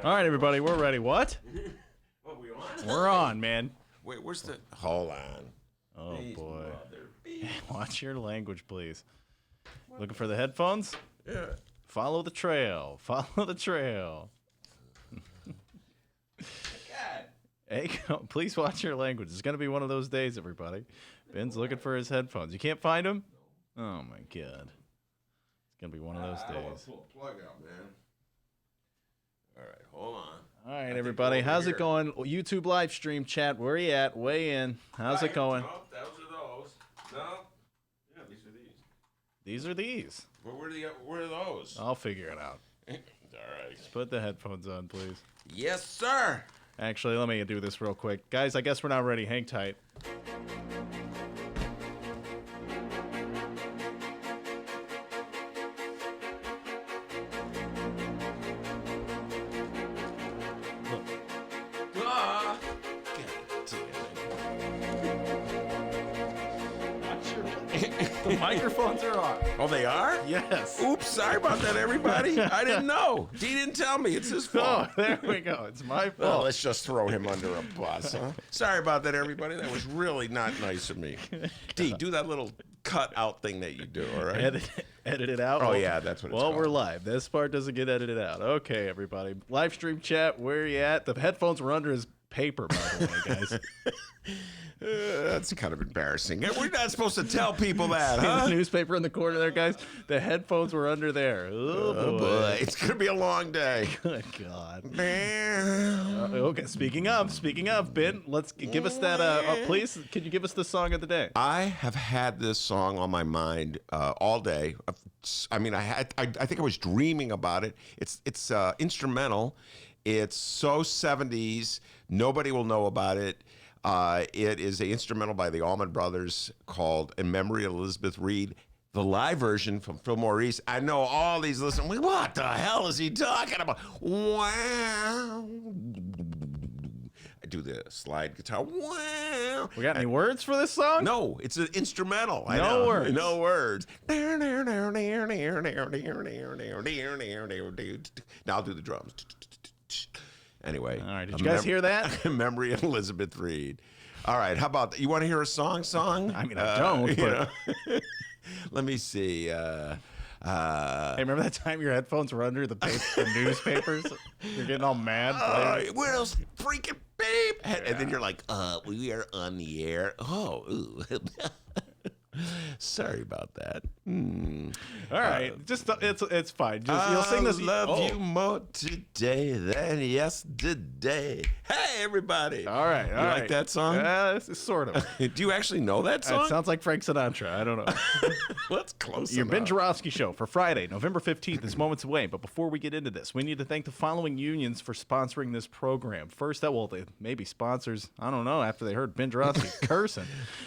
All right, everybody, we're ready. What? What, we on? We're on, man. Wait, where's the... Hold on. Oh, Please, boy. mother. Watch your language, please. Looking for the headphones? Yeah. Follow the trail. Follow the trail. God. Hey, please watch your language. It's going to be one of those days, everybody. Ben's looking for his headphones. You can't find them? Oh, my God. It's going to be one of those I don't want days. to pull a plug out, man. All right, hold on. All right, everybody. How's it going? YouTube live stream chat. Where are you at? Weigh in. How's it going? No, those are those. No. Yeah, these are these. These are these. Where are those? I'll figure it out. All right. Just put the headphones on, please. Yes, sir. Actually, let me do this real quick. Guys, I guess we're not ready. Hang tight. The microphones are on. Oh, they are? Yes. Oops, sorry about that, everybody. I didn't know. D didn't tell me. It's his fault. Oh, there we go. It's my fault. Well, let's just throw him under a bus, huh? Sorry about that, everybody. That was really not nice of me. D, do that little cut out thing that you do, all right? Edit it out? Oh, yeah, that's what it's called. Well, we're live. This part doesn't get edited out. Okay, everybody. Live stream chat, where are you at? The headphones were under his paper, by the way, guys. That's kind of embarrassing. We're not supposed to tell people that, See huh? the newspaper in the corner there, guys? The headphones were under there. Oh, boy. It's going to be a long day. Good God. Man. Okay, speaking of, Ben, let's give us that, please, can you give us the song of the day? I have had this song on my mind all day. I mean, I think I was dreaming about it. It's instrumental. It's so 70s. Nobody will know about it. It is an instrumental by the Allman Brothers called In Memory of Elizabeth Reed. The live version from Fillmore East. I know all these listen. What the hell is he talking about? Wow. I do the slide guitar. Wow. We got any words for this song? No, it's an instrumental. No words. No words. Now I'll do the drums. Anyway. All right. Did you guys hear that? Memory of Elizabeth Reed. All right. How about, you want to hear a song? I mean, I don't, but. Let me see. Hey, remember that time your headphones were under the newspapers? You're getting all mad. Where's freaking Ben? beep. And then you're like, we are on the air. Oh, ooh. Sorry about that. All right, just it's fine. Just you'll sing this. I love you more today than yesterday. Hey, everybody! All right, you like that song? This is sort of. Do you actually know that song? It sounds like Frank Sinatra. I don't know. Well, that's close Your enough. Ben Joravsky show for Friday, November 15th is moments away. But before we get into this, we need to thank the following unions for sponsoring this program. First, they maybe sponsors. I don't know. After they heard Ben Joravsky cursing,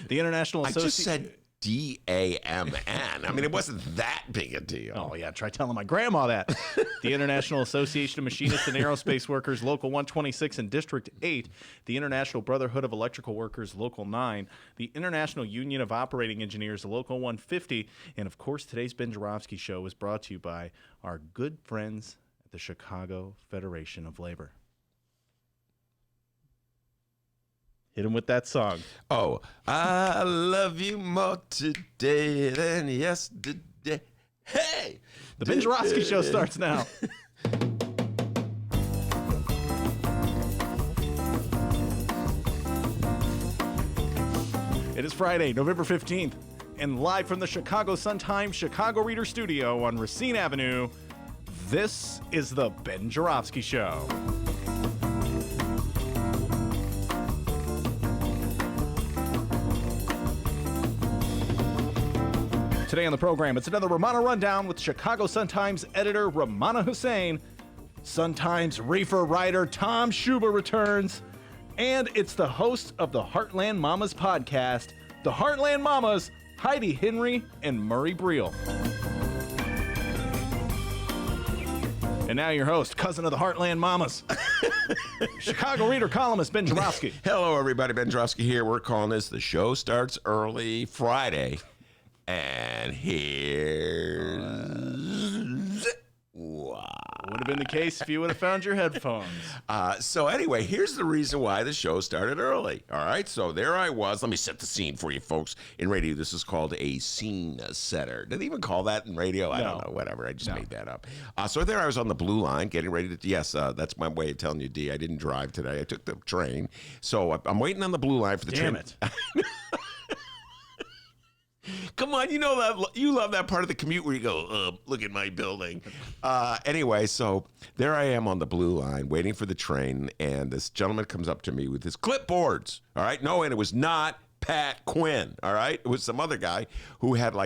the International I just said DAMN. I mean, it wasn't that big a deal. Oh, yeah. Try telling my grandma that. The International Association of Machinists and Aerospace Workers, Local 126 and District 8. The International Brotherhood of Electrical Workers, Local 9. The International Union of Operating Engineers, Local 150. And, of course, today's Ben Joravsky show is brought to you by our good friends at the Chicago Federation of Labor. Hit him with that song. Oh, I love you more today than yesterday. Hey! The Ben Joravsky show starts now. It is Friday, November 15th, and live from the Chicago Sun-Times Chicago Reader Studio on Racine Avenue, this is the Ben Joravsky Show. Today on the program, it's another Romano Rundown with Chicago Sun-Times editor Rummana Hussain. Sun-Times Reefer writer Tom Schuba returns. And it's the host of the Heartland Mamas podcast, the Heartland Mamas, Heidi Henry and Murray Briel. And now your host, cousin of the Heartland Mamas, Chicago Reader columnist Ben Joravsky. Hello, everybody. Ben Joravsky here. We're calling this The Show Starts Early Friday. And here's Would have been the case if you would have found your headphones. So anyway, here's the reason why the show started early. All right, so there I was. Let me set the scene for you folks. In radio, this is called a scene setter. Did they even call that in radio? I don't know. Whatever. I just made that up. So there I was on the blue line getting ready to. Yes, that's my way of telling you, D. I didn't drive today. I took the train. So I'm waiting on the blue line for the train. Damn it. Come on, you know that you love that part of the commute where you go, look at my building. Anyway, so there I am on the blue line waiting for the train, and this gentleman comes up to me with his clipboards. All right, no, and it was not Pat Quinn. All right, it was some other guy who had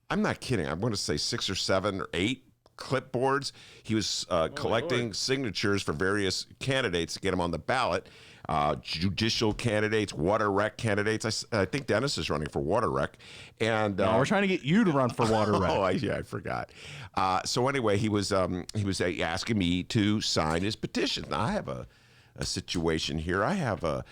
I'm not kidding. I want to say 6 or 7 or 8 clipboards. He was collecting signatures for various candidates to get them on the ballot. Judicial candidates, water rec candidates. I think Dennis is running for water rec. And no, we're trying to get you to run for water rec. I forgot. So anyway, he was asking me to sign his petition. Now, I have a situation here. I have a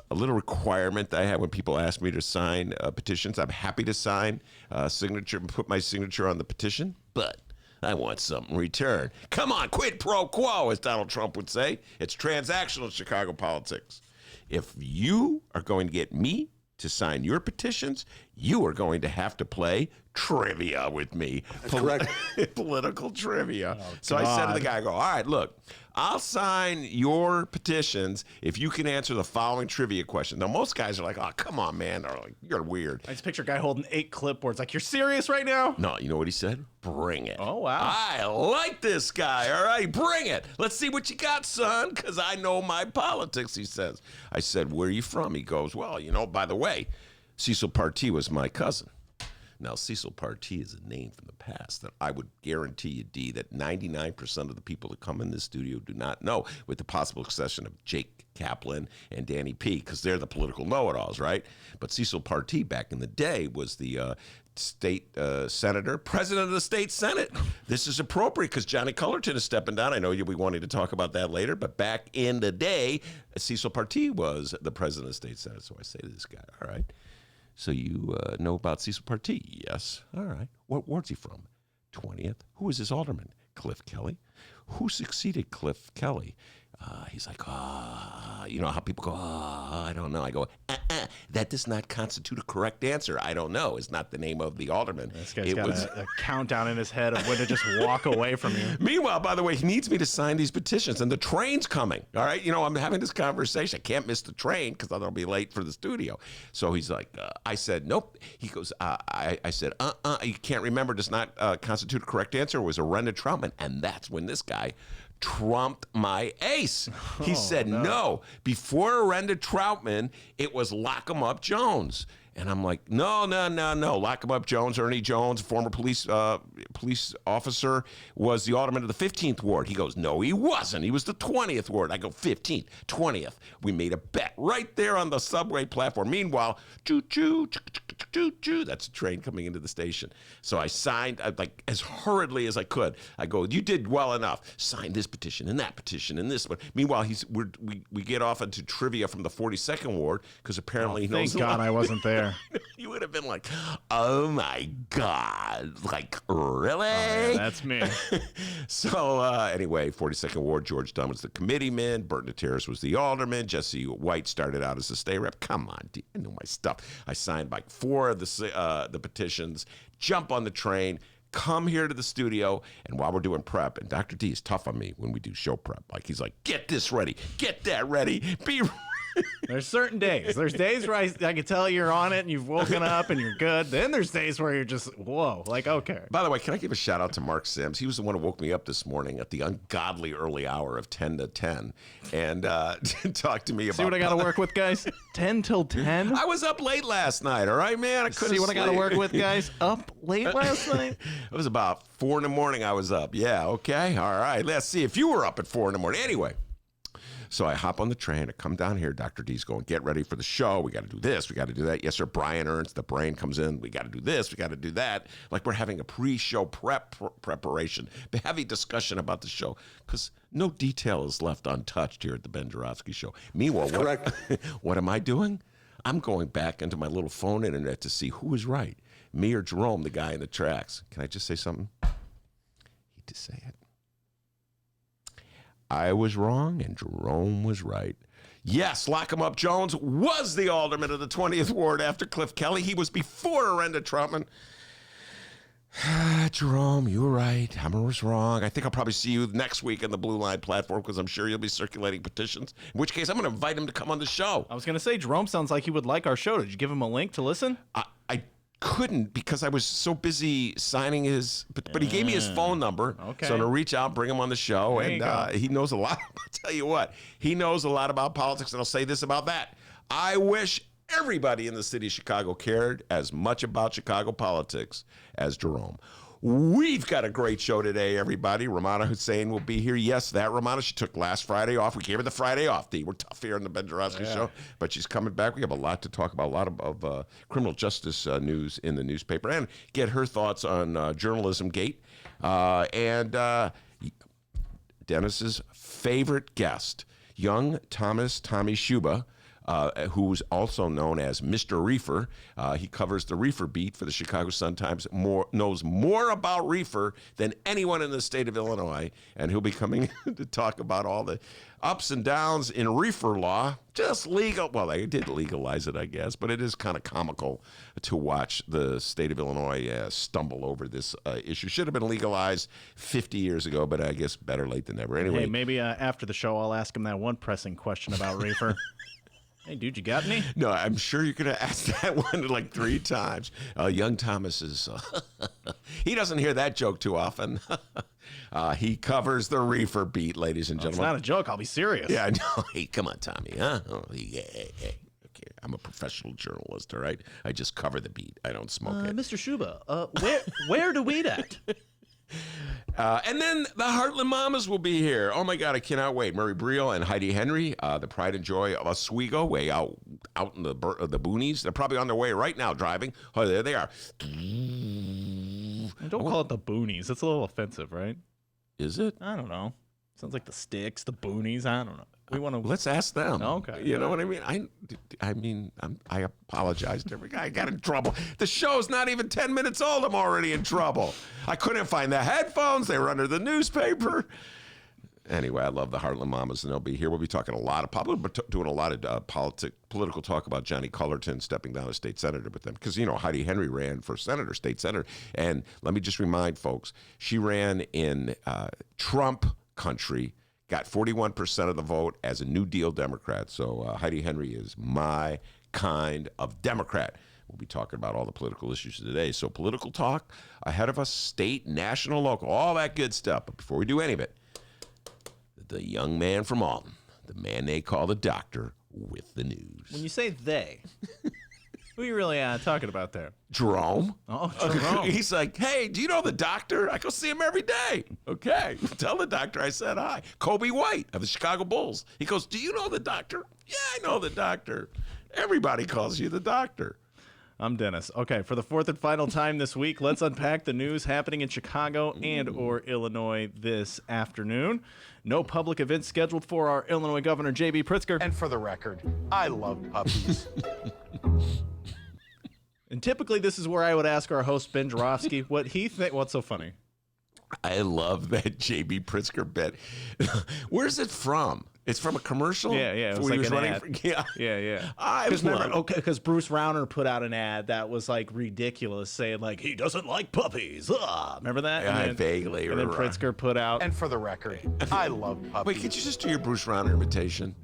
little requirement that I have when people ask me to sign petitions. I'm happy to sign signature, put my signature on the petition, but I want something in return. Come on, quid pro quo, as Donald Trump would say. It's transactional in Chicago politics. If you are going to get me to sign your petitions, you are going to have to play trivia with me. Correct. Political trivia. Oh, so I said to the guy, I go, all right, look, I'll sign your petitions if you can answer the following trivia question. Now, most guys are like, oh, come on, man. They're like, you're weird. I just picture a guy holding 8 clipboards. Like, you're serious right now? No, you know what he said? Bring it. Oh, wow. I like this guy. All right, bring it. Let's see what you got, son, because I know my politics, he says. I said, where are you from? He goes, well, by the way, Cecil Partee was my cousin. Now, Cecil Partee is a name from the past that I would guarantee you, D, that 99% of the people that come in this studio do not know, with the possible exception of Jake Kaplan and Danny P., because they're the political know-it-alls, right? But Cecil Partee back in the day was the state senator, president of the state senate. This is appropriate because Johnny Cullerton is stepping down. I know you'll be wanting to talk about that later, but back in the day, Cecil Partee was the president of the state senate. So I say to this guy, all right, so you know about Cecil Partee? Yes. All right. What ward's he from? 20th. Who was his alderman? Cliff Kelly. Who succeeded Cliff Kelly? He's like, you know how people go, I don't know. I go, that does not constitute a correct answer. I don't know. It's not the name of the alderman. This guy's got a countdown in his head of when to just walk away from you. Meanwhile, by the way, he needs me to sign these petitions, and the train's coming. All right, you know, I'm having this conversation. I can't miss the train because I'll be late for the studio. So he's like, I said, nope. He goes, I said, you can't remember. Does not constitute a correct answer. It was Arenda Troutman, and that's when this guy trumped my ace. He said, no. Before Arenda Troutman, it was Lock 'em Up Jones. And I'm like, no. Lock 'em Up Jones, Ernie Jones, former police officer, was the alderman of the 15th ward. He goes, no, he wasn't. He was the 20th ward. I go, 15th, 20th. We made a bet right there on the subway platform. Meanwhile, choo-choo, choo-choo, that's a train coming into the station. So I signed, like, as hurriedly as I could. I go, you did well enough. Sign this petition and that petition and this one. Meanwhile, we get off into trivia from the 42nd ward because apparently he knows. Thank God I wasn't there. You would have been like, oh my God, like, really? Oh, yeah, that's me. So anyway, 42nd Ward, George Dunn was the committeeman, Burton Terrace was the alderman, Jesse White started out as the state rep. Come on, dude, I know my stuff. I signed like 4 of the petitions, jump on the train, come here to the studio, and while we're doing prep, and Dr. D is tough on me when we do show prep. Like, he's like, get this ready, get that ready, be ready. There's certain days. There's days where I can tell you're on it and you've woken up and you're good. Then there's days where you're just, whoa, like, okay. By the way, can I give a shout out to Mark Sims? He was the one who woke me up this morning at the ungodly early hour of 10 to 10 and talked to me about. See what I got to work with, guys? 10 till 10? I was up late last night, all right, man? I couldn't See what I got to work with, guys? Up late last night? It was about 4 in the morning I was up. Yeah, okay, all right. Let's see if you were up at 4 in the morning. Anyway. So I hop on the train. I come down here. Dr. D's going, get ready for the show. We got to do this. We got to do that. Yes, sir. Brian Ernst, the brain, comes in. We got to do this. We got to do that. Like we're having a pre-show preparation, heavy discussion about the show because no detail is left untouched here at the Ben Joravsky Show. Meanwhile, what am I doing? I'm going back into my little phone internet to see who is right, me or Jerome, the guy in the tracks. Can I just say something? I hate to say it. I was wrong and Jerome was right. Yes, Lock 'em Up Jones was the alderman of the 20th ward after Cliff Kelly. He was before Arenda Troutman. Jerome, you were right. Hammer was wrong. I think I'll probably see you next week on the Blue Line platform because I'm sure you'll be circulating petitions. In which case, I'm going to invite him to come on the show. I was going to say, Jerome sounds like he would like our show. Did you give him a link to listen? I couldn't because I was so busy signing his, but he gave me his phone number. Okay. So I'm going to reach out, bring him on the show. There And he knows a lot. I'll tell you what, he knows a lot about politics, and I'll say this about that. I wish everybody in the city of Chicago cared as much about Chicago politics as Jerome. We've got a great show today, everybody. Romano Hussain will be here. Yes, that Romano. She took last Friday off. We gave her the Friday off. We're tough here on the Ben Joravsky Show, but she's coming back. We have a lot to talk about, a lot of criminal justice news in the newspaper, and get her thoughts on Journalism Gate. And Dennis's favorite guest, young Tommy Schuba, who's also known as Mr. Reefer. He covers the Reefer beat for the Chicago Sun-Times, knows more about Reefer than anyone in the state of Illinois, and he'll be coming to talk about all the ups and downs in Reefer law. Just legal. Well, they did legalize it, I guess, but it is kind of comical to watch the state of Illinois stumble over this issue. Should have been legalized 50 years ago, but I guess better late than never. Anyway, Hey, maybe after the show, I'll ask him that one pressing question about Reefer. Hey, dude, you got any? No, I'm sure you're going to ask that one like 3 times. Young Thomas is, he doesn't hear that joke too often. He covers the Reefer beat, ladies and gentlemen. It's not a joke. I'll be serious. Yeah, no. Hey, come on, Tommy. Huh? Oh, yeah. Okay, I'm a professional journalist, all right? I just cover the beat. I don't smoke it. Mr. Schuba, where do we at? And then the Heartland Mamas will be here. Oh, my God, I cannot wait. Murray Briel and Heidi Henry, the pride and joy of Oswego, way out in the boonies. They're probably on their way right now driving. Oh, there they are. Don't call it the boonies. It's a little offensive, right? Is it? I don't know. Sounds like the sticks, the boonies. I don't know. We want to. Let's ask them. Okay. You know what I mean? I apologize to every guy. I got in trouble. The show's not even 10 minutes old. I'm already in trouble. I couldn't find the headphones. They were under the newspaper. Anyway, I love the Heartland Mamas, and they'll be here. We'll be talking doing a lot of political talk about Johnny Cullerton stepping down as state senator with them. Because, Heidi Henry ran for state senator. And let me just remind folks, she ran in Trump country, got 41% of the vote as a New Deal Democrat. So Heidi Henry is my kind of Democrat. We'll be talking about all the political issues today. So political talk ahead of us, state, national, local, all that good stuff. But before we do any of it, the young man from Alton, the man they call the doctor, with the news. When you say they, who are you really talking about there? Jerome. Oh, Jerome. He's like, hey, do you know the doctor? I go see him every day. Okay. Tell the doctor I said hi. Kobe White of the Chicago Bulls. He goes, do you know the doctor? Yeah, I know the doctor. Everybody calls you the doctor. I'm Dennis. Okay, for the fourth and final time this week, let's unpack the news happening in Chicago and/or Illinois this afternoon. No public events scheduled for our Illinois Governor J.B. Pritzker. And for the record, I love puppies. And typically, this is where I would ask our host Ben Joravsky what he thinks. What's so funny? I love that J.B. Pritzker bit. Where's it from? It's from a commercial? Yeah. It was like an ad. Yeah. Because Bruce Rauner put out an ad that was like ridiculous, saying like he doesn't like puppies. Remember that? Yeah, vaguely. And then Pritzker put out. And for the record, I love puppies. Wait, could you just do your Bruce Rauner imitation?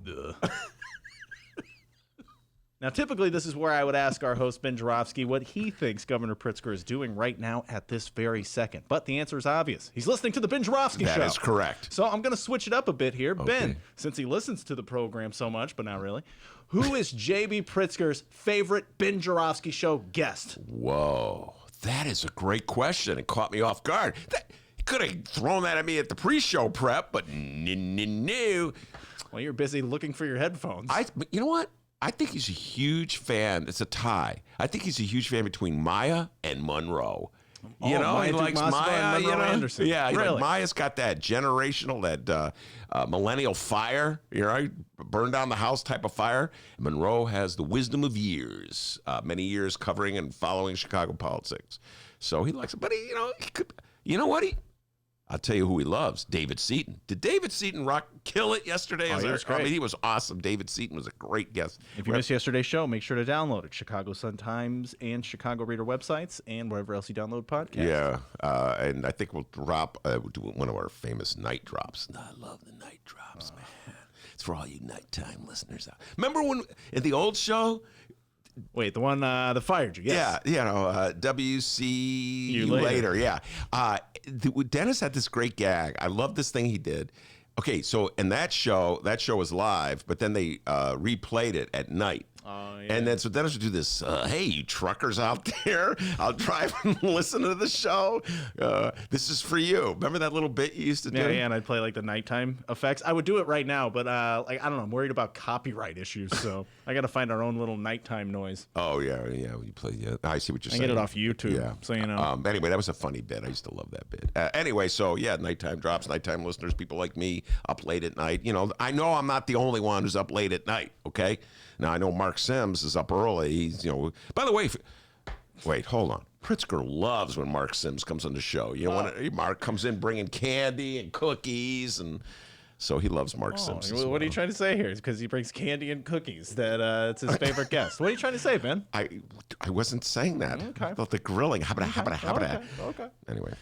Now, typically, this is where I would ask our host, Ben Joravsky, what he thinks Governor Pritzker is doing right now at this very second. But the answer is obvious. He's listening to the Ben Joravsky Show. That is correct. So I'm going to switch it up a bit here. Okay. Ben, since he listens to the program so much, but not really, who is J.B. Pritzker's favorite Ben Joravsky Show guest? Whoa, that is a great question. It caught me off guard. He could have thrown that at me at the pre-show prep, but no. Well, you're busy looking for your headphones. But you know what? I think he's a huge fan. It's a tie. I think he's a huge fan between Maya and Monroe. He likes Maya. Anderson. Yeah, really? Maya's got that generational, that millennial fire. Burn down the house type of fire. Monroe has the wisdom of years, many years covering and following Chicago politics. So he likes it. But he could. You know what? I'll tell you who he loves, David Seaton. Did David Seaton kill it yesterday? He was great. He was awesome. David Seaton was a great guest. If you missed yesterday's show, make sure to download it. Chicago Sun-Times and Chicago Reader websites and wherever else you download podcasts. Yeah, and I think we'll do one of our famous night drops. I love the night drops, man. It's for all you nighttime listeners out. Remember when, in the old show... Wait, the one that fired you, yes. Yeah, WC you later. Yeah. Dennis had this great gag. I love this thing he did. Okay, so in that show was live, but then they replayed it at night. Oh, yeah. And then so Dennis would do this, hey, you truckers out there, I'll drive and listen to the show. This is for you. Remember that little bit you used to do? Yeah, and I'd play like the nighttime effects. I would do it right now, but I don't know. I'm worried about copyright issues, so I got to find our own little nighttime noise. Oh, yeah. You play, yeah. I see what you're saying. I get it off YouTube, yeah. So you know. Anyway, that was a funny bit. I used to love that bit. Anyway, so yeah, nighttime drops, nighttime listeners, people like me up late at night. I know I'm not the only one who's up late at night, okay? Now, I know Mark Sims is up early. He's, by the way, wait, hold on. Pritzker loves when Mark Sims comes on the show. When Mark comes in bringing candy and cookies, and so he loves Mark Sims. What are you trying to say here? It's because he brings candy and cookies that it's his favorite guest. What are you trying to say, Ben? I wasn't saying that. Okay. About the grilling. Okay. Anyway.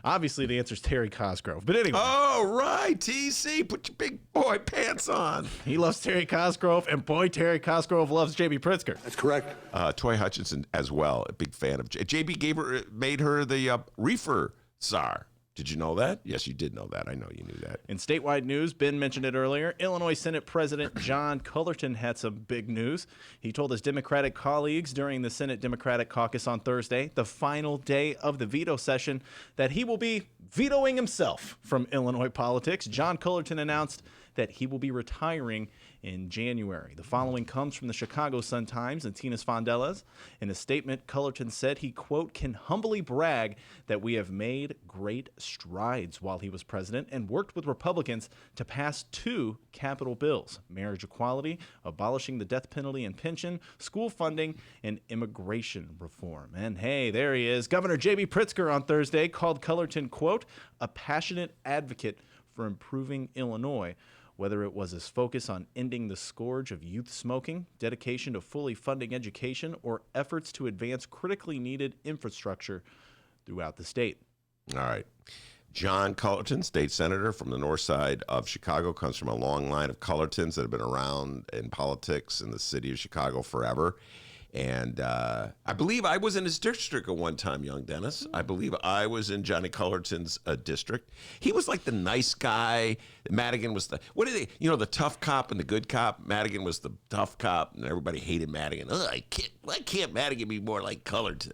Obviously, the answer is Terry Cosgrove. But anyway. Oh, right. TC, put your big boy pants on. He loves Terry Cosgrove, and boy, Terry Cosgrove loves J.B. Pritzker. That's correct. Toy Hutchinson as well, a big fan of JB. Made her the Reefer czar. Did you know that? Yes, you did know that. I know you knew that. In statewide news, Ben mentioned it earlier, Illinois Senate President John Cullerton had some big news. He told his Democratic colleagues during the Senate Democratic Caucus on Thursday, the final day of the veto session, that he will be vetoing himself from Illinois politics. John Cullerton announced that he will be retiring in January. The following comes from the Chicago Sun-Times and Tina Sfondeles. In a statement, Cullerton said he, quote, can humbly brag that we have made great strides while he was president and worked with Republicans to pass 2 capital bills: marriage equality, abolishing the death penalty and pension, school funding, and immigration reform. And hey, there he is. Governor J.B. Pritzker on Thursday called Cullerton, quote, a passionate advocate for improving Illinois, whether it was his focus on ending the scourge of youth smoking, dedication to fully funding education, or efforts to advance critically needed infrastructure throughout the state. All right. John Cullerton, state senator from the north side of Chicago, comes from a long line of Cullertons that have been around in politics in the city of Chicago forever. And I believe I was in his district at one time, young Dennis. I believe I was in Johnny Cullerton's district. He was like the nice guy. Madigan was the, the tough cop and the good cop. Madigan was the tough cop, and everybody hated Madigan. Why can't Madigan be more like Cullerton?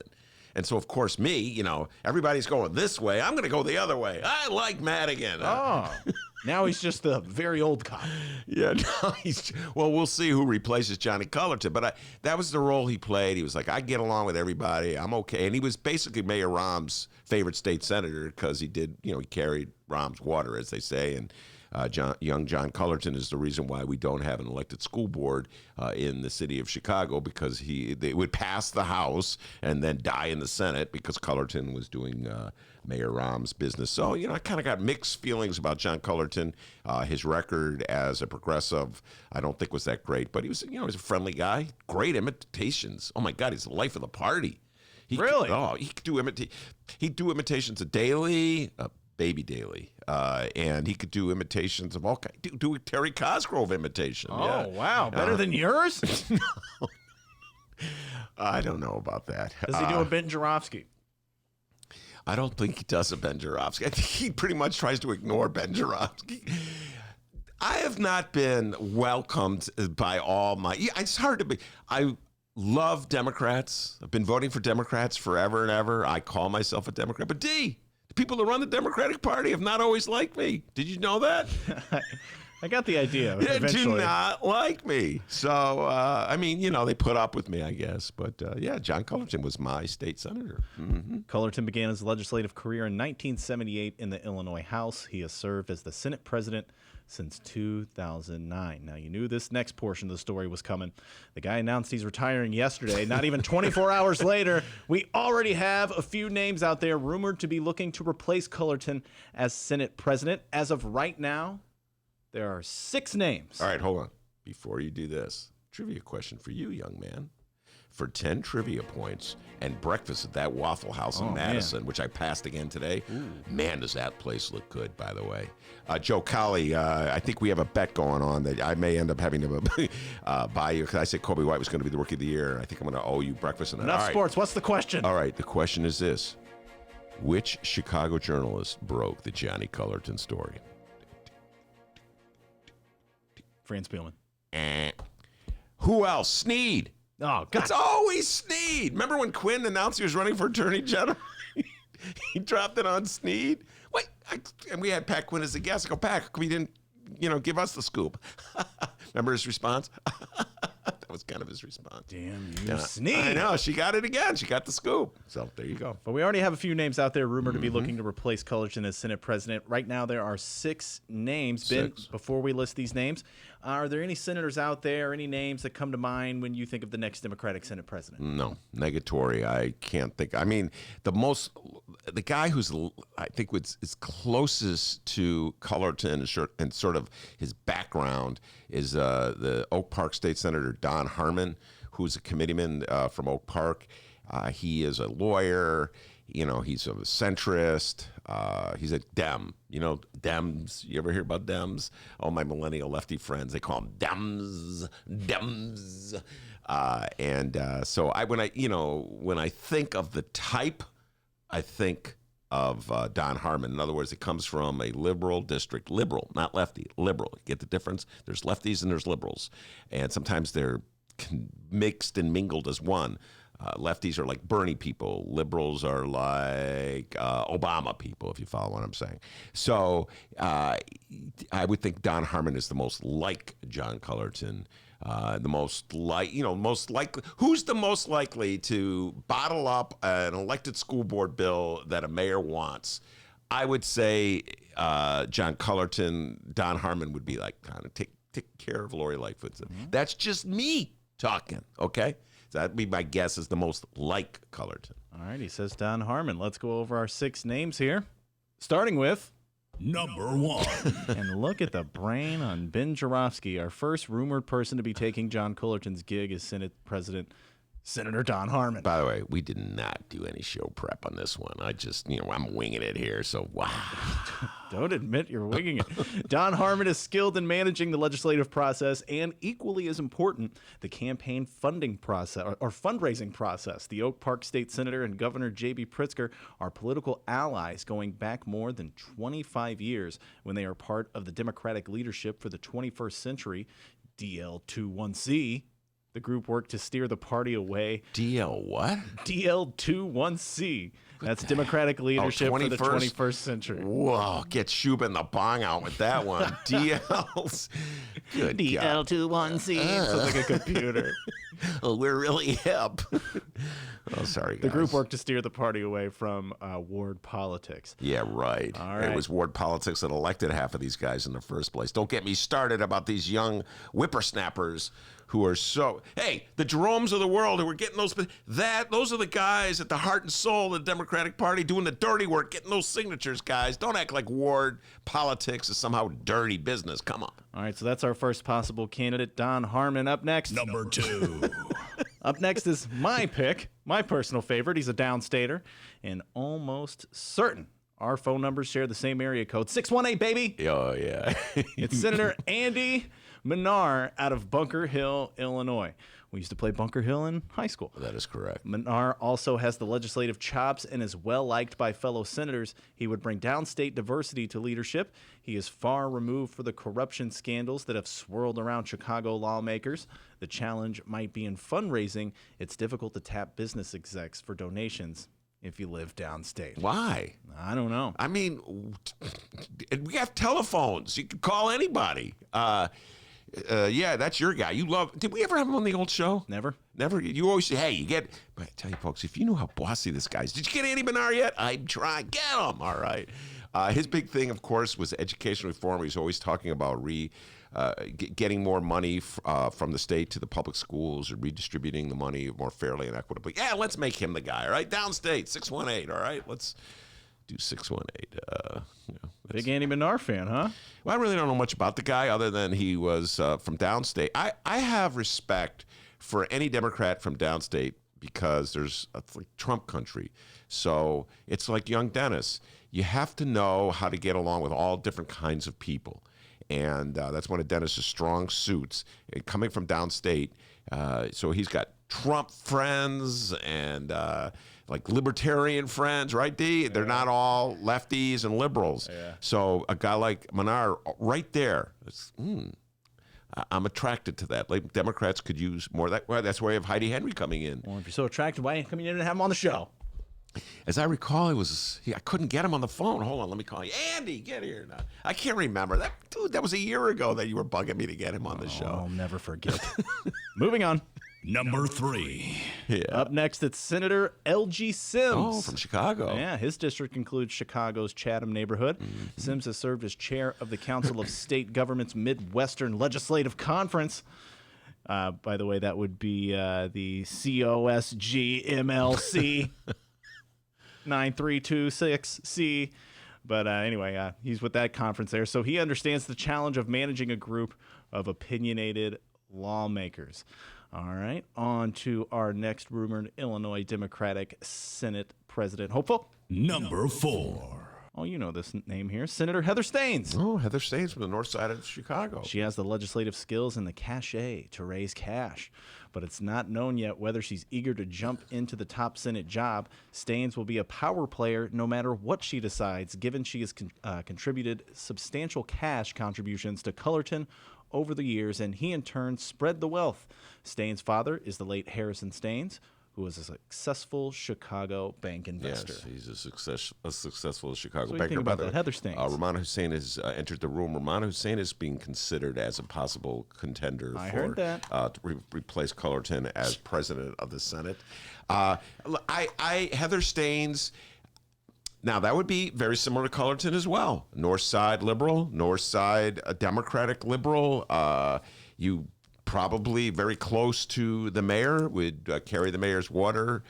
And so, of course, me, everybody's going this way. I'm going to go the other way. I like Madigan. Oh, now he's just the very old cop. Yeah, no, we'll see who replaces Johnny Cullerton. But that was the role he played. He was like, I get along with everybody. I'm okay. And he was basically Mayor Rahm's favorite state senator because he did, he carried Rahm's water, as they say. And young John Cullerton is the reason why we don't have an elected school board in the city of Chicago, because they would pass the House and then die in the Senate because Cullerton was doing Mayor Rahm's business. So, I kind of got mixed feelings about John Cullerton. His record as a progressive, I don't think was that great, but he was, he was a friendly guy. Great imitations. Oh my God, he's the life of the party. Really? He could do he'd do imitations of Daley, Baby Daly, and he could do imitations of all kinds. Do a Terry Cosgrove imitation. Oh, yeah. wow. Better than yours? No. I don't know about that. Does he do a Ben Joravsky? I don't think he does a Ben Joravsky. I think he pretty much tries to ignore Ben Joravsky. I have not been welcomed by all my... It's hard to be... I love Democrats. I've been voting for Democrats forever and ever. I call myself a Democrat. But the people who run the Democratic Party have not always liked me. Did you know that? I got the idea. They Eventually. do not like me. So, they put up with me, I guess. But, John Cullerton was my state senator. Mm-hmm. Cullerton began his legislative career in 1978 in the Illinois House. He has served as the Senate president since 2009. Now, you knew this next portion of the story was coming. The guy announced he's retiring yesterday. Not even 24 hours later, we already have a few names out there rumored to be looking to replace Cullerton as Senate president. As of right now, there are 6 names. All right, hold on. Before you do this, trivia question for you, young man. For 10 trivia points and breakfast at that Waffle House in Madison, which I passed again today. Ooh. Man, does that place look good, by the way. Joe Colley, I think we have a bet going on that I may end up having to buy you, because I said Kobe White was going to be the Rookie of the Year. I think I'm going to owe you breakfast. Enough sports. What's the question? All right, the question is this. Which Chicago journalist broke the Johnny Cullerton story? Franz Spielman. Who else? Sneed. Oh, God. It's always Sneed. Remember when Quinn announced he was running for Attorney General? He dropped it on Sneed. Wait, and we had Pat Quinn as a guest. I go, Pat, we didn't, give us the scoop. Remember his response? That was kind of his response. Damn you, Sneed. I know. She got it again. She got the scoop. So there you go. But we already have a few names out there rumored to be looking to replace Cullerton as Senate president. Right now, there are 6 names. Ben, before we list these names, are there any senators out there, any names that come to mind when you think of the next Democratic Senate president? No. Negatory. I can't think. I mean, the guy who's, I think, is closest to Cullerton and sort of his background is the Oak Park State Senator Don Harmon, who's a committeeman from Oak Park. He is a lawyer. He's a centrist. He's a Dem. Dems. You ever hear about Dems? All my millennial lefty friends, they call them Dems. So when I think of the type, I think of Don Harmon. In other words, it comes from a liberal district. Liberal, not lefty. Liberal. You get the difference? There's lefties and there's liberals. And sometimes they're mixed and mingled as one. Lefties are like Bernie people. Liberals are like Obama people, if you follow what I'm saying. So I would think Don Harmon is the most like John Cullerton. Most likely. Who's the most likely to bottle up an elected school board bill that a mayor wants? I would say John Cullerton. Don Harmon would be like, kind of take care of Lori Lightfoot. Mm-hmm. That's just me talking, okay? So that'd be my guess is the most like Cullerton. All right, he says Don Harmon. Let's go over our 6 names here, starting with Number 1. And look at the brain on Ben Joravsky, our first rumored person to be taking John Cullerton's gig as Senate President, Senator Don Harmon. By the way, we did not do any show prep on this one. I just, I'm winging it here. So, wow. Don't admit you're winging it. Don Harmon is skilled in managing the legislative process and, equally as important, the campaign funding process or fundraising process. The Oak Park State Senator and Governor J.B. Pritzker are political allies going back more than 25 years when they are part of the Democratic leadership for the 21st century, DL21C. The group worked to steer the party away. DL what? DL21C. That's Democratic leadership for the 21st century. Whoa, get Schuba and the bong out with that one. DLs. Good God. DL21C. Sounds like a computer. Oh, we're really hip. Oh, sorry, guys. The group worked to steer the party away from ward politics. Yeah, right. All right. It was ward politics that elected half of these guys in the first place. Don't get me started about these young whippersnappers who are so... Hey, the Jeromes of the world who are getting those... Those are the guys at the heart and soul of the Democratic Party doing the dirty work, getting those signatures, guys. Don't act like ward politics is somehow dirty business. Come on. All right, so that's our first possible candidate, Don Harmon. Up next... Number 2. Up next is my pick, my personal favorite. He's a downstater and almost certain our phone numbers share the same area code. 618, baby. Oh, yeah. It's Senator Andy Manar out of Bunker Hill, Illinois. We used to play Bunker Hill in high school. That is correct. Manar also has the legislative chops and is well-liked by fellow senators. He would bring downstate diversity to leadership. He is far removed from the corruption scandals that have swirled around Chicago lawmakers. The challenge might be in fundraising. It's difficult to tap business execs for donations if you live downstate. Why? I don't know. I mean, we have telephones. You can call anybody. Yeah, that's your guy. You love... Did we ever have him on the old show? Never. Never? You always say, hey, you get... But I tell you, folks, if you know how bossy this guy is, did you get Andy Manar yet? I'm trying. Get him. All right. His big thing, of course, was education reform. He's always talking about getting more money from the state to the public schools or redistributing the money more fairly and equitably. Yeah, let's make him the guy, all right? Downstate, 618, all right? Let's do 618. Big Andy Manar fan, huh? Well, I really don't know much about the guy other than he was from downstate. I have respect for any Democrat from downstate because it's like Trump country. So it's like young Dennis. You have to know how to get along with all different kinds of people. And that's one of Dennis's strong suits. Coming from downstate, so he's got Trump friends and like libertarian friends, right, D? They're not all lefties and liberals. Yeah. So a guy like Manar, right there, I'm attracted to that. Like Democrats could use more of that. Well, that's why you have Heidi Henry coming in. Well, if you're so attracted, why come you in and have him on the show? As I recall, I couldn't get him on the phone. Hold on, let me call you. Andy, get here now. I can't remember. That was a year ago that you were bugging me to get him on the show. I'll never forget. Moving on. Number 3. Yeah. Up next, it's Senator L.G. Sims. Oh, from Chicago. Yeah, his district includes Chicago's Chatham neighborhood. Mm-hmm. Sims has served as chair of the Council of State Government's Midwestern Legislative Conference. By the way, that would be the COSGMLC 9326C. But anyway, he's with that conference there. So he understands the challenge of managing a group of opinionated lawmakers. All right, on to our next rumored Illinois Democratic Senate President hopeful. Number 4. Oh, you know this name here, Senator Heather Staines. Oh, Heather Staines from the north side of Chicago. She has the legislative skills and the cachet to raise cash, but it's not known yet whether she's eager to jump into the top Senate job. Staines will be a power player no matter what she decides, given she has contributed substantial cash contributions to Cullerton over the years, and he in turn spread the wealth. Staines' father is the late Harrison Staines, who was a successful Chicago bank investor. Yes, he's a successful Chicago So what do you banker. think about that, Heather Staines? Romano Hussain has entered the room. Romano Hussain is being considered as a possible contender heard that. To replace Cullerton as president of the Senate. Heather Staines. Now, that would be very similar to Cullerton as well. North side liberal, north side Democratic liberal. You probably very close to the mayor, would carry the mayor's water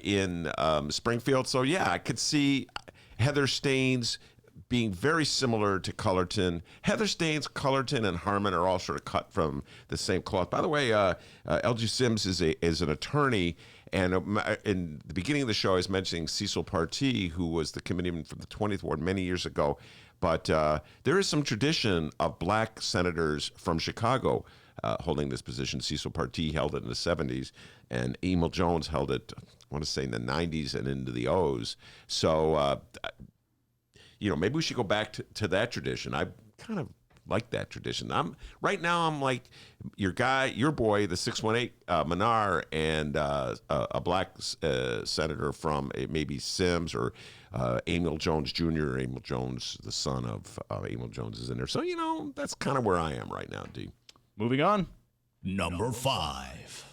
in Springfield. So, yeah, I could see Heather Staines being very similar to Cullerton. Heather Staines, Cullerton, and Harmon are all sort of cut from the same cloth. By the way, L.G. Sims is an attorney, and in the beginning of the show, I was mentioning Cecil Partee, who was the committeeman from the 20th Ward many years ago. But there is some tradition of black senators from Chicago holding this position. Cecil Partee held it in the 70s, and Emil Jones held it, I want to say, in the 90s and into the O's. So, maybe we should go back to that tradition. I kind of like that tradition. Right now I'm like your boy, the 618 Manar, and a black senator from maybe Sims or Emil Jones Jr. Emil Jones, the son of Emil Jones, is in there. So that's kind of where I am right now, D. Moving on. Number 5.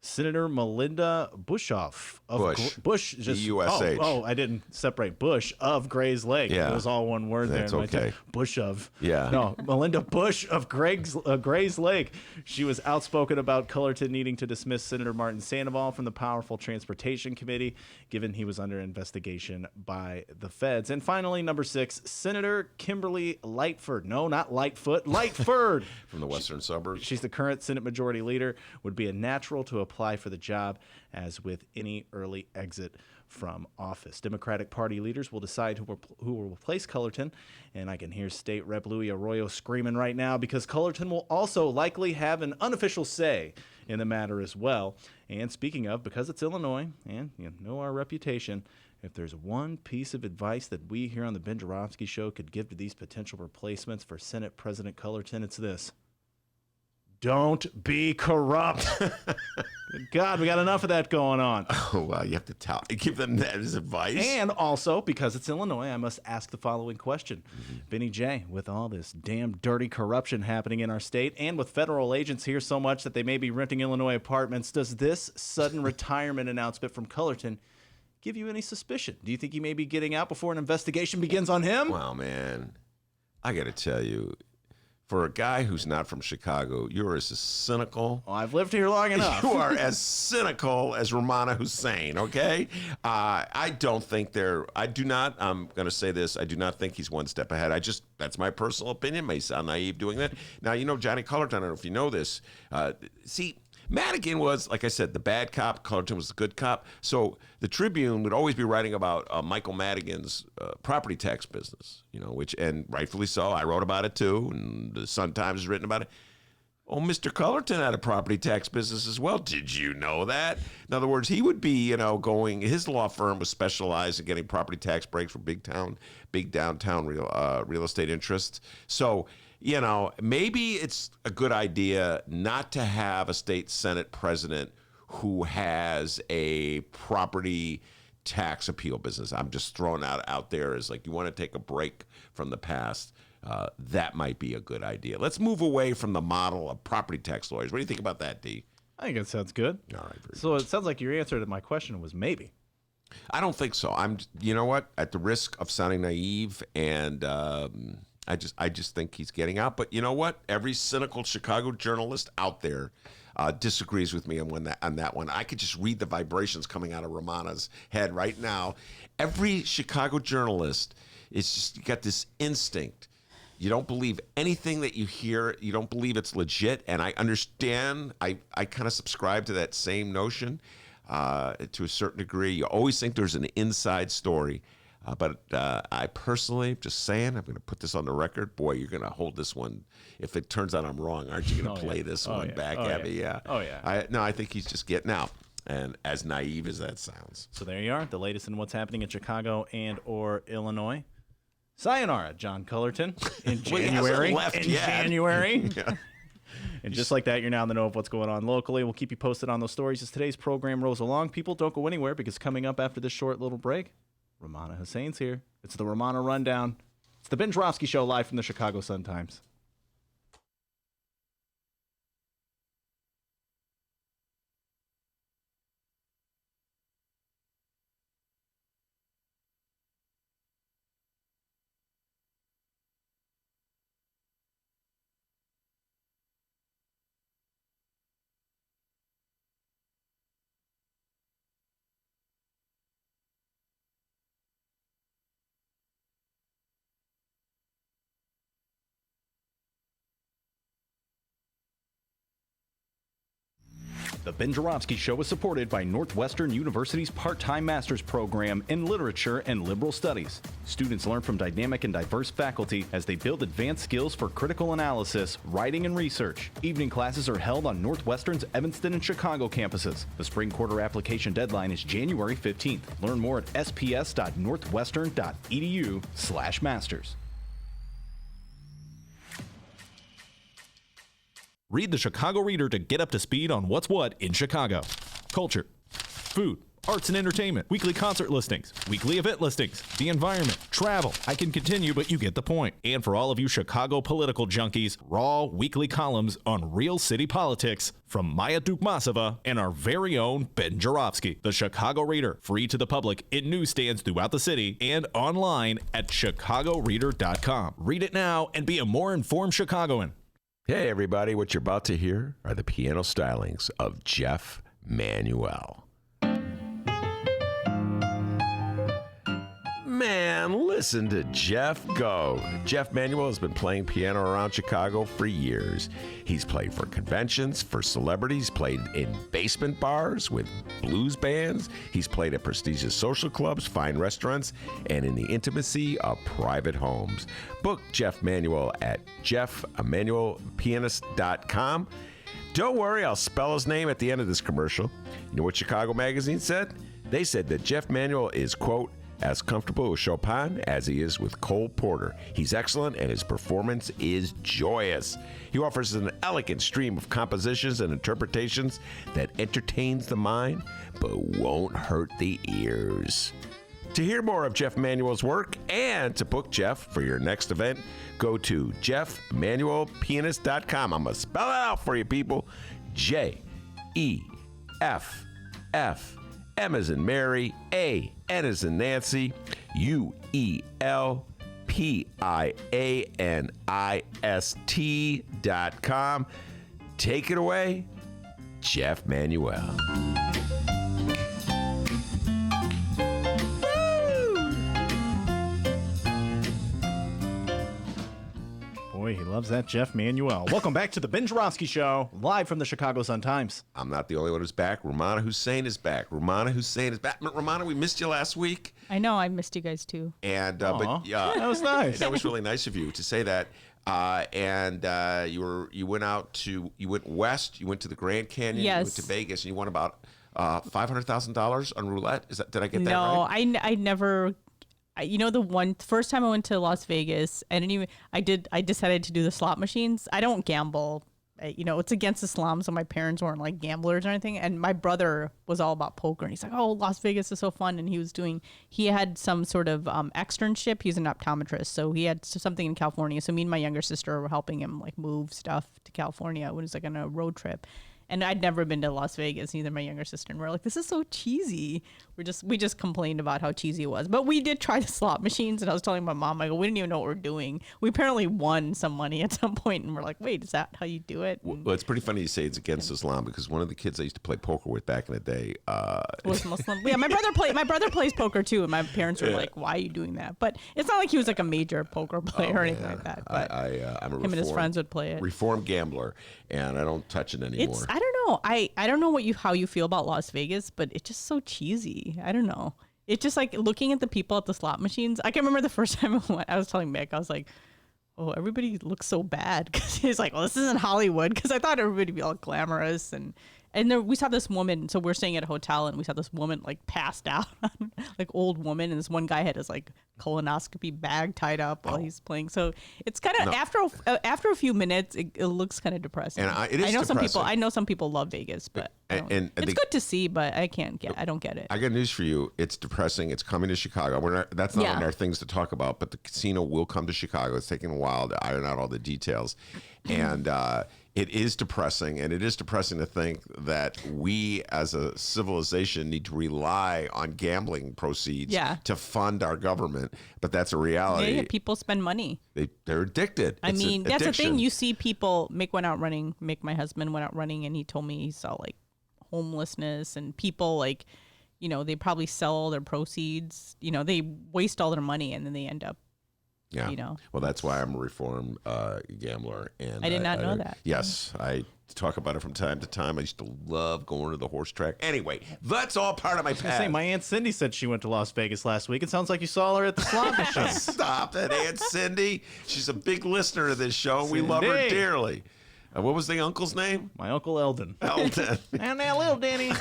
Senator Melinda Bushoff of Bush. B-U-S-H. Oh, I didn't separate Bush of Gray's Lake. Yeah. It was all one word That's there. okay. Bush of. Yeah. No, Melinda Bush of Gray's Lake. She was outspoken about Cullerton needing to dismiss Senator Martin Sandoval from the powerful Transportation Committee, given he was under investigation by the feds. And finally, number 6, Senator Kimberly Lightfoot. No, not Lightfoot. Lightford. From the western suburbs. She's the current Senate Majority Leader. Would be a natural to apply for the job, as with any early exit from office. Democratic Party leaders will decide who will replace Cullerton, and I can hear State Rep Louis Arroyo screaming right now because Cullerton will also likely have an unofficial say in the matter as well. And speaking of, because it's Illinois, and you know our reputation, if there's one piece of advice that we here on the Ben Joravsky Show could give to these potential replacements for Senate President Cullerton, it's this. Don't be corrupt. Good God, we got enough of that going on. Oh, well, you have to give them that as advice. And also, because it's Illinois, I must ask the following question. Benny J, with all this damn dirty corruption happening in our state and with federal agents here so much that they may be renting Illinois apartments, does this sudden retirement announcement from Cullerton give you any suspicion? Do you think he may be getting out before an investigation begins on him? Well, man, I got to tell you, for a guy who's not from Chicago, you're as cynical. Well, I've lived here long enough. You are as cynical as Romano Hussain, okay? I don't think I'm going to say this, I do not think he's one step ahead. That's my personal opinion. May sound naive doing that. Now, Johnny Cullerton, I don't know if you know this. See, Madigan was, like I said, the bad cop. Cullerton was the good cop. So the Tribune would always be writing about Michael Madigan's property tax business, and rightfully so. I wrote about it too, and the Sun-Times has written about it. Oh, Mr. Cullerton had a property tax business as well. Did you know that? In other words, he would be, his law firm was specialized in getting property tax breaks for big downtown real estate interests. So, maybe it's a good idea not to have a state Senate president who has a property tax appeal business. I'm just throwing out there as like, you want to take a break from the past. That might be a good idea. Let's move away from the model of property tax lawyers. What do you think about that, D? I think it sounds good. All right. So it sounds like your answer to my question was maybe. I don't think so. You know what? At the risk of sounding naive, and I just think he's getting out. But you know what? Every cynical Chicago journalist out there disagrees with me on that one. I could just read the vibrations coming out of Romana's head right now. Every Chicago journalist is just got this instinct. You don't believe anything that you hear. You don't believe it's legit. And I understand. I kind of subscribe to that same notion to a certain degree. You always think there's an inside story. But I personally, just saying, I'm going to put this on the record. Boy, you're going to hold this one. If it turns out I'm wrong, aren't you going to play this one back at me? Yeah. Oh, yeah. I think he's just getting out. And as naive as that sounds. So there you are, the latest in what's happening in Chicago and or Illinois. Sayonara, John Cullerton, in January. January. Yeah. And just like that, you're now in the know of what's going on locally. We'll keep you posted on those stories as today's program rolls along. People, don't go anywhere, because coming up after this short little break, Rummana Hussain's here. It's the Romano Rundown. It's the Ben Joravsky Show live from the Chicago Sun-Times. The Ben Joravsky Show is supported by Northwestern University's part-time master's program in literature and liberal studies. Students learn from dynamic and diverse faculty as they build advanced skills for critical analysis, writing, and research. Evening classes are held on Northwestern's Evanston and Chicago campuses. The spring quarter application deadline is January 15th. Learn more at sps.northwestern.edu/masters. Read the Chicago Reader to get up to speed on what's what in Chicago. Culture, food, arts and entertainment, weekly concert listings, weekly event listings, the environment, travel. I can continue, but you get the point. And for all of you Chicago political junkies, raw weekly columns on real city politics from Maya Dukmasova and our very own Ben Joravsky. The Chicago Reader, free to the public in newsstands throughout the city and online at chicagoreader.com. Read it now and be a more informed Chicagoan. Hey, everybody, what you're about to hear are the piano stylings of Jeff Manuel. Man, listen to Jeff go. Jeff Manuel has been playing piano around Chicago for years. He's played for conventions, for celebrities, played in basement bars with blues bands. He's played at prestigious social clubs, fine restaurants, and in the intimacy of private homes. Book Jeff Manuel at jeffemanuelpianist.com. Don't worry, I'll spell his name at the end of this commercial. You know what Chicago Magazine said? They said that Jeff Manuel is, quote, as comfortable with Chopin as he is with Cole Porter. He's excellent and his performance is joyous. He offers an elegant stream of compositions and interpretations that entertains the mind but won't hurt the ears. To hear more of Jeff Manuel's work and to book Jeff for your next event, go to jeffmanuelpianist.com. I'm going to spell it out for you, people. Jeff. M as in Mary, A, N as in Nancy, UELPIANIST.com. Take it away, Jeff Manuel. Boy, he loves that Jeff Manuel. Welcome back to the Ben Joravsky Show, live from the Chicago Sun-Times. I'm not the only one who's back. Romano Hussain is back. Romano Hussain is back. Romano, we missed you last week. I know, I missed you guys too. And but that was nice. That was really nice of you to say that. You went west. You went to the Grand Canyon. Yes. You went to Vegas, and you won about $500,000 on roulette. Did I get that No, right? I never. The first time I went to Las Vegas, I decided to do the slot machines. I don't gamble. It's against Islam, so my parents weren't like gamblers or anything. And my brother was all about poker, and he's like, "Oh, Las Vegas is so fun." And he had some sort of externship. He's an optometrist, so he had something in California. So me and my younger sister were helping him like move stuff to California when it was like on a road trip. And I'd never been to Las Vegas, neither my younger sister. And we're like, this is so cheesy. We just complained about how cheesy it was. But we did try the slot machines, and I was telling my mom, I go, we didn't even know what we're doing. We apparently won some money at some point, and we're like, wait, is that how you do it? Well, it's pretty funny you say it's against Islam, because one of the kids I used to play poker with back in the day was Muslim. Yeah, my brother plays poker too, and my parents were like, why are you doing that? But it's not like he was like a major poker player or anything like that. But I'm a him and his friends would play it. Reformed gambler, and I don't touch it anymore. I don't know. I don't know how you feel about Las Vegas, but it's just so cheesy. I don't know. It's just like looking at the people at the slot machines. I can remember the first time I went, I was telling Mick, I was like, oh, everybody looks so bad. Because he's like, well, this isn't Hollywood. Because I thought everybody would be all glamorous. And then we saw this woman. So we're staying at a hotel, and we saw this woman like passed out, like old woman. And this one guy had his like colonoscopy bag tied up while he's playing. So it's kind of after a few minutes, it looks kind of depressing. And it is depressing. I know some people love Vegas, but it's good to see. But I don't get it. I got news for you. It's depressing. It's coming to Chicago. That's not on our things to talk about. But the casino will come to Chicago. It's taking a while to iron out all the details, and it is depressing. And it is depressing to think that we, as a civilization, need to rely on gambling proceeds to fund our government. But that's a reality. Yeah, people spend money. They're addicted. I mean, that's the thing. You see people. Mick, my husband, went out running, and he told me he saw like homelessness and people like, they probably sell all their proceeds. They waste all their money, and then they end up Yeah. You know. Well, that's why I'm a reformed gambler. And I did not know that. Yes, I talk about it from time to time. I used to love going to the horse track. Anyway, that's all part of my I past. say, my Aunt Cindy said she went to Las Vegas last week. It sounds like you saw her at the slot machine. Stop it, Aunt Cindy. She's a big listener to this show. We love her Cindy. dearly. What was the uncle's name? My Uncle Eldon. Elton. And that little Danny.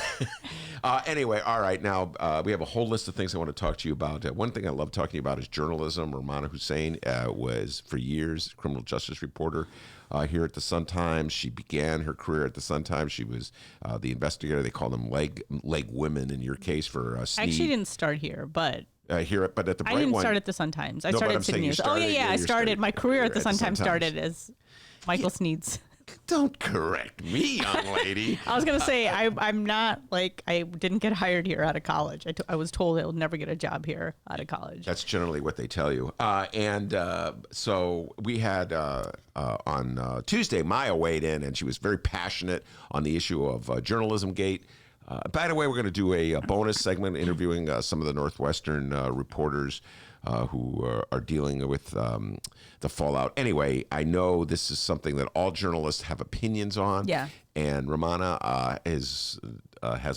Anyway, all right. Now, we have a whole list of things I want to talk to you about. One thing I love talking about is journalism. Romano Hussain was, for years, a criminal justice reporter here at the Sun-Times. She began her career at the Sun-Times. She was the investigator. They call them leg women in your case for I Sneed. actually didn't start here, but Here, but at the I Bright didn't one. start at the Sun-Times. I No, but started I'm at saying City you News. started- I you started. started My career at the Sun-Times. Sun-Times started as Michael Sneed's. Don't correct me, young lady. I was gonna say I'm not like I didn't get hired here out of college. I was told I would never get a job here out of college. That's generally what they tell you. So we had on Tuesday, Maya weighed in, and she was very passionate on the issue of Journalism Gate. By the way, we're going to do a bonus segment interviewing some of the Northwestern reporters who are dealing with the fallout. Anyway, I know this is something that all journalists have opinions on. Yeah. And Rummana has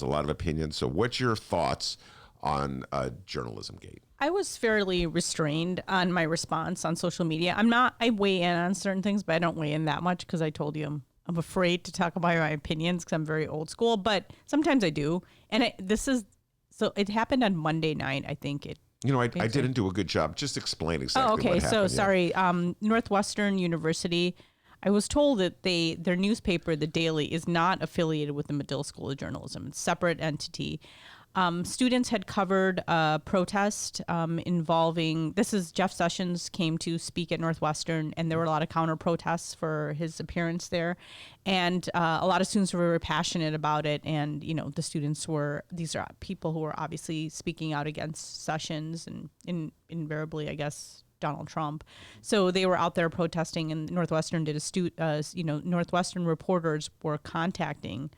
a lot of opinions. So what's your thoughts on Journalism Gate? I was fairly restrained on my response on social media. I weigh in on certain things, but I don't weigh in that much because I told you I'm afraid to talk about my opinions because I'm very old school, but sometimes I do. And it happened on Monday night, I think it. You know, I didn't do a good job. Just explain exactly Oh, okay. what happened. So sorry. Northwestern University, I was told that their newspaper, The Daily, is not affiliated with the Medill School of Journalism. It's a separate entity. Students had covered a protest involving, this is Jeff Sessions came to speak at Northwestern, and there were a lot of counter protests for his appearance there. And a lot of students were very passionate about it. And, you know, the students these are people who are obviously speaking out against Sessions and invariably, I guess, Donald Trump. So they were out there protesting, and Northwestern did Northwestern reporters were contacting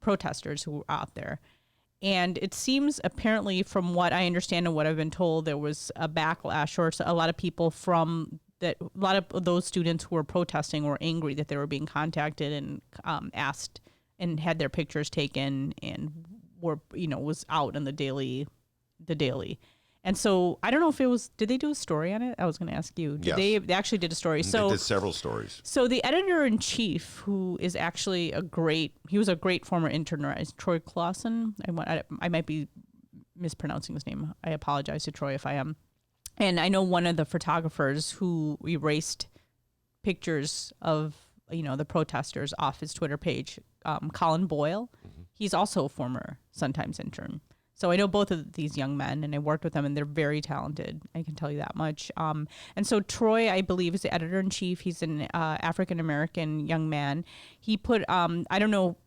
protesters who were out there. And it seems, apparently, from what I understand and what I've been told, there was a backlash, or a lot of people a lot of those students who were protesting were angry that they were being contacted and asked and had their pictures taken and was out in the Daily. And so I don't know if it was, did they do a story on it? I was going to ask you. Yes. They actually did a story. They did several stories. So the editor-in-chief, who is actually he was a great former intern, Troy Clausen. I might be mispronouncing his name. I apologize to Troy if I am. And I know one of the photographers who erased pictures of, the protesters off his Twitter page, Colin Boyle. Mm-hmm. He's also a former Sun-Times intern. So I know both of these young men, and I worked with them, and they're very talented. I can tell you that much. And so Troy, I believe, is the editor-in-chief. He's an African-American young man. He put, I don't know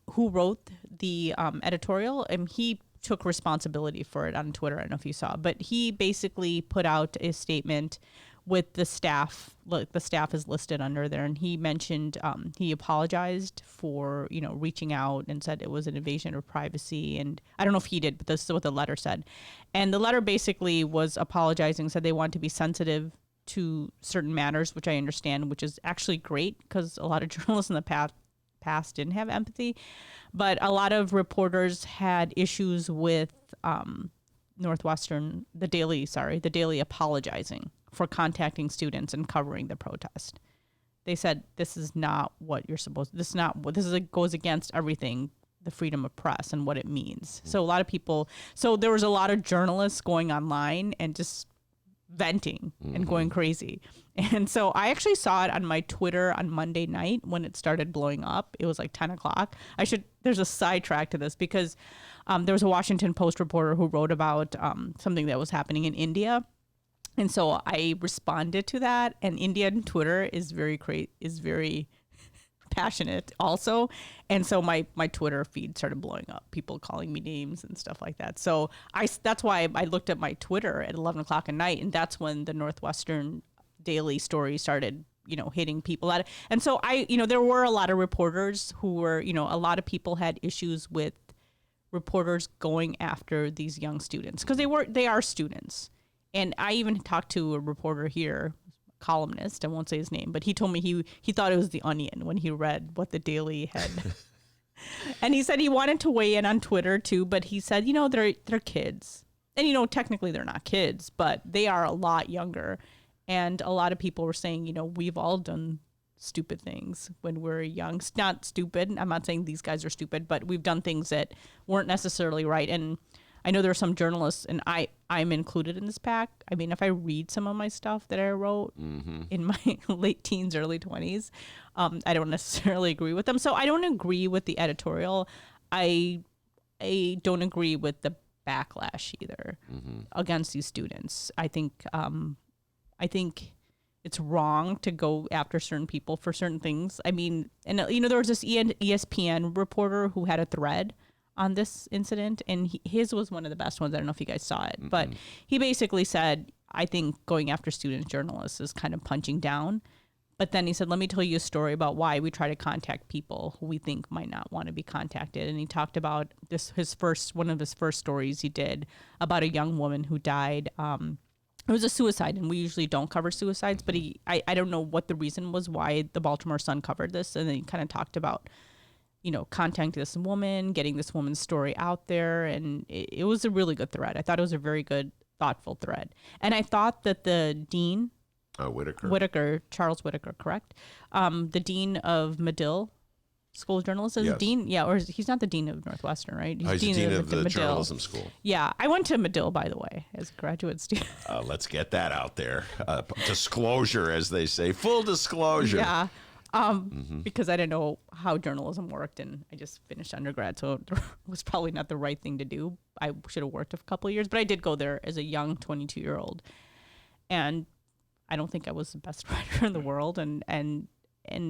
who wrote the editorial, and he took responsibility for it on Twitter. I don't know if you saw, but he basically put out a statement with the staff. Look, the staff is listed under there, and he mentioned he apologized for reaching out and said it was an invasion of privacy. And I don't know if he did, but this is what the letter said. And the letter basically was apologizing, said they want to be sensitive to certain matters, which I understand, which is actually great because a lot of journalists in the past didn't have empathy, but a lot of reporters had issues with The Daily apologizing for contacting students and covering the protest. They said this is not what you're supposed. This goes against everything, the freedom of press and what it means. So a lot of people. So there was a lot of journalists going online and just venting and going crazy. And so I actually saw it on my Twitter on Monday night when it started blowing up. It was like 10 o'clock. There's a sidetrack to this because there was a Washington Post reporter who wrote about something that was happening in India. And so I responded to that, and Indian Twitter is very passionate also. And so my Twitter feed started blowing up, people calling me names and stuff like that. So that's why I looked at my Twitter at 11 o'clock at night, and that's when the Northwestern Daily story started, hitting people at it. And so there were a lot of reporters who were, a lot of people had issues with reporters going after these young students because they are students. And I even talked to a reporter here, columnist, I won't say his name, but he told me he thought it was the Onion when he read what the Daily had. And he said he wanted to weigh in on Twitter too, but he said, they're kids. And, technically they're not kids, but they are a lot younger. And a lot of people were saying, we've all done stupid things when we're young. It's not stupid. I'm not saying these guys are stupid, but we've done things that weren't necessarily right. And I know there are some journalists, and I'm included in this pack. I mean, if I read some of my stuff that I wrote in my late teens, early 20s, I don't necessarily agree with them. So I don't agree with the editorial. I don't agree with the backlash either against these students. I think it's wrong to go after certain people for certain things. I mean, and there was this ESPN reporter who had a thread on this incident, and his was one of the best ones. I don't know if you guys saw it, but he basically said, I think going after student journalists is kind of punching down. But then he said, let me tell you a story about why we try to contact people who we think might not want to be contacted. And he talked about one of his first stories he did about a young woman who died. It was a suicide, and we usually don't cover suicides, but I don't know what the reason was why the Baltimore Sun covered this. And then he kind of talked about, contacting this woman, getting this woman's story out there. And it was a really good thread. I thought it was a very good, thoughtful thread. And I thought that the dean, Charles Whitaker, correct? The dean of Medill School of Journalism, yes. Dean, or he's not the dean of Northwestern, right? He's dean of the Medill journalism school. Yeah, I went to Medill, by the way, as a graduate student. Let's get that out there. Disclosure, as they say, full disclosure. Yeah, because I didn't know how journalism worked, and I just finished undergrad, so it was probably not the right thing to do. I should have worked a couple of years, but I did go there as a young 22-year-old, and I don't think I was the best writer in the world, and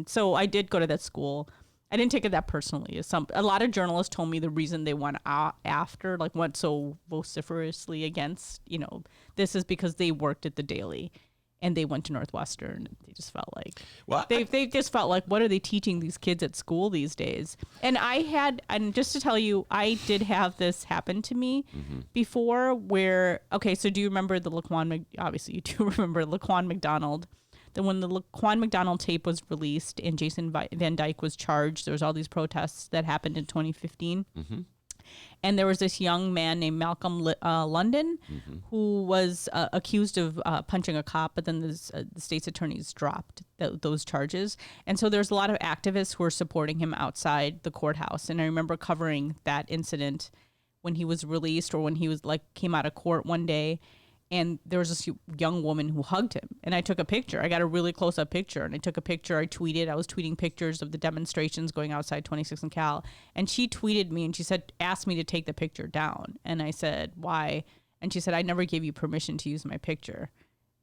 so I did go to that school. I didn't take it that personally. A lot of journalists told me the reason they went went so vociferously against, this is because they worked at the Daily and they went to Northwestern. They just felt like, they just felt like, what are they teaching these kids at school these days? And and just to tell you, I did have this happen to me before where, okay, so do you remember obviously you do remember Laquan McDonald? Then when the Laquan McDonald tape was released and Jason Van Dyke was charged, there was all these protests that happened in 2015. And there was this young man named Malcolm London who was accused of punching a cop, but then the state's attorneys dropped those charges. And so there's a lot of activists who were supporting him outside the courthouse. And I remember covering that incident when he was released or when he was came out of court one day. And there was this young woman who hugged him. And I took a picture. I got a really close-up picture. And I took a picture. I was tweeting pictures of the demonstrations going outside 26 and Cal. And she tweeted me and she asked me to take the picture down. And I said, why? And she said, I never gave you permission to use my picture.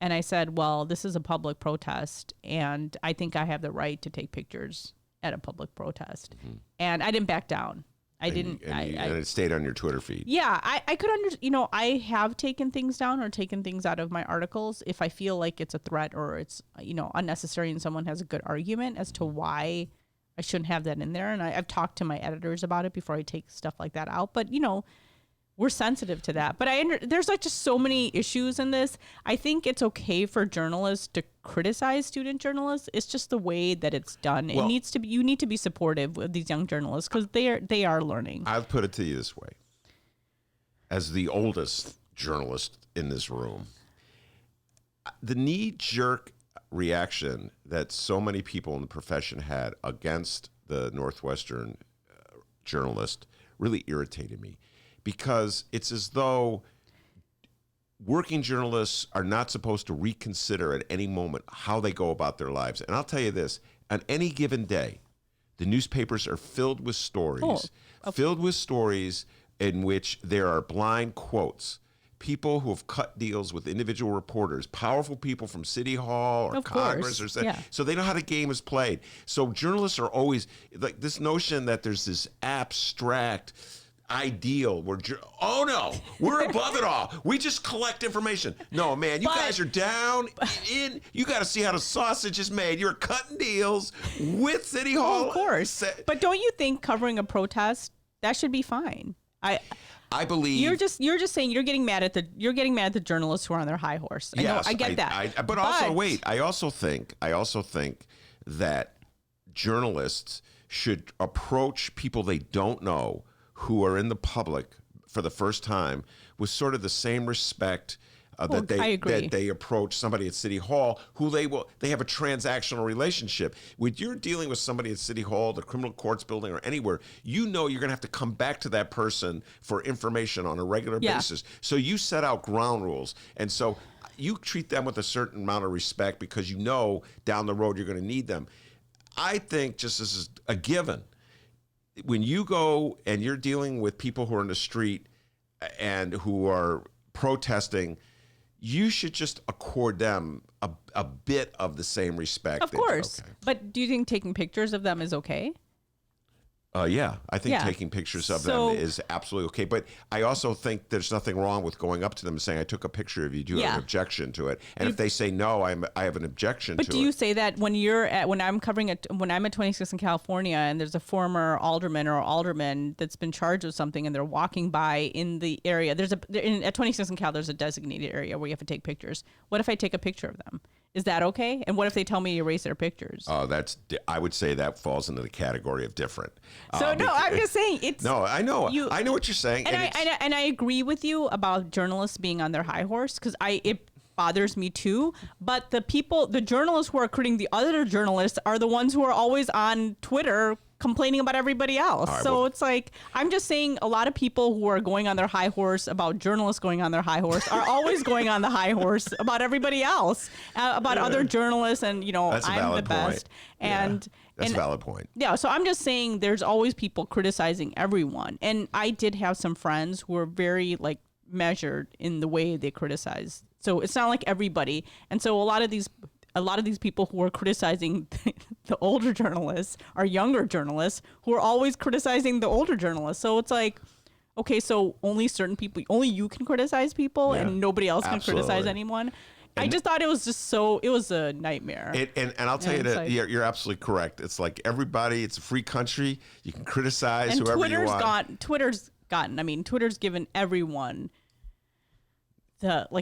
And I said, well, this is a public protest. And I think I have the right to take pictures at a public protest. And I didn't back down. And it stayed on your Twitter feed. Yeah, I could understand. I have taken things down or taken things out of my articles if I feel like it's a threat or it's unnecessary and someone has a good argument as to why I shouldn't have that in there. And I've talked to my editors about it before I take stuff like that out. But we're sensitive to that. But there's just so many issues in this. I think it's okay for journalists to criticize student journalists. It's just the way that it's done. Well, you need to be supportive of these young journalists because they are learning. I'll put it to you this way. As the oldest journalist in this room, the knee-jerk reaction that so many people in the profession had against the Northwestern journalist really irritated me. Because it's as though working journalists are not supposed to reconsider at any moment how they go about their lives. And I'll tell you this, on any given day, the newspapers are filled with stories, in which there are blind quotes, people who have cut deals with individual reporters, powerful people from City Hall or Congress, so they know how the game is played. So journalists are always, like this notion that there's this abstract ideal where we're above it all, we just collect information. No, man, you guys are down in, you got to see how the sausage is made. You're cutting deals with City Hall. Of course, but don't you think covering a protest, that should be fine? I believe You're just saying you're getting mad at the journalists who are on their high horse. I know, I get that. But also, wait. I also think that journalists should approach people they don't know who are in the public for the first time with sort of the same respect that they approach somebody at City Hall who they have a transactional relationship. When you're dealing with somebody at City Hall, the criminal courts building, or anywhere, you know you're going to have to come back to that person for information on a regular basis. So you set out ground rules. And so you treat them with a certain amount of respect because you know down the road you're going to need them. I think just as a given, when you go and you're dealing with people who are in the street and who are protesting, you should just accord them a bit of the same respect. Of course. Okay. But do you think taking pictures of them is okay? Yeah, I think taking pictures of them is absolutely okay. But I also think there's nothing wrong with going up to them and saying, I took a picture of you. Do you have an objection to it? And if they say no, I have an objection to it. But do you say that when I'm at 26 in California and there's a former alderman or alderman that's been charged with something and they're walking by in the area, at 26 in Cal, there's a designated area where you have to take pictures. What if I take a picture of them? Is that okay? And what if they tell me to erase their pictures? I would say that falls into the category of different. So no, I'm just saying it's. No, I know. I know what you're saying. And I agree with you about journalists being on their high horse because it bothers me too. But the journalists who are critiquing the other journalists are the ones who are always on Twitter complaining about everybody else. Right, so it's like, I'm just saying a lot of people who are going on their high horse about journalists going on their high horse are always going on the high horse about everybody else, about other journalists and, I'm the best. And that's a valid point. Yeah. So I'm just saying there's always people criticizing everyone. And I did have some friends who were very measured in the way they criticize. So it's not like everybody. And so a lot of these people who are criticizing the older journalists are younger journalists who are always criticizing the older journalists. So it's like, okay, so only you can criticize people and nobody else can criticize anyone. And I just thought it was a nightmare. And I'll tell you that you're absolutely correct. It's like everybody, it's a free country. You can criticize whoever you want. Twitter's given everyone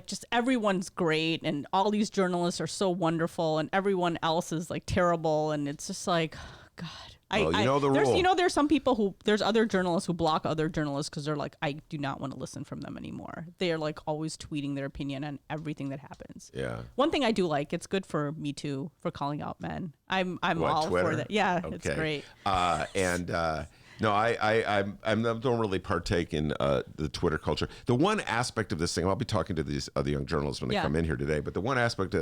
just everyone's great and all these journalists are so wonderful and everyone else is terrible and it's just like, God. The rule. There's other journalists who block other journalists because they're like, I do not want to listen from them anymore. They are always tweeting their opinion on everything that happens. Yeah. One thing I do it's good for Me Too for calling out men. I'm all Twitter? for that. Yeah, okay. It's great. No, I don't really partake in the Twitter culture. The one aspect of this thing, I'll be talking to these other young journalists when they come in here today, but the one aspect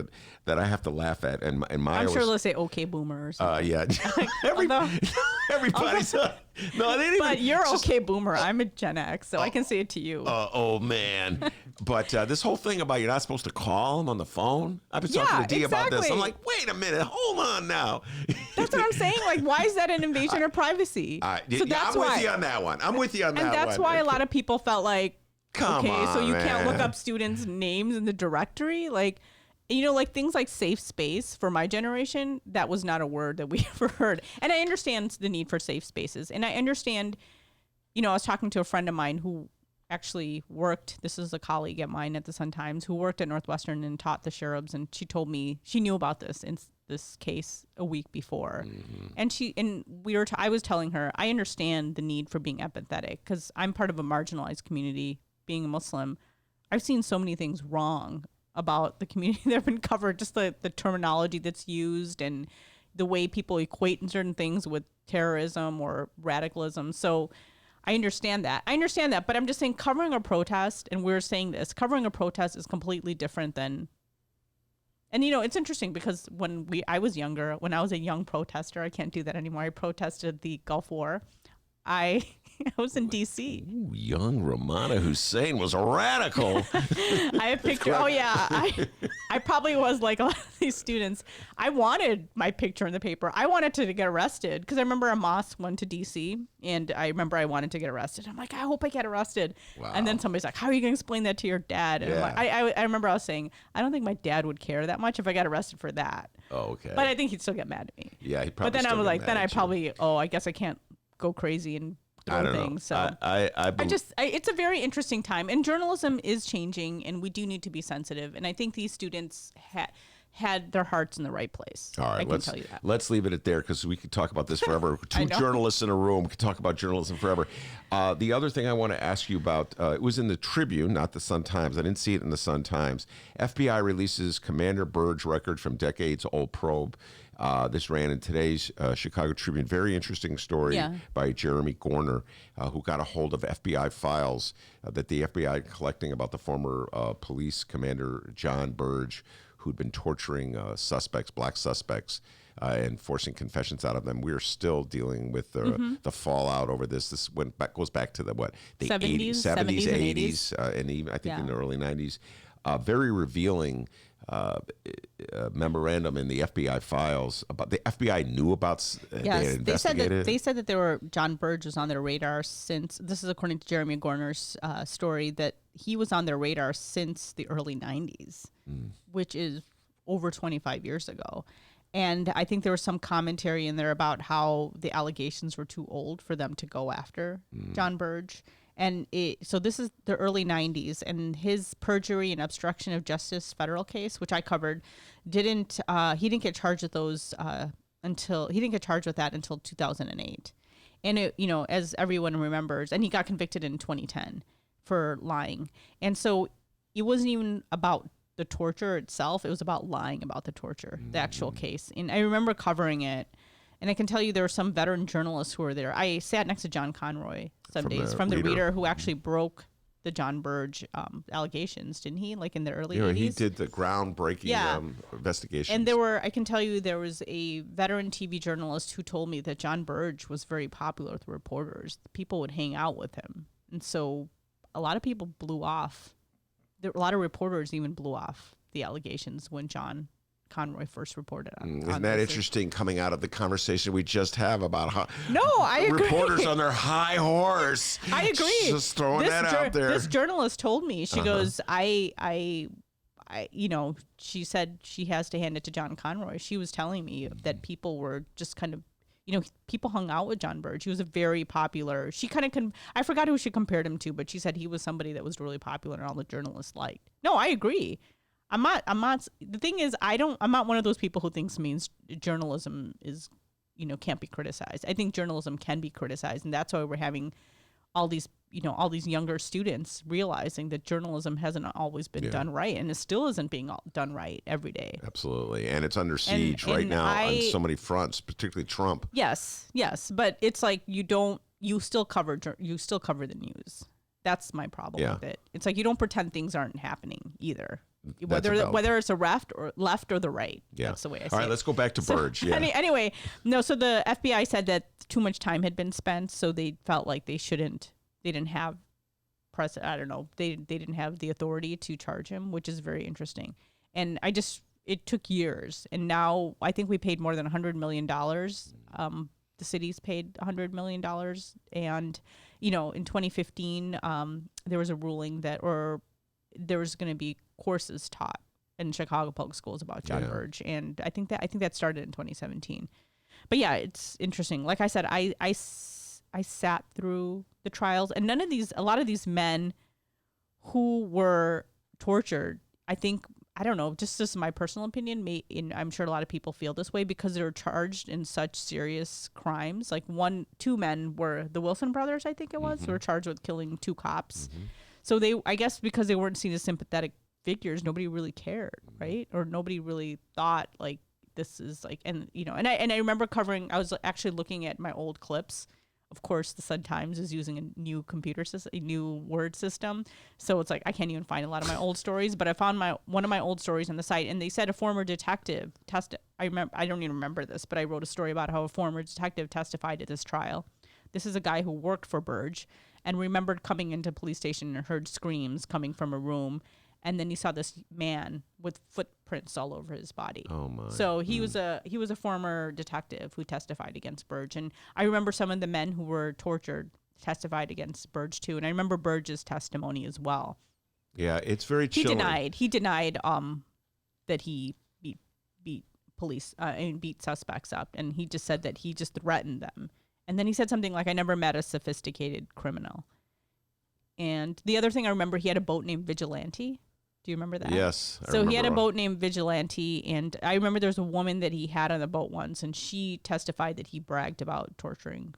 that I have to laugh at, and I'm sure they'll say okay boomer or something. Yeah. Everybody's no, they didn't but even, you're okay boomer. I'm a Gen X, so I can say it to you. Oh man. But this whole thing about you're not supposed to call them on the phone. I've been talking to Dee about this. I'm like, wait a minute, hold on now. That's what I'm saying. Why is that an invasion of privacy? So that's why. With you on that one. I'm with you on that one. And that's why a lot of people felt Come on, so you man. can't look up students' names in the directory? Things like safe space for my generation, that was not a word that we ever heard. And I understand the need for safe spaces. And I understand, I was talking to a friend of mine who actually worked, this is a colleague of mine at the Sun-Times, who worked at Northwestern and taught the cherubs. And she told me she knew about this in this case a week before. Mm-hmm. And I was telling her, I understand the need for being empathetic because I'm part of a marginalized community, being a Muslim. I've seen so many things wrong about the community that have been covered, just the terminology that's used and the way people equate certain things with terrorism or radicalism. So I understand that. But I'm just saying covering a protest, and we're saying this, covering a protest is completely different than, and it's interesting because when I was younger, when I was a young protester, I can't do that anymore. I protested the Gulf War. I was in D.C. Ooh, young Romano Hussain was a radical. I have picture. Oh yeah, I probably was like a lot of these students. I wanted my picture in the paper. I wanted to get arrested because I remember a mosque went to D.C. and I remember I wanted to get arrested. I'm like, I hope I get arrested. Wow. And then somebody's like, how are you going to explain that to your dad? And I remember I was saying, I don't think my dad would care that much if I got arrested for that. Oh, okay. But I think he'd still get mad at me. Yeah, he probably. But then I was like, I guess I can't go crazy and throw don't know. things. So it's a very interesting time, and journalism is changing, and we do need to be sensitive. And I think these students had their hearts in the right place. All right, I can tell you that. let's leave it at there because we could talk about this forever. Two know. journalists in a room could talk about journalism forever. The other thing I want to ask you about, it was in the Tribune, not the Sun-Times. I didn't see it in the Sun-Times. FBI releases Commander Burge record from decades-old probe. This ran in today's Chicago Tribune. Very interesting story by Jeremy Gorner, who got a hold of FBI files that the FBI collecting about the former police commander John Burge, who'd been torturing black suspects, and forcing confessions out of them. We're still dealing with the fallout over this. This goes back to the 70s, 80s, and even I think in the early 90s. Very revealing memorandum in the FBI files about the FBI knew about. Yes, they said that John Burge was on their radar since. This is according to Jeremy Gorner's story, that he was on their radar since the early 90s, which is over 25 years ago. And I think there was some commentary in there about how the allegations were too old for them to go after John Burge. And so this is the early 90s, and his perjury and obstruction of justice federal case, which I covered, he didn't get charged with those until 2008. And as everyone remembers, and he got convicted in 2010 for lying. And so it wasn't even about the torture itself. It was about lying about the torture, the actual case. And I remember covering it. And I can tell you there were some veteran journalists who were there. I sat next to John Conroy some days from the Reader, who actually broke the John Burge allegations, didn't he? Like in the early 80s? He did the groundbreaking investigation. And I can tell you there was a veteran TV journalist who told me that John Burge was very popular with reporters. People would hang out with him. And so a lot of people blew off. A lot of reporters even blew off the allegations when John Conroy first reported on. Isn't that interesting coming out of the conversation we just have about how I agree. Reporters on their high horse. I agree. Just throwing that out there. This journalist told me, she goes, she said she has to hand it to John Conroy. She was telling me that people were just kind of, people hung out with John Burge. He was a very popular, I forgot who she compared him to, but she said he was somebody that was really popular and all the journalists liked. No, I agree. I'm not, the thing is, I'm not one of those people who thinks means journalism is, can't be criticized. I think journalism can be criticized. And that's why we're having all these younger students realizing that journalism hasn't always been done right. And it still isn't being done right every day. Absolutely. And it's under siege right now on so many fronts, particularly Trump. Yes. But it's like, you still cover the news. That's my problem with it. It's like, you don't pretend things aren't happening either. Whether it's a left or the right. Yeah. That's the way I see it. All right, let's go back to Burge. Anyway, so the FBI said that too much time had been spent, so they felt like they didn't have they didn't have the authority to charge him, which is very interesting. And it took years, and now I think we paid more than $100 million. The city's paid $100 million, and in 2015, there was a ruling that there was going to be courses taught in Chicago public schools about John Burge, and I think that started in 2017. But yeah, it's interesting. Like I said, I sat through the trials, and a lot of these men who were tortured, I don't know, just my personal opinion, I'm sure a lot of people feel this way because they were charged in such serious crimes. Like two men were the Wilson brothers, I think it was, who were charged with killing 2 cops. So I guess because they weren't seen as sympathetic figures, nobody really cared, right? Or nobody really thought like this is like, and I remember I was actually looking at my old clips. Of course, the Sun-Times is using a new computer system, a new word system. So it's like, I can't even find a lot of my old stories, but I found one of my old stories on the site, and they said a former detective I don't even remember this, but I wrote a story about how a former detective testified at this trial. This is a guy who worked for Burge and remembered coming into a police station and heard screams coming from a room. And then he saw this man with footprints all over his body. Oh my! So he was a former detective who testified against Burge, and I remember some of the men who were tortured testified against Burge too, and I remember Burge's testimony as well. Yeah, it's very chilling. He denied that he beat police and beat suspects up, and he just said that he just threatened them, And then he said something like, I never met a sophisticated criminal. And the other thing I remember, he had a boat named Vigilante. Do you remember that? Yes. So he had a boat named Vigilante, and I remember there was a woman that he had on the boat once, and she testified that he bragged about torturing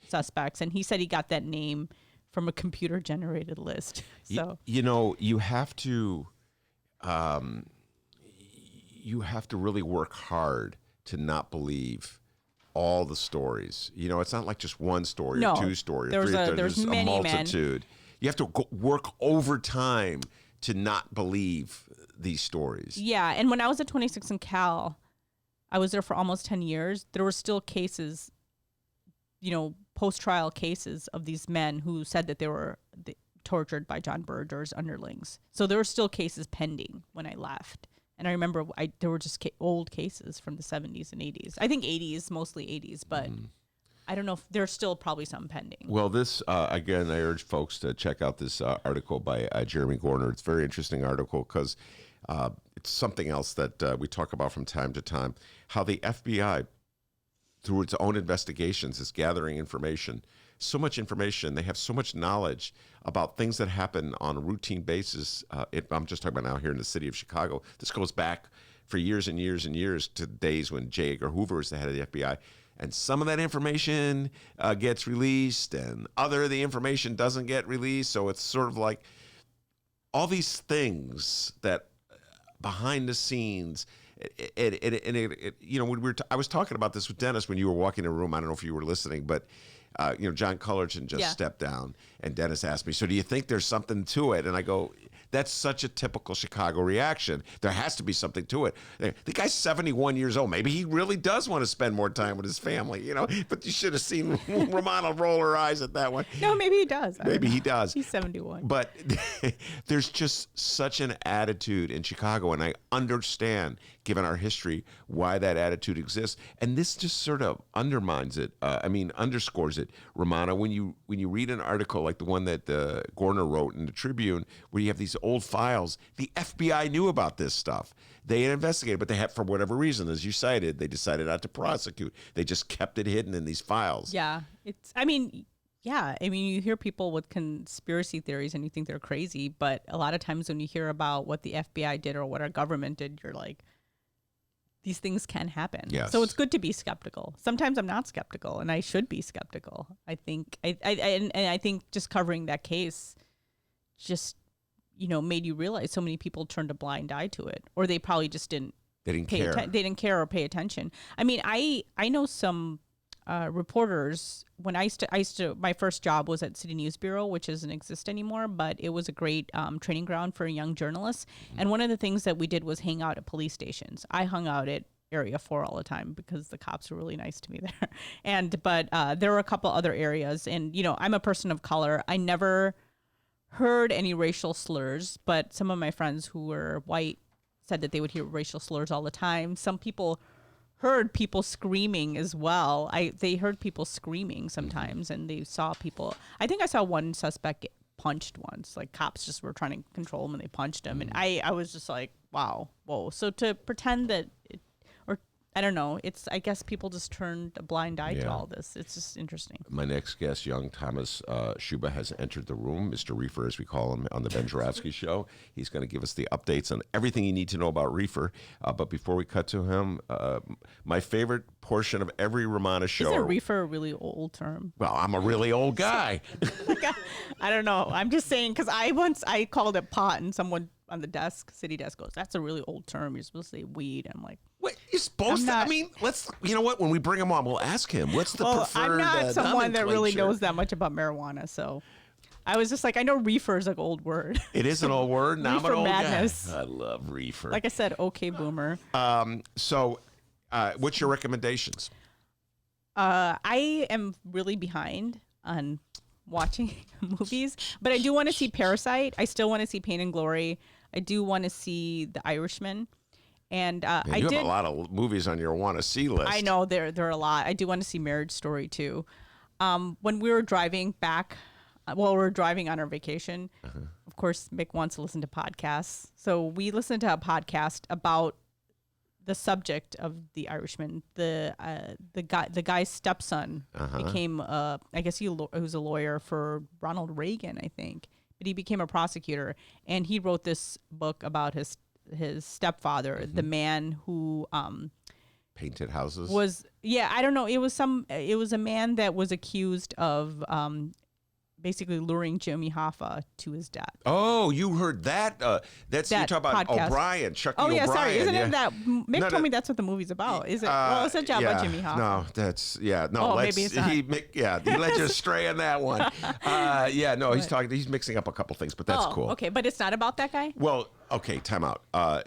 suspects, and he said he got that name from a computer-generated list. So you have to, really work hard to not believe all the stories. It's not like just one story or two stories. There's a multitude. You have to work overtime to not believe these stories. Yeah, and when I was at 26 in Cal, I was there for almost 10 years. There were still cases, post-trial cases of these men who said that they were tortured by John Burge or his underlings. So there were still cases pending when I left. And I remember there were just old cases from the 70s and 80s. I think 80s, mostly 80s, but I don't know if there's still probably some pending. Well, this, again, I urge folks to check out this article by Jeremy Gorner. It's a very interesting article because it's something else that we talk about from time to time, how the FBI, through its own investigations, is gathering information, so much information. They have so much knowledge about things that happen on a routine basis. I'm just talking about now here in the city of Chicago. This goes back for years and years and years to days when J. Edgar Hoover was the head of the FBI. And some of that information gets released and other of the information doesn't get released. So it's sort of like all these things that behind the scenes. When I was talking about this with Dennis when you were walking in the room. I don't know if you were listening, but John Cullerton just stepped down, and Dennis asked me, "So do you think there's something to it?" And I go, "That's such a typical Chicago reaction. There has to be something to it. The guy's 71 years old. Maybe he really does want to spend more time with his family, But you should have seen Romano roll her eyes at that one. No, maybe he does. Maybe he does. He's 71. But there's just such an attitude in Chicago, and I understand, given our history, why that attitude exists. And this just sort of undermines it. Underscores it, Romano. When you read an article like the one that Gorner wrote in the Tribune, where you have these old files, the FBI knew about this stuff. They had investigated, but they had, for whatever reason, as you cited, they decided not to prosecute. They just kept it hidden in these files. Yeah, you hear people with conspiracy theories and you think they're crazy, but a lot of times when you hear about what the FBI did or what our government did, you're like, these things can happen. Yes. So it's good to be skeptical. Sometimes I'm not skeptical, and I should be skeptical. I think, I think just covering that case just, made you realize so many people turned a blind eye to it, or they probably just didn't. They didn't care. They didn't care or pay attention. I mean, I know some reporters. When I used to, my first job was at City News Bureau, which doesn't exist anymore, but it was a great training ground for young journalists. Mm-hmm. And one of the things that we did was hang out at police stations. I hung out at Area 4 all the time because the cops were really nice to me there. But there were a couple other areas, and I'm a person of color. I never heard any racial slurs, but some of my friends who were white said that they would hear racial slurs all the time. Some people heard people screaming as well. They heard people screaming sometimes, and they saw people. I think I saw one suspect get punched once. Like, cops just were trying to control him, and they punched him. And I was just like, wow, whoa. So to pretend that I don't know. I guess people just turned a blind eye to all this. It's just interesting. My next guest, young Thomas Schuba, has entered the room. Mr. Reefer, as we call him on the Ben Joravsky Show. He's going to give us the updates on everything you need to know about Reefer. But before we cut to him, my favorite portion of every Rummana show. Isn't Reefer a really old term? Well, I'm a really old guy. I don't know. I'm just saying, because I called it pot, and someone on the city desk goes, "That's a really old term. You're supposed to say weed." I'm like, "What? You're supposed to?" I mean, you know what? When we bring him on, we'll ask him. What's the preferred I'm not someone that really nomenclature? knows that much about marijuana, so I was just like, I know reefer is like an old word. It is an old word. Now I'm an Reefer old madness. guy. I love Reefer. Like I said, okay, boomer. So, what's your recommendations? I am really behind on watching movies, but I do want to see Parasite. I still want to see Pain and Glory. I do want to see The Irishman. And Man, you have a lot of movies on your want-to-see list. I know there are a lot. I do want to see Marriage Story too. When we were driving back, we were driving on our vacation. Of course, Mick wants to listen to podcasts, so we listened to a podcast about the subject of The Irishman. The guy's stepson became I guess he was a lawyer for Ronald Reagan, I think, but he became a prosecutor, and he wrote this book about his stepfather, the man who Painted houses. I don't know. It was a man that was accused of basically luring Jimmy Hoffa to his death. Oh, you heard that? That's you talk about podcast. O'Brien, Chucky Oh yeah, O'Brien. sorry. Isn't it that Mick No, told me that's what the movie's about? Is it? Well, it's a job about Jimmy Hoffa. No, that's no. Oh, let's, maybe it's not. He led you astray on that one. He's mixing up a couple things, but that's cool. Okay, but it's not about that guy. Well, okay, time out.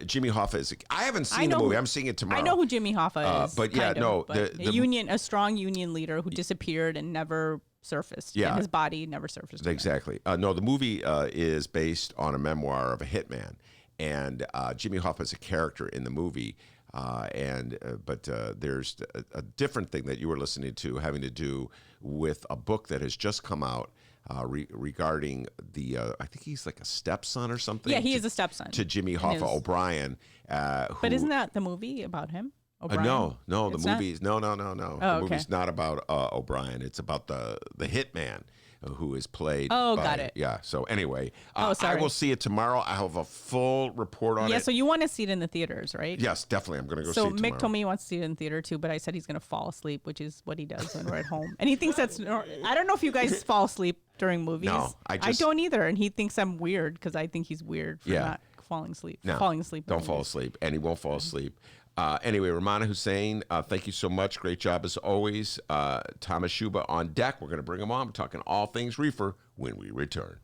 Jimmy Hoffa is. I haven't seen the movie. I'm seeing it tomorrow. I know who Jimmy Hoffa is. But a strong union leader who disappeared and never surfaced. Yeah. And his body never surfaced. Exactly. No, the movie is based on a memoir of a hitman, and Jimmy Hoffa is a character in the movie. But there's a different thing that you were listening to having to do with a book that has just come out regarding the I think he's like a stepson or something. Yeah, he is a stepson to Jimmy Hoffa O'Brien. But isn't that the movie about him? O'Brien? No, the It's movie's no. Oh, The movie's not about O'Brien. It's about the hitman who is played. Oh, by, got it. Yeah. So anyway, sorry. I will see it tomorrow. I have a full report on it. Yeah, so you want to see it in the theaters, right? Yes, definitely. I'm going to go see So it tomorrow. Mick told me he wants to see it in theater too, but I said he's going to fall asleep, which is what he does when we're at home. And he thinks that's. I don't know if you guys fall asleep during movies. No, I don't either, and he thinks I'm weird because I think he's weird for not falling asleep. No, falling asleep. Don't fall asleep, and he won't fall asleep. Anyway, Romano Hussain, thank you so much. Great job as always. Thomas Schuba on deck. We're going to bring him on. We're talking all things Reefer when we return.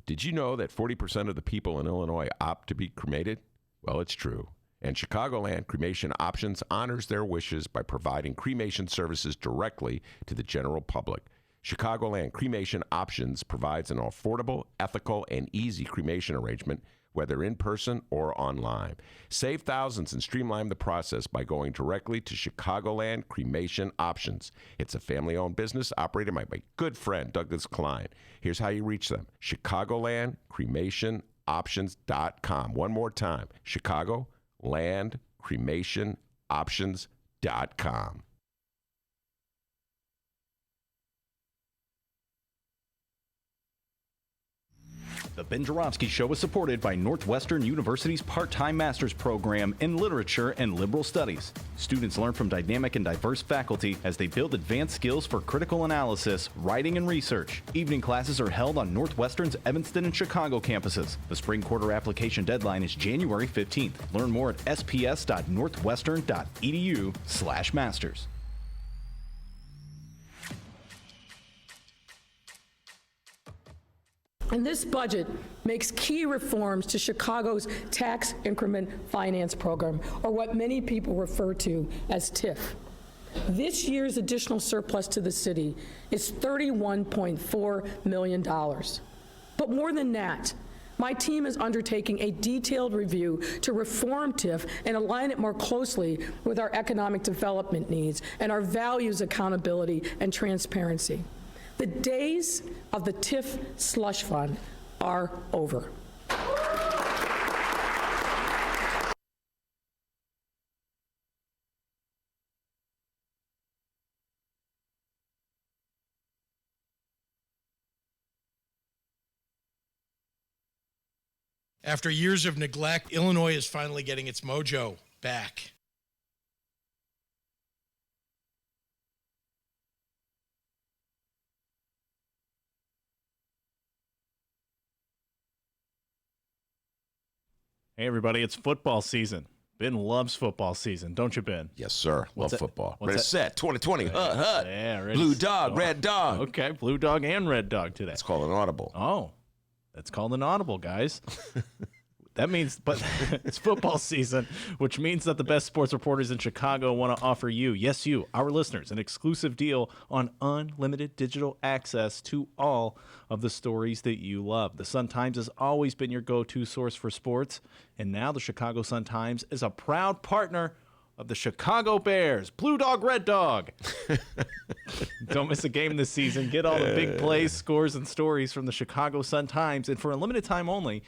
Did you know that 40% of the people in Illinois opt to be cremated? Well, it's true. And Chicagoland Cremation Options honors their wishes by providing cremation services directly to the general public. Chicagoland Cremation Options provides an affordable, ethical, and easy cremation arrangement, whether in person or online. Save thousands and streamline the process by going directly to Chicagoland Cremation Options. It's a family-owned business operated by my good friend, Douglas Klein. Here's how you reach them. ChicagolandCremationOptions.com. One more time, ChicagolandCremationOptions.com. The Ben Joravsky Show is supported by Northwestern University's part-time master's program in literature and liberal studies. Students learn from dynamic and diverse faculty as they build advanced skills for critical analysis, writing, and research. Evening classes are held on Northwestern's Evanston and Chicago campuses. The spring quarter application deadline is January 15th. Learn more at sps.northwestern.edu/masters. And this budget makes key reforms to Chicago's tax increment finance program, or what many people refer to as TIF. This year's additional surplus to the city is $31.4 million. But more than that, my team is undertaking a detailed review to reform TIF and align it more closely with our economic development needs and our values, accountability, and transparency. The days of the TIF slush fund are over. After years of neglect, Illinois is finally getting its mojo back. Hey, everybody, it's football season. Ben loves football season, don't you, Ben? Yes, sir. Love that? football. What's Ready, that? set, 2020. Yeah, ready. Blue dog, red dog. Okay, blue dog and red dog today. It's called an audible. Oh, that's called an audible, guys. That means, but it's football season, which means that the best sports reporters in Chicago want to offer you, yes, you, our listeners, an exclusive deal on unlimited digital access to all of the stories that you love. The Sun-Times has always been your go-to source for sports, and now the Chicago Sun-Times is a proud partner of the Chicago Bears. Blue dog, red dog. Don't miss a game this season. Get all the big plays, scores, and stories from the Chicago Sun-Times, and for a limited time only,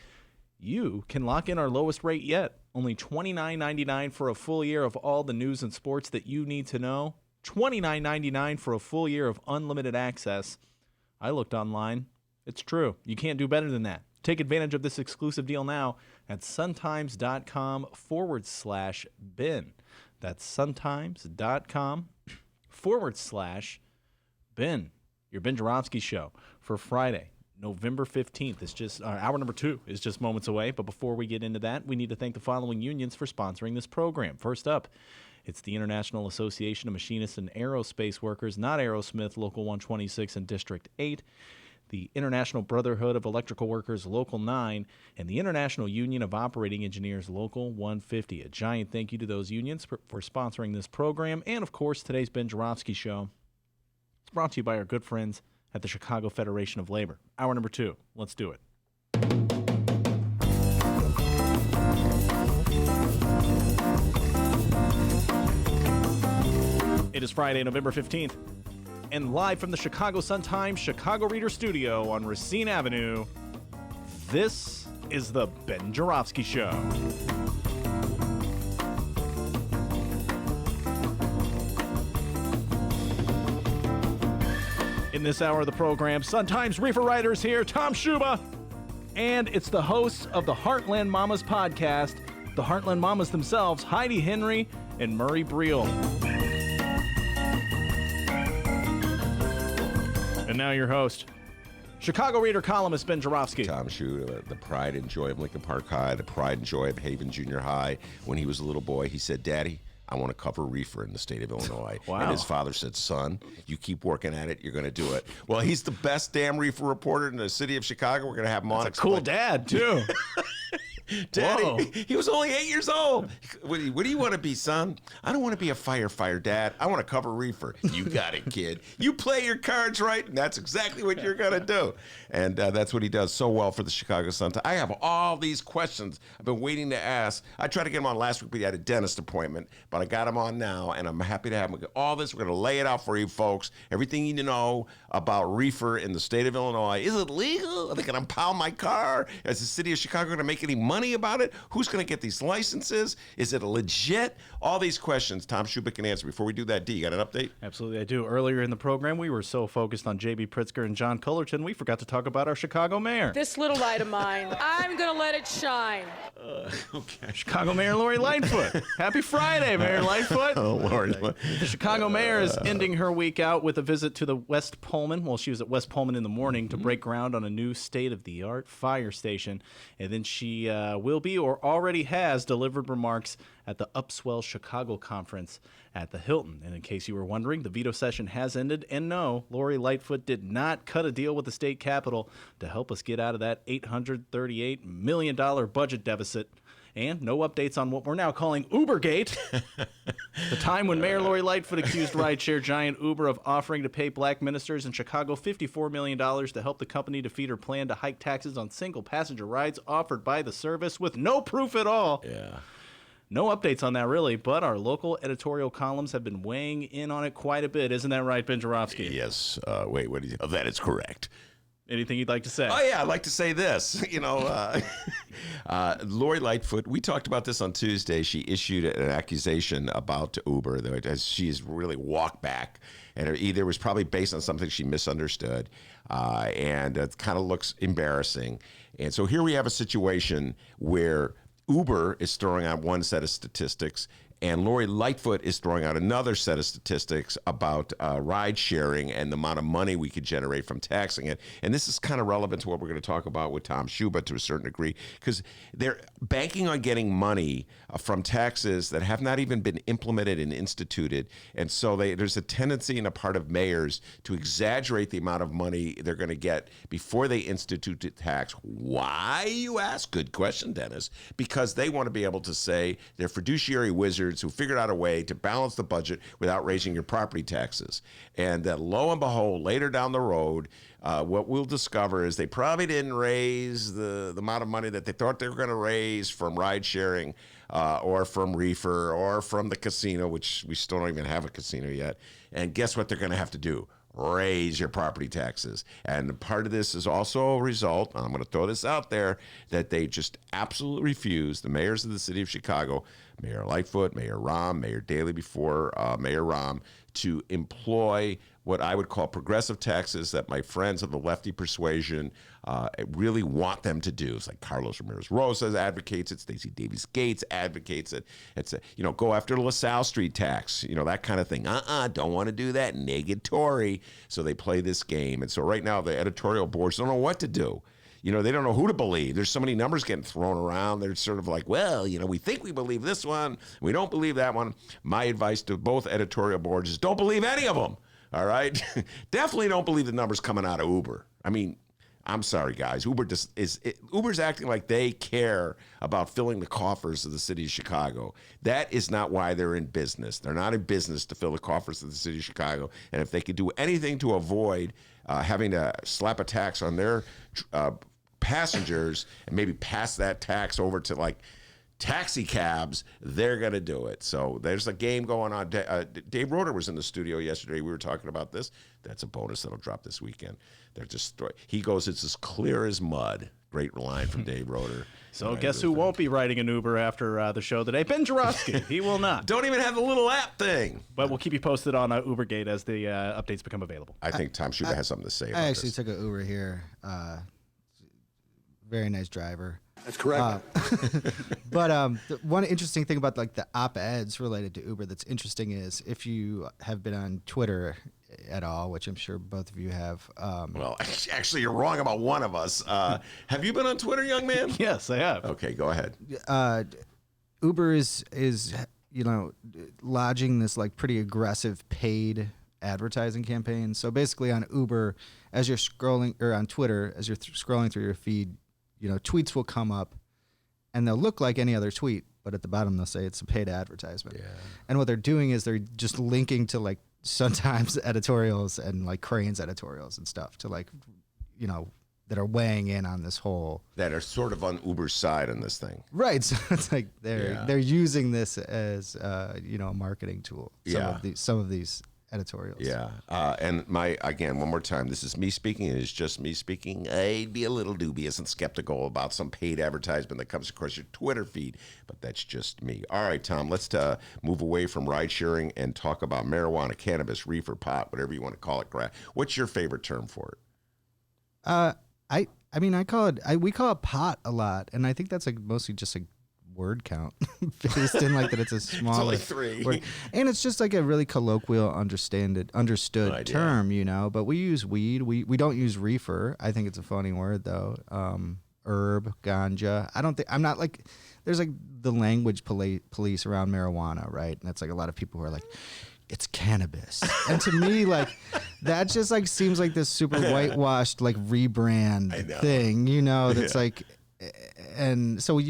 you can lock in our lowest rate yet Only $29.99 for a full year of all the news and sports that you need to know. $29.99 for a full year of unlimited access. I looked online. It's true. You can't do better than that. Take advantage of this exclusive deal now at suntimes.com/bin. That's suntimes.com/bin. Your Ben Joravsky show for Friday, November 15th. It's just hour number 2 is just moments away. But before we get into that, we need to thank the following unions for sponsoring this program. First up, it's the International Association of Machinists and Aerospace Workers, not Aerosmith, Local 126 and District 8. The International Brotherhood of Electrical Workers, Local 9, and the International Union of Operating Engineers, Local 150. A giant thank you to those unions for sponsoring this program. And, of course, today's Ben Joravsky show. It's brought to you by our good friends at the Chicago Federation of Labor. Hour number 2. Let's do it. It is Friday, November 15th. And live from the Chicago Sun-Times Chicago Reader Studio on Racine Avenue, this is the Ben Joravsky Show. In this hour of the program, Sun-Times Reefer writers here, Tom Schuba, and it's the hosts of the Heartland Mamas podcast, the Heartland Mamas themselves, Heidi Henry and Murray Briel. And now your host, Chicago Reader columnist Ben Joravsky. Tom Schuba, the pride and joy of Lincoln Park High, the pride and joy of Haven Junior High. When he was a little boy, he said, "Daddy, I want to cover Reefer in the state of Illinois." Wow. And his father said, "Son, you keep working at it, you're going to do it." Well, he's the best damn Reefer reporter in the city of Chicago. We're going to have him on. That's a cool dad, too. Daddy, Whoa. he was only 8 years old. What do you want to be, son? I don't want to be a firefighter, Dad. I want to cover Reefer. You got it, kid. You play your cards right, and that's exactly what you're going to do. And that's what he does so well for the Chicago Sun. I have all these questions I've been waiting to ask. I tried to get him on last week, but he had a dentist appointment. But I got him on now, and I'm happy to have him. All this, we're going to lay it out for you folks. Everything you need to know about Reefer in the state of Illinois. Is it legal? Are they going to impound my car? Is the city of Chicago going to make any money about it? Who's going to get these licenses? Is it legit? All these questions Tom Schuba can answer. Before we do that, D, you got an update? Absolutely, I do. Earlier in the program, we were so focused on J.B. Pritzker and John Cullerton, we forgot to talk about our Chicago mayor. This little light of mine, I'm going to let it shine. Okay. Chicago Mayor Lori Lightfoot. Happy Friday, Mayor Lightfoot. Oh, Lord. The Chicago mayor is ending her week out with a visit to the West Pullman. Well, she was at West Pullman in the morning to break ground on a new state-of-the-art fire station. And then she will be or already has delivered remarks at the Upswell Chicago Conference at the Hilton. And in case you were wondering, the veto session has ended. And no, Lori Lightfoot did not cut a deal with the state capitol to help us get out of that $838 million budget deficit. And no updates on what we're now calling Ubergate, the time when Mayor Lori Lightfoot accused rideshare giant Uber of offering to pay black ministers in Chicago $54 million to help the company defeat her plan to hike taxes on single passenger rides offered by the service with no proof at all. Yeah. No updates on that, really, but our local editorial columns have been weighing in on it quite a bit. Isn't that right, Ben Joravsky? Yes. Wait, what do you... Oh, that is correct. Anything you'd like to say? Oh, yeah, I'd like to say this. Lori Lightfoot, we talked about this on Tuesday. She issued an accusation about Uber that she's really walked back. And it either was probably based on something she misunderstood, and it kind of looks embarrassing. And so here we have a situation where Uber is throwing out one set of statistics, and Lori Lightfoot is throwing out another set of statistics about ride sharing and the amount of money we could generate from taxing it. And this is kind of relevant to what we're going to talk about with Tom Schuba to a certain degree, because they're banking on getting money from taxes that have not even been implemented and instituted. And so there's a tendency in a part of mayors to exaggerate the amount of money they're going to get before they institute the tax. Why, you ask? Good question, Dennis. Because they want to be able to say they're fiduciary wizards who figured out a way to balance the budget without raising your property taxes. And that, lo and behold, later down the road, what we'll discover is they probably didn't raise the amount of money that they thought they were going to raise from ride sharing or from Reefer or from the casino, which we still don't even have a casino yet. And guess what they're going to have to do? raise your property taxes. And part of this is also a result, I'm going to throw this out there, that they just absolutely refuse, the mayors of the city of Chicago, Mayor Lightfoot, Mayor Rahm, Mayor Daley before Mayor Rahm, to employ what I would call progressive taxes that my friends of the lefty persuasion really want them to do. It's like Carlos Ramirez Rosas advocates it, Stacey Davis Gates advocates it. It's go after the LaSalle Street tax, that kind of thing. Don't want to do that. Negatory. So they play this game. And so right now the editorial boards don't know what to do. They don't know who to believe. There's so many numbers getting thrown around. They're sort of like, well, we think we believe this one. We don't believe that one. My advice to both editorial boards is don't believe any of them. All right? Definitely don't believe the numbers coming out of Uber. I mean, I'm sorry, guys. Uber's acting like they care about filling the coffers of the city of Chicago. That is not why they're in business. They're not in business to fill the coffers of the city of Chicago. And if they could do anything to avoid having to slap a tax on their passengers and maybe pass that tax over to like taxi cabs, they're going to do it. So there's a game going on. Dave Roeder was in the studio yesterday. We were talking about this. That's a bonus that'll drop this weekend. He goes, it's as clear as mud. Great line from Dave Roeder. So guess who won't be riding an Uber after the show today? Ben Joravsky. He will not. Don't even have the little app thing. But we'll keep you posted on Ubergate as the updates become available. I think Tom Schuba has something to say about I actually this. took an Uber here. Very nice driver. That's correct. But one interesting thing about like the op-eds related to Uber that's interesting is if you have been on Twitter at all, which I'm sure both of you have. Well, actually, you're wrong about one of us. Have you been on Twitter, young man? Yes, I have. Okay, go ahead. Uber is lodging this like pretty aggressive paid advertising campaign. So basically on Uber, as you're scrolling, or on Twitter, as you're scrolling through your feed, tweets will come up and they'll look like any other tweet, but at the bottom they'll say it's a paid advertisement. Yeah. And what they're doing is they're just linking to like Sun-Times editorials and like Crane's editorials and stuff to like, that are weighing in on this whole. That are sort of on Uber's side on this thing. Right. So it's like they're using this as, a marketing tool. Some of these editorials. Yeah. And again, one more time, this is me speaking. It is just me speaking. I'd be a little dubious and skeptical about some paid advertisement that comes across your Twitter feed, but that's just me. All right, Tom, let's move away from ride sharing and talk about marijuana, cannabis, reefer, pot, whatever you want to call it. What's your favorite term for it? We call it pot a lot, and I think that's like mostly just a word count based in like that it's a small it's only 3 word. And it's just like a really colloquial understood term, but we use weed. We don't use reefer. I think it's a funny word though. Herb, ganja. I'm not like there's like the language police around marijuana, right? And it's like a lot of people who are like, it's cannabis. And to me, like, that just like seems like this super whitewashed like rebrand thing, that's like. And so,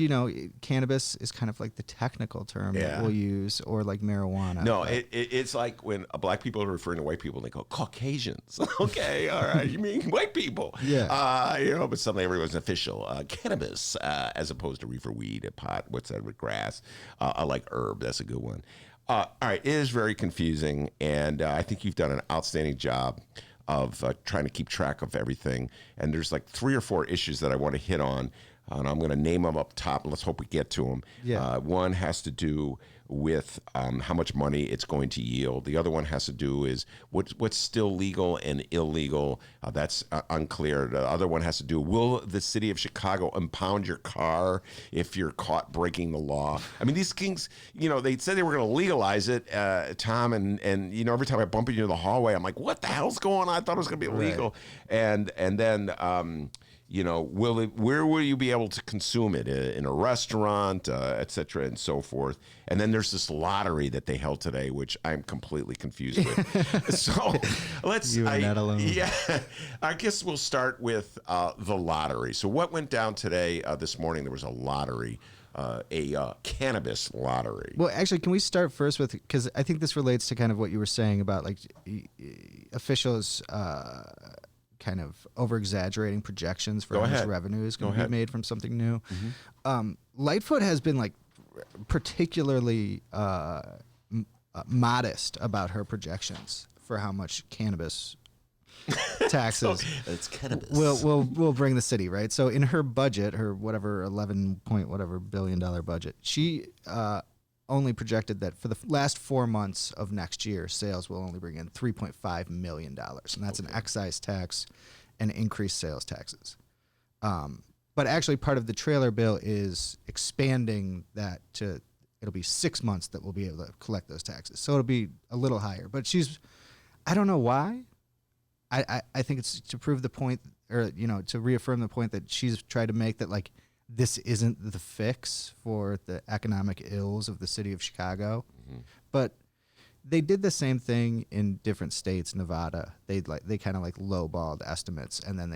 cannabis is kind of like the technical term that we'll use, or like marijuana. No, it's like when black people are referring to white people, they go, Caucasians. Okay, all right, you mean white people. Yeah. But suddenly everyone's official. Cannabis, as opposed to reefer, weed, pot, what's that with grass? I like herb, that's a good one. All right, it is very confusing, and I think you've done an outstanding job of trying to keep track of everything. And there's like 3 or 4 issues that I want to hit on. And I'm going to name them up top, and let's hope we get to them. Yeah. One has to do with how much money it's going to yield. The other one has to do is what's still legal and illegal. That's unclear. The other one has to do, will the city of Chicago impound your car if you're caught breaking the law? I mean, these things, they said they were going to legalize it, Tom, and every time I bump into the hallway, I'm like, what the hell's going on? I thought it was going to be illegal. Right. And then... where will you be able to consume it? In a restaurant, et cetera, and so forth. And then there's this lottery that they held today, which I'm completely confused with. So let's... You and that alone. Yeah. I guess we'll start with the lottery. So what went down today, this morning, there was a lottery, a cannabis lottery. Well, actually, can we start first with, because I think this relates to kind of what you were saying about like officials... kind of over-exaggerating projections for how much revenue is going to be made from something new. Mm-hmm. Lightfoot has been like particularly modest about her projections for how much cannabis taxes It's cannabis. will bring the city, right? So in her budget, her whatever 11 point whatever billion dollar budget, she only projected that for the last 4 months of next year, sales will only bring in $3.5 million, and that's an excise tax and increased sales taxes. But actually, part of the trailer bill is expanding that to it'll be 6 months that we'll be able to collect those taxes. So it'll be a little higher. But I don't know why. I think it's to prove the point, or to reaffirm the point that she's tried to make, that like this isn't the fix for the economic ills of the city of Chicago. Mm-hmm. But they did the same thing in different states. Nevada, they kind of like lowballed estimates, and then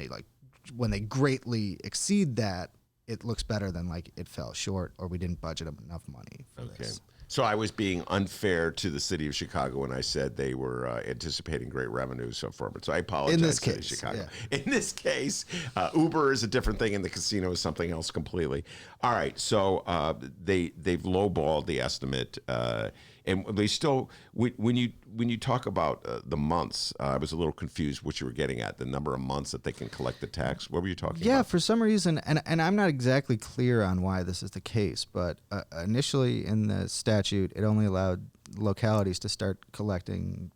when they greatly exceed that, it looks better than like it fell short or we didn't budget enough money for this. So I was being unfair to the city of Chicago when I said they were anticipating great revenues so far. But so I apologize in this to case, Chicago. Yeah. In this case, Uber is a different thing, and the casino is something else completely. All right, so they've lowballed the estimate, and they still when you talk about the months, I was a little confused what you were getting at, the number of months that they can collect the tax. What were you talking about? Yeah, for some reason, and I'm not exactly clear on why this is the case, but initially in the statute, it only allowed localities to start collecting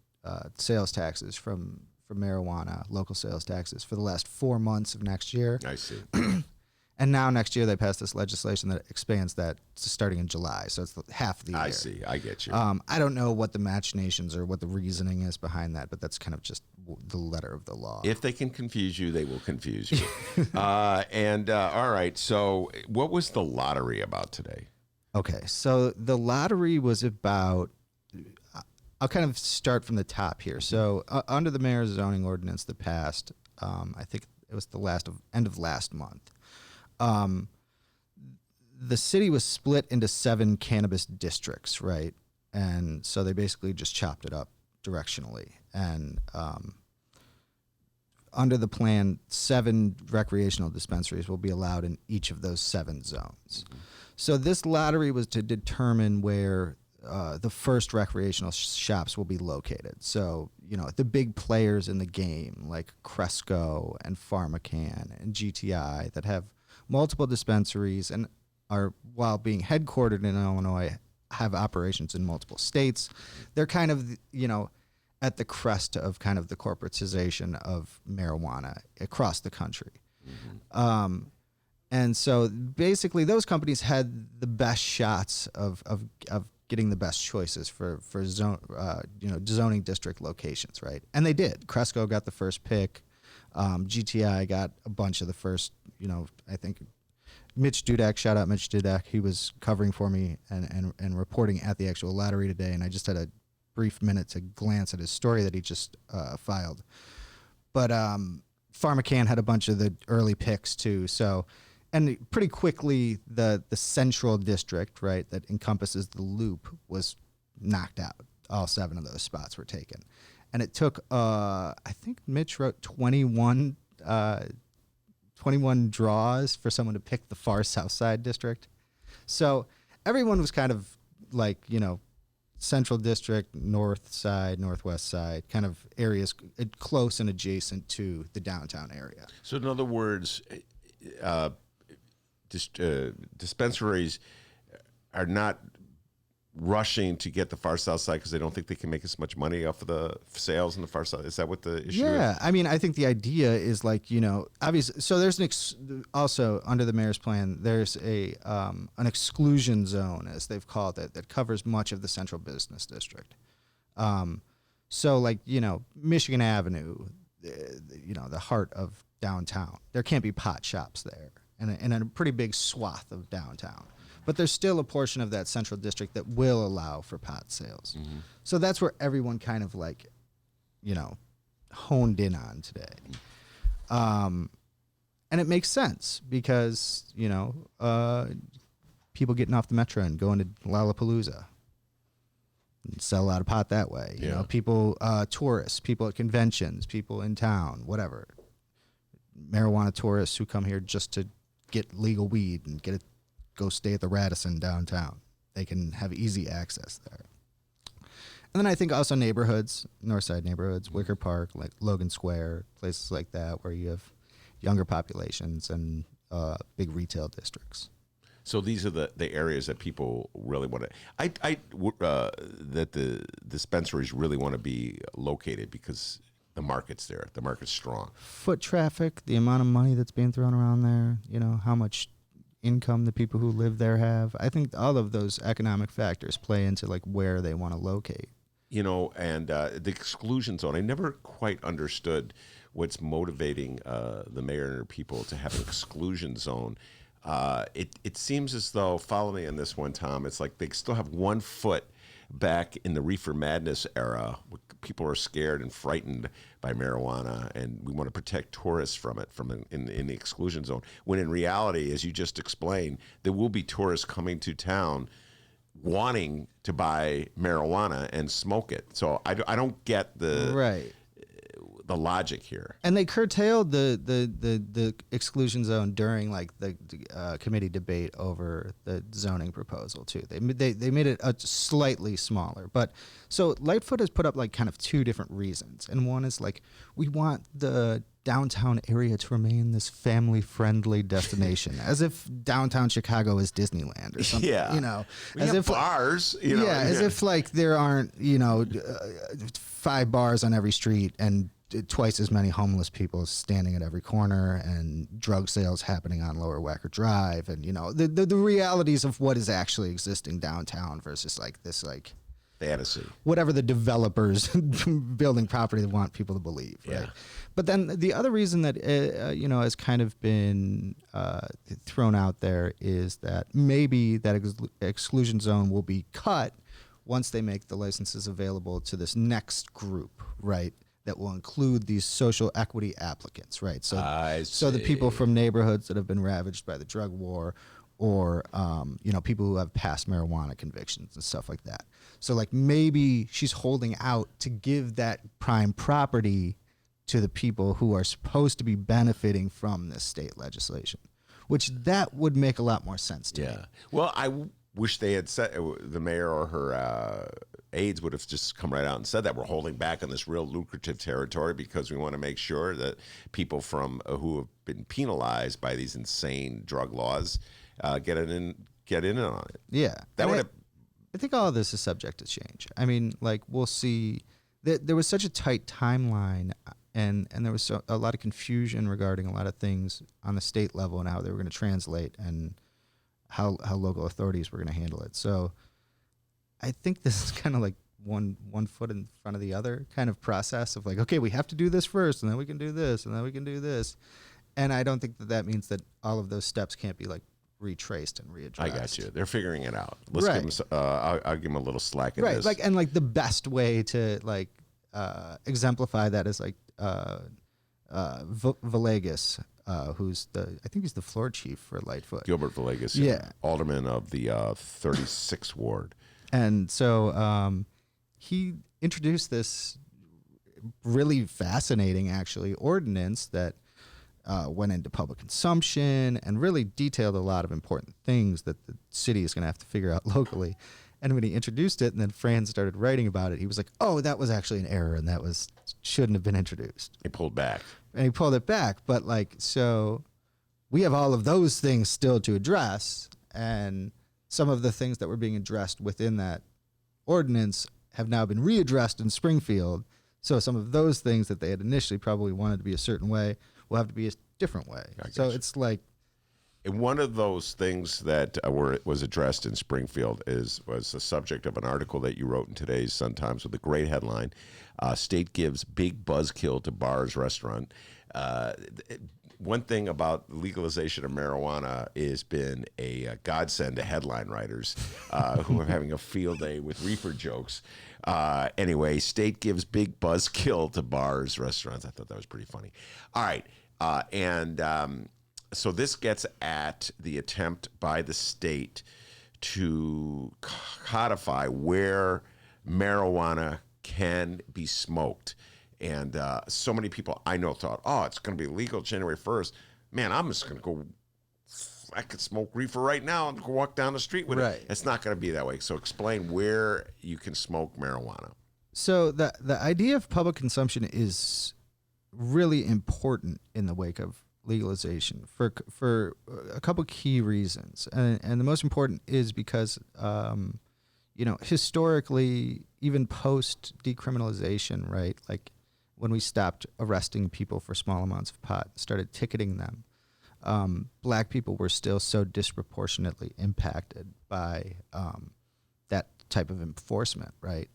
sales taxes from marijuana, local sales taxes, for the last 4 months of next year. I see. And now next year they passed this legislation that expands that to starting in July, so it's half the year. I see. I get you. I don't know what the machinations or what the reasoning is behind that, but that's kind of just the letter of the law. If they can confuse you, they will confuse you. All right. So, what was the lottery about today? Okay, so the lottery was about. I'll kind of start from the top here. So, under the mayor's zoning ordinance that passed, I think it was end of last month. The city was split into 7 cannabis districts, right? And so they basically just chopped it up directionally. And under the plan, 7 recreational dispensaries will be allowed in each of those 7 zones. Mm-hmm. So this lottery was to determine where the first recreational shops will be located. So, the big players in the game, like Cresco and PharmaCann and GTI, that have multiple dispensaries and are, while being headquartered in Illinois, have operations in multiple states. They're kind of, at the crest of kind of the corporatization of marijuana across the country. Mm-hmm. And so basically those companies had the best shots of getting the best choices for zoning district locations, right? And they did. Cresco got the first pick. GTI got a bunch of the first, I think Mitch Dudek, shout out Mitch Dudek, he was covering for me and reporting at the actual lottery today, and I just had a brief minute to glance at his story that he just filed. But PharmaCann had a bunch of the early picks too, so, and pretty quickly the central district, right, that encompasses the loop was knocked out. All 7 of those spots were taken. And it took, I think Mitch wrote 21 draws for someone to pick the far south side district. So everyone was kind of like, central district, north side, northwest side, kind of areas close and adjacent to the downtown area. So in other words, dispensaries are not rushing to get the far south side because they don't think they can make as much money off of the sales in the far south. Is that what the issue is? Yeah, I mean, I think the idea is like, obviously, so there's also under the mayor's plan, there's an exclusion zone, as they've called it, that covers much of the central business district. So like, Michigan Avenue, the heart of downtown, there can't be pot shops there, and a pretty big swath of downtown. But there's still a portion of that central district that will allow for pot sales. Mm-hmm. So that's where everyone kind of like, honed in on today. And it makes sense because, people getting off the metro and going to Lollapalooza and sell a lot of pot that way. You know, people, tourists, people at conventions, people in town, whatever. Marijuana tourists who come here just to get legal weed and go stay at the Radisson downtown. They can have easy access there. And then I think also neighborhoods, north side neighborhoods, Wicker Park, like Logan Square, places like that where you have younger populations and big retail districts. So these are the areas that people really want to. That the dispensaries really want to be located because the market's there. The market's strong. Foot traffic, the amount of money that's being thrown around there. How much income the people who live there have. I think all of those economic factors play into like where they want to locate. And the exclusion zone. I never quite understood what's motivating the mayor and her people to have an exclusion zone. It seems as though, follow me on this one, Tom, it's like they still have 1 foot back in the reefer madness era. People are scared and frightened by marijuana, and we want to protect tourists from it in the exclusion zone. When in reality, as you just explained, there will be tourists coming to town wanting to buy marijuana and smoke it. So I don't get the logic here. And they curtailed the exclusion zone during like the committee debate over the zoning proposal too. They made it slightly smaller. But so Lightfoot has put up like kind of 2 different reasons. And one is like, we want the downtown area to remain this family-friendly destination, as if downtown Chicago is Disneyland or something. Yeah, as if bars. As if like there aren't 5 bars on every street and twice as many homeless people standing at every corner and drug sales happening on Lower Wacker Drive, and the realities of what is actually existing downtown versus like this like fantasy, whatever the developers building property want people to believe, right? Yeah. But then the other reason that has kind of been thrown out there is that maybe that exclusion zone will be cut once they make the licenses available to this next group, right? That will include these social equity applicants, right? So the people from neighborhoods that have been ravaged by the drug war, or people who have past marijuana convictions and stuff like that. So like maybe she's holding out to give that prime property to the people who are supposed to be benefiting from this state legislation, which that would make a lot more sense to me. Well, I wish they had said, the mayor or her aides would have just come right out and said that we're holding back on this real lucrative territory because we want to make sure that people from who have been penalized by these insane drug laws get in on it. Yeah, that would have. I think all of this is subject to change. I mean, like we'll see. There was such a tight timeline, and there was a lot of confusion regarding a lot of things on the state level and how they were going to translate and how local authorities were going to handle it. So I think this is kind of like one foot in front of the other kind of process of like, okay, we have to do this first, and then we can do this, and then we can do this. And I don't think that means that all of those steps can't be like retraced and readdressed. I got you. They're figuring it out. Let's give them. I'll give them a little slack in this. Like the best way to like exemplify that is like Villegas, who's I think he's the floor chief for Lightfoot. Gilbert Villegas, alderman of the 36th ward. And so he introduced this really fascinating, actually, ordinance that went into public consumption and really detailed a lot of important things that the city is going to have to figure out locally. And when he introduced it and then Fran started writing about it, he was like, oh, that was actually an error and that shouldn't have been introduced. He pulled back. And he pulled it back. But like, so we have all of those things still to address. And some of the things that were being addressed within that ordinance have now been readdressed in Springfield. So some of those things that they had initially probably wanted to be a certain way will have to be a different way. So it's like, and one of those things that was addressed in Springfield was the subject of an article that you wrote in today's Sun Times with a great headline: "State gives big buzzkill to bars restaurant." One thing about legalization of marijuana has been a godsend to headline writers who are having a field day with reefer jokes. Anyway, state gives big buzzkill to bars, restaurants. I thought that was pretty funny. All right. So this gets at the attempt by the state to codify where marijuana can be smoked. And so many people I know thought, oh, it's going to be legal January 1st. Man, I'm just going to go. I could smoke reefer right now and go walk down the street with it. It's not going to be that way. So explain where you can smoke marijuana. So the idea of public consumption is really important in the wake of legalization for a couple key reasons, and the most important is because historically, even post decriminalization, right, like when we stopped arresting people for small amounts of pot, started ticketing them, black people were still so disproportionately impacted by that type of enforcement, right?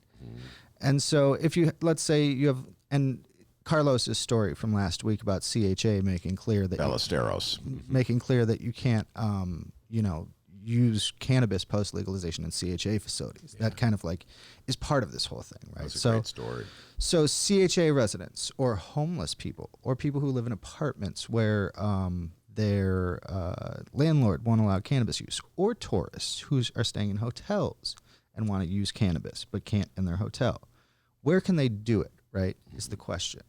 And so if you, let's say you have, and Carlos's story from last week about CHA making clear that Ballesteros. making clear that you can't, use cannabis post legalization in CHA facilities. Yeah. That kind of like is part of this whole thing, right? That's a great story. So CHA residents or homeless people or people who live in apartments where their landlord won't allow cannabis use, or tourists who are staying in hotels and want to use cannabis but can't in their hotel. Where can they do it, right, is the question.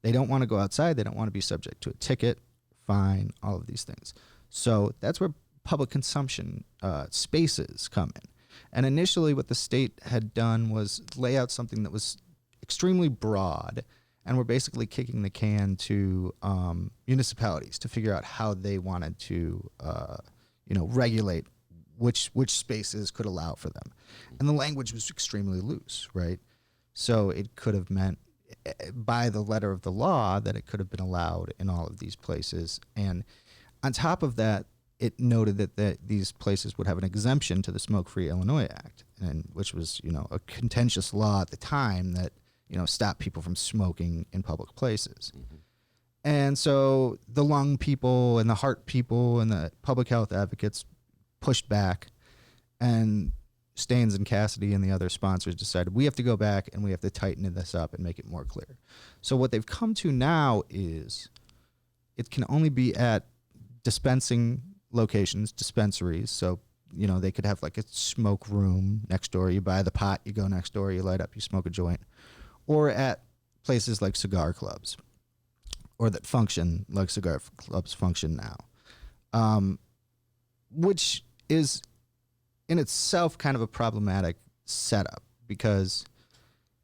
They don't want to go outside. They don't want to be subject to a ticket, fine, all of these things. So that's where public consumption spaces come in. And initially what the state had done was lay out something that was extremely broad, and we're basically kicking the can to municipalities to figure out how they wanted to regulate which spaces could allow for them. And the language was extremely loose, right? So it could have meant by the letter of the law that it could have been allowed in all of these places. And on top of that, it noted that these places would have an exemption to the Smoke-Free Illinois Act, and which was, a contentious law at the time that, stopped people from smoking in public places. Mm-hmm. And so the lung people and the heart people and the public health advocates pushed back, and Staines and Cassidy and the other sponsors decided we have to go back and we have to tighten this up and make it more clear. So what they've come to now is it can only be at dispensing locations, dispensaries. So, they could have like a smoke room next door. You buy the pot, you go next door, you light up, you smoke a joint. Or at places like cigar clubs, or that function like cigar clubs function now, which is in itself kind of a problematic setup because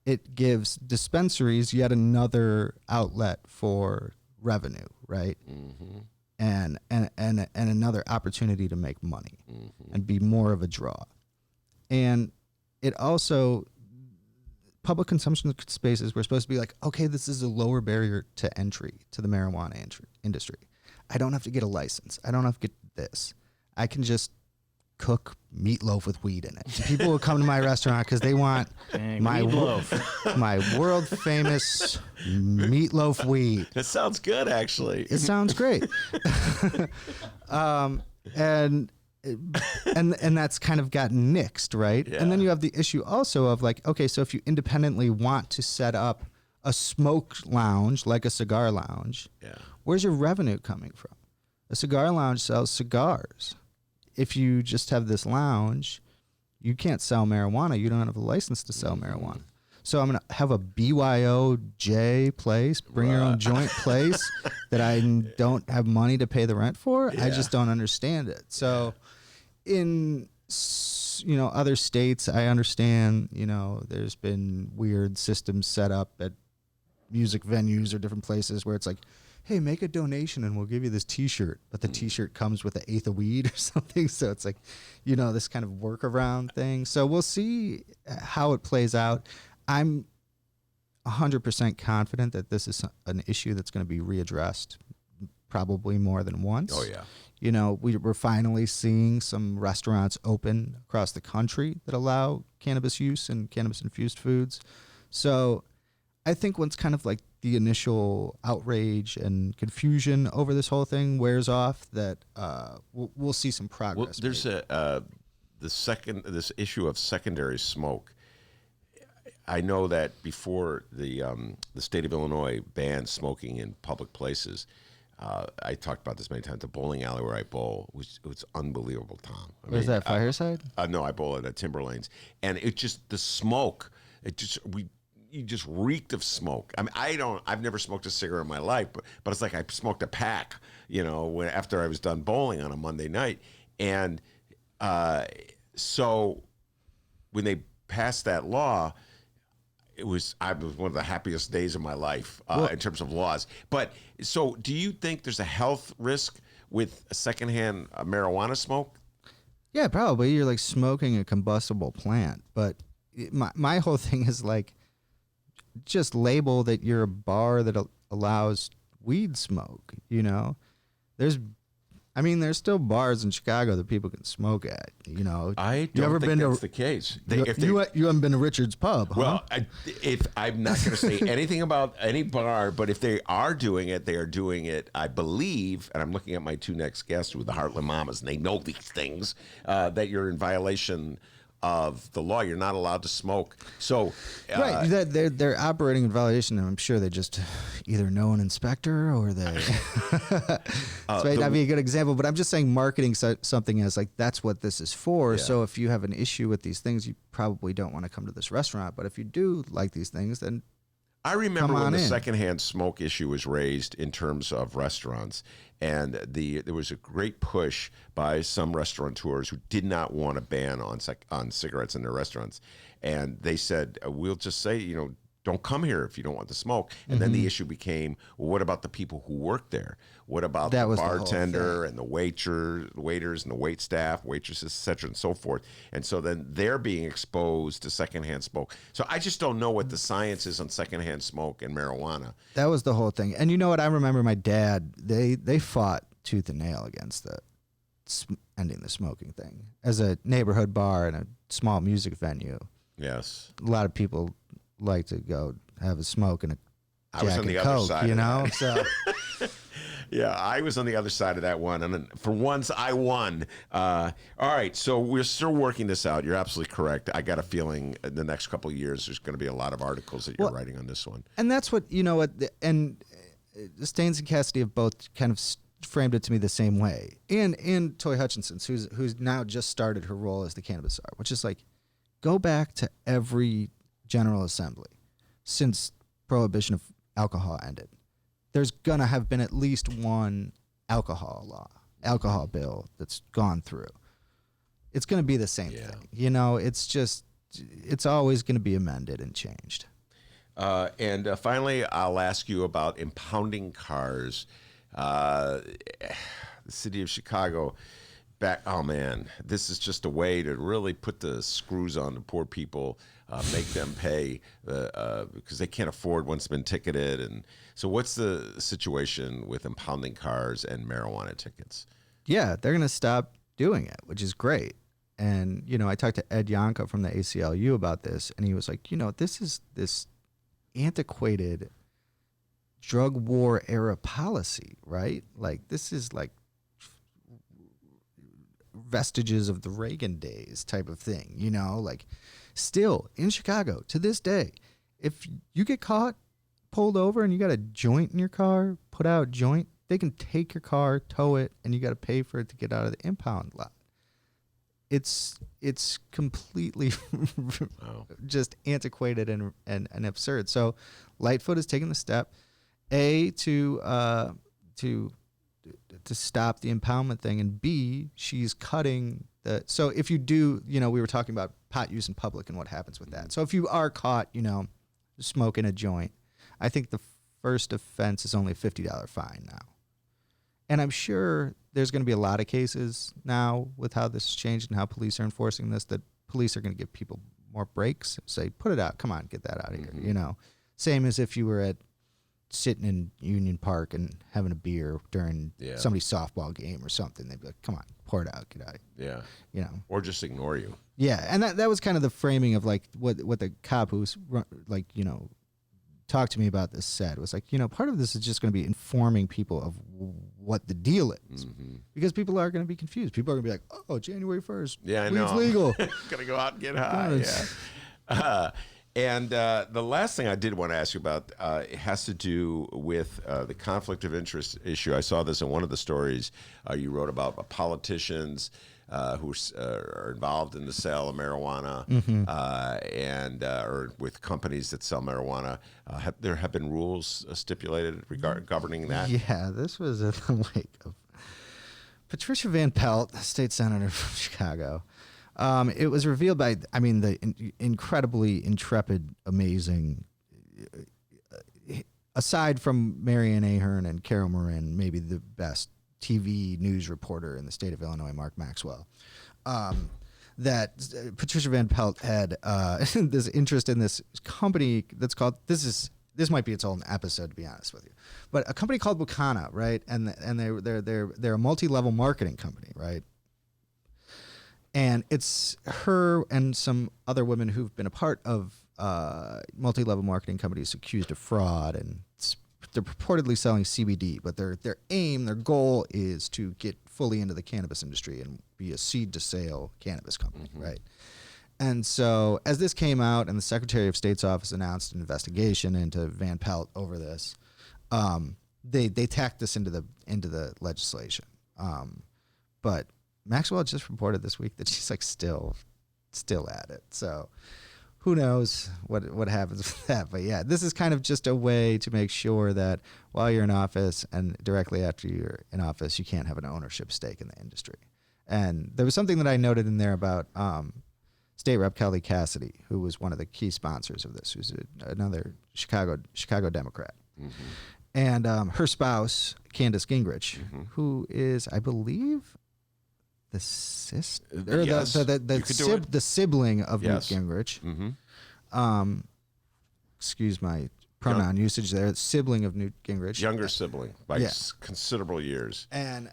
it gives dispensaries yet another outlet for revenue, right? Mm-hmm. And another opportunity to make money and be more of a draw. And it also, public consumption spaces were supposed to be like, okay, this is a lower barrier to entry to the marijuana industry. I don't have to get a license. I don't have to get this. I can just cook meatloaf with weed in it. People will come to my restaurant because they want my world famous meatloaf weed. That sounds good, actually. It sounds great. And that's kind of gotten nixed, right? Yeah. And then you have the issue also of like, okay, so if you independently want to set up a smoke lounge like a cigar lounge, where's your revenue coming from? A cigar lounge sells cigars. If you just have this lounge, you can't sell marijuana. You don't have a license to sell marijuana. So I'm going to have a BYOJ place, bring your own joint place that I don't have money to pay the rent for. Yeah. I just don't understand it. So in, other states, I understand, there's been weird systems set up at music venues or different places where it's like, hey, make a donation and we'll give you this T-shirt. But the T-shirt comes with an eighth of weed or something. So it's like, this kind of workaround thing. So we'll see how it plays out. I'm 100% confident that this is an issue that's going to be readdressed probably more than once. Oh, yeah. We're finally seeing some restaurants open across the country that allow cannabis use and cannabis-infused foods. So I think once kind of like the initial outrage and confusion over this whole thing wears off, that we'll see some progress. Well, there's this issue of secondary smoke. I know that before the state of Illinois banned smoking in public places, I talked about this many times. The bowling alley where I bowl was unbelievable, Tom. Was that Fireside? No, I bowl at Timberlanes, and it just the smoke. You just reeked of smoke. I mean, I've never smoked a cigarette in my life, but it's like I smoked a pack, after I was done bowling on a Monday night. And so when they passed that law, was one of the happiest days of my life in terms of laws. But so, do you think there's a health risk with secondhand marijuana smoke? Yeah, probably. You're like smoking a combustible plant. But my whole thing is like, just label that you're a bar that allows weed smoke. You know, there's still bars in Chicago that people can smoke at. You know, I don't think that's the case. You haven't been to Richard's Pub, huh? Well, if I'm not going to say anything about any bar, but if they are doing it, I believe, and I'm looking at my two next guests with the Heartland Mamas, and they know these things, that you're in violation of the law. You're not allowed to smoke. So right, they're operating in violation, and I'm sure they just either know an inspector or they. This might not be a good example, but I'm just saying marketing something as like that's what this is for. Yeah. So if you have an issue with these things, you probably don't want to come to this restaurant. But if you do like these things, then I remember when the secondhand smoke issue was raised in terms of restaurants, and there was a great push by some restaurateurs who did not want a ban on cigarettes in their restaurants, and they said, "We'll just say, you know, don't come here if you don't want to smoke." And then the issue became, well, what about the people who work there? What about the bartender and the waiters and the wait staff, waitresses, et cetera, and so forth? And so then they're being exposed to secondhand smoke. So I just don't know what the science is on secondhand smoke and marijuana. That was the whole thing. And you know what? I remember my dad, they fought tooth and nail against ending the smoking thing. As a neighborhood bar and a small music venue. Yes. A lot of people like to go have a smoke and a I was on the other side, you know. So, yeah, I was on the other side of that one, and for once, I won. All right, so we're still working this out. You're absolutely correct. I got a feeling in the next couple of years, there's going to be a lot of articles that you're writing on this one. And that's what and Staines and Cassidy have both kind of framed it to me the same way. And Toy Hutchinson, who's now just started her role as the Cannabis czar, which is like, go back to every General Assembly since prohibition of alcohol ended. There's gonna have been at least one alcohol bill that's gone through. It's gonna be the same thing. You know, it's always gonna be amended and changed. And finally, I'll ask you about impounding cars. The city of Chicago. Oh man, this is just a way to really put the screws on the poor people, make them pay because they can't afford once they've been ticketed. And so, what's the situation with impounding cars and marijuana tickets? Yeah, they're going to stop doing it, which is great. And you know, I talked to Ed Yonka from the ACLU about this, and he was like, you know, this is this antiquated drug war era policy, right? Like this is like vestiges of the Reagan days type of thing, you know, like still in Chicago to this day, if you get caught, pulled over and you got a joint in your car, put out a joint, they can take your car, tow it, and you got to pay for it to get out of the impound lot. It's completely just antiquated and absurd. So Lightfoot has taken the step, to stop the impoundment thing, and B, she's cutting the. So if you do, you know, we were talking about pot use in public and what happens with that. So if you are caught, you know, smoking a joint, I think the first offense is only a $50 fine now. And I'm sure there's going to be a lot of cases now with how this has changed and how police are enforcing this, that police are going to give people more breaks, say, put it out, come on, get that out of here, you know. Same as if you were sitting in Union Park and having a beer during somebody's softball game or something. They'd be like, come on, pour it out, get out. Yeah. You know. Or just ignore you. Yeah, and that was kind of the framing of like what the cop who's like, you know, talked to me about this said. It was like, you know, part of this is just going to be informing people of what the deal is. Because people are going to be confused. People are going to be like, oh, January 1st, yeah, I know. It's legal. Going to go out and get high, yeah. And the last thing I did want to ask you about has to do with the conflict of interest issue. I saw this in one of the stories you wrote about politicians who are involved in the sale of marijuana and or with companies that sell marijuana. There have been rules stipulated governing that? Yeah, this was in the wake of Patricia Van Pelt, state senator from Chicago. It was revealed by, I mean, the incredibly intrepid, amazing, aside from Marianne Ahern and Carol Marin, maybe the best TV news reporter in the state of Illinois, Mark Maxwell, that Patricia Van Pelt had this interest in this company that's called, this might be its own episode, to be honest with you, but a company called Wakana, right? And they're a multi-level marketing company, right? And it's her and some other women who've been a part of multi-level marketing companies accused of fraud, and they're purportedly selling CBD, but their goal is to get fully into the cannabis industry and be a seed to sale cannabis company, right? And so as this came out and the Secretary of State's office announced an investigation into Van Pelt over this, they tacked this into the legislation. But Maxwell just reported this week that she's like still at it. So who knows what happens with that. But yeah, this is kind of just a way to make sure that while you're in office and directly after you're in office, you can't have an ownership stake in the industry. And there was something that I noted in there about State Rep Kelly Cassidy, who was one of the key sponsors of this, who's another Chicago Democrat. And her spouse, Candace Gingrich, who is, I believe, the sister, the sibling of Newt Gingrich. Excuse my pronoun usage there. Sibling of Newt Gingrich, younger sibling by considerable years. And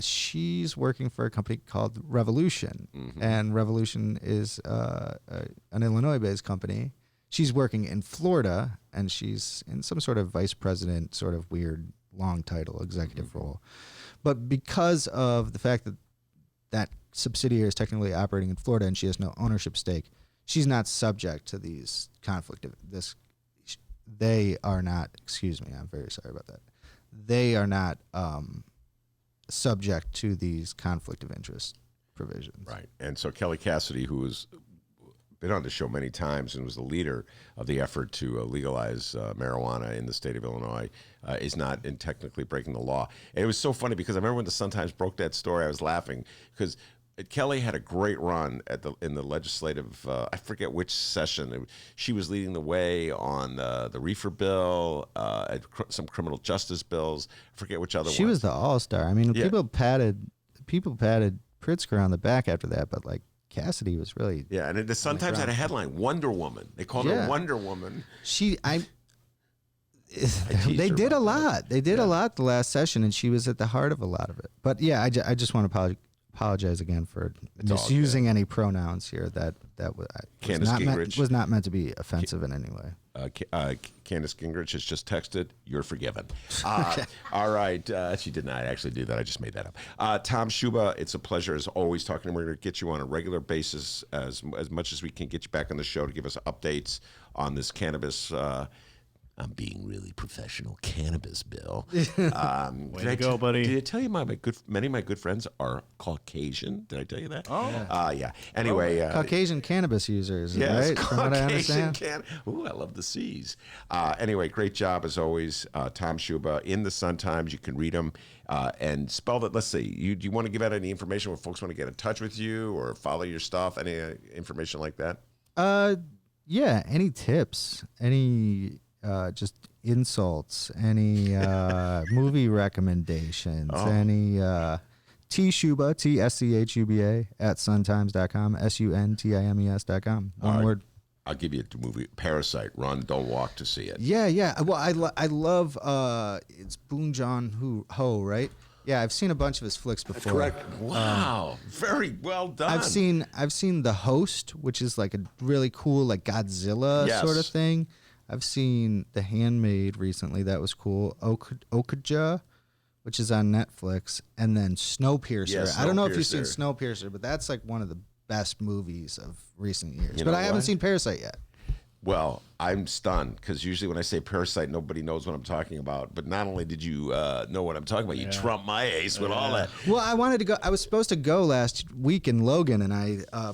she's working for a company called Revolution, and Revolution is an Illinois-based company. She's working in Florida, and she's in some sort of vice president, sort of weird long title executive role. But because of the fact that subsidiary is technically operating in Florida and she has no ownership stake, she's not subject to these conflict of this. They are not. Excuse me. I'm very sorry about that. They are not subject to these conflict of interest provisions. Right. And so Kelly Cassidy, who has been on the show many times and was the leader of the effort to legalize marijuana in the state of Illinois, is not technically breaking the law. And it was so funny because I remember when the Sun-Times broke that story, I was laughing because Kelly had a great run in the legislative, I forget which session. She was leading the way on the Reefer bill, some criminal justice bills. I forget which other one. She was the all-star. I mean, people patted Pritzker on the back after that, but like Cassidy was really... Yeah, and the Sun-Times had a headline, Wonder Woman. They called her Wonder Woman. They did a lot. They did a lot the last session, and she was at the heart of a lot of it. But yeah, I just want to apologize again for misusing any pronouns here. That was not meant to be offensive in any way. Candace Gingrich has just texted, "You're forgiven." All right. She did not actually do that. I just made that up. Tom Schuba, it's a pleasure as always talking to you. We're going to get you on a regular basis as much as we can get you back on the show to give us updates on this cannabis. I'm being really professional. Cannabis bill. Way to go, buddy. Did I tell you many of my good friends are Caucasian? Did I tell you that? Oh. Yeah. Anyway. Caucasian cannabis users, right? From what I understand. Ooh, I love the C's. Anyway, great job as always. Tom Schuba in the Sun-Times. You can read them and spell that. Let's see. Do you want to give out any information where folks want to get in touch with you or follow your stuff? Any information like that? Yeah. Any tips? Any... just insults, any movie recommendations, any Schuba, TSCHUBA at suntimes.com, SUNTIMES.com. One word. I'll give you a movie, Parasite. Run, don't walk to see it. Yeah. Well, I love it's Boon Joon-ho, right? Yeah, I've seen a bunch of his flicks before. Correct. Wow, very well done. I've seen The Host, which is like a really cool like Godzilla sort of thing. I've seen The Handmaid recently. That was cool. Okja, which is on Netflix. And then Snowpiercer. I don't know if you've seen Snowpiercer, but that's like one of the best movies of recent years. But I haven't seen Parasite yet. Well, I'm stunned because usually when I say Parasite, nobody knows what I'm talking about. But not only did you know what I'm talking about, you trumped my ace with all that. Well, I wanted to go. I was supposed to go last week in Logan, and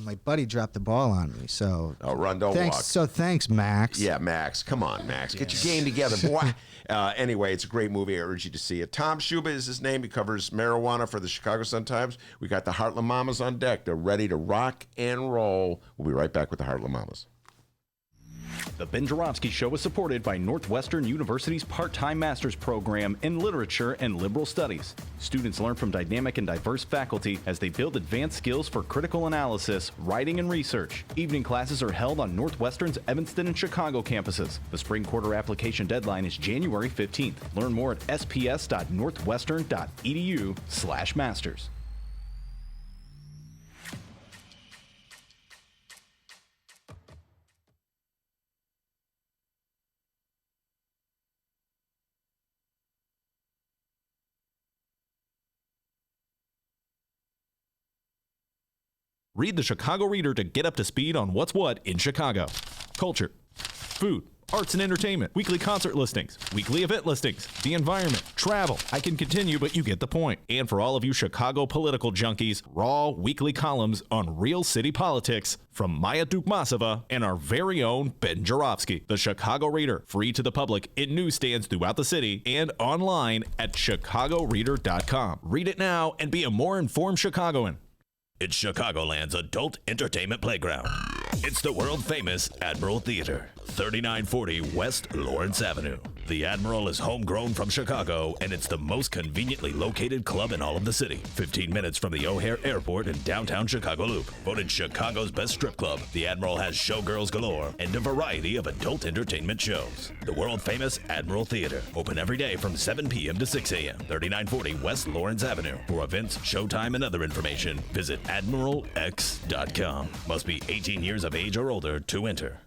my buddy dropped the ball on me. So Run, don't thanks. walk. So thanks, Max. Yeah, Max. Come on, Max. Get your game together, boy. Anyway, it's a great movie. I urge you to see it. Tom Schuba is his name. He covers marijuana for the Chicago Sun-Times. We got the Heartland Mamas on deck. They're ready to rock and roll. We'll be right back with the Heartland Mamas. The Ben Joravsky Show is supported by Northwestern University's part-time master's program in literature and liberal studies. Students learn from dynamic and diverse faculty as they build advanced skills for critical analysis, writing, and research. Evening classes are held on Northwestern's Evanston and Chicago campuses. The spring quarter application deadline is January 15th. Learn more at sps.northwestern.edu/masters. Read the Chicago Reader to get up to speed on what's what in Chicago. Culture, food, arts and entertainment, weekly concert listings, weekly event listings, the environment, travel. I can continue, but you get the point. And for all of you Chicago political junkies, raw weekly columns on real city politics from Maya Dukmasova and our very own Ben Joravsky. The Chicago Reader, free to the public in newsstands throughout the city and online at chicagoreader.com. Read it now and be a more informed Chicagoan. It's Chicagoland's adult entertainment playground. It's the world-famous Admiral Theater, 3940 West Lawrence Avenue. The Admiral is homegrown from Chicago, and it's the most conveniently located club in all of the city. 15 minutes from the O'Hare Airport in downtown Chicago Loop. Voted Chicago's best strip club, the Admiral has showgirls galore and a variety of adult entertainment shows. The world-famous Admiral Theater, open every day from 7 p.m. to 6 a.m., 3940 West Lawrence Avenue. For events, showtime, and other information, visit admiralx.com. Must be 18 years of age or older to enter.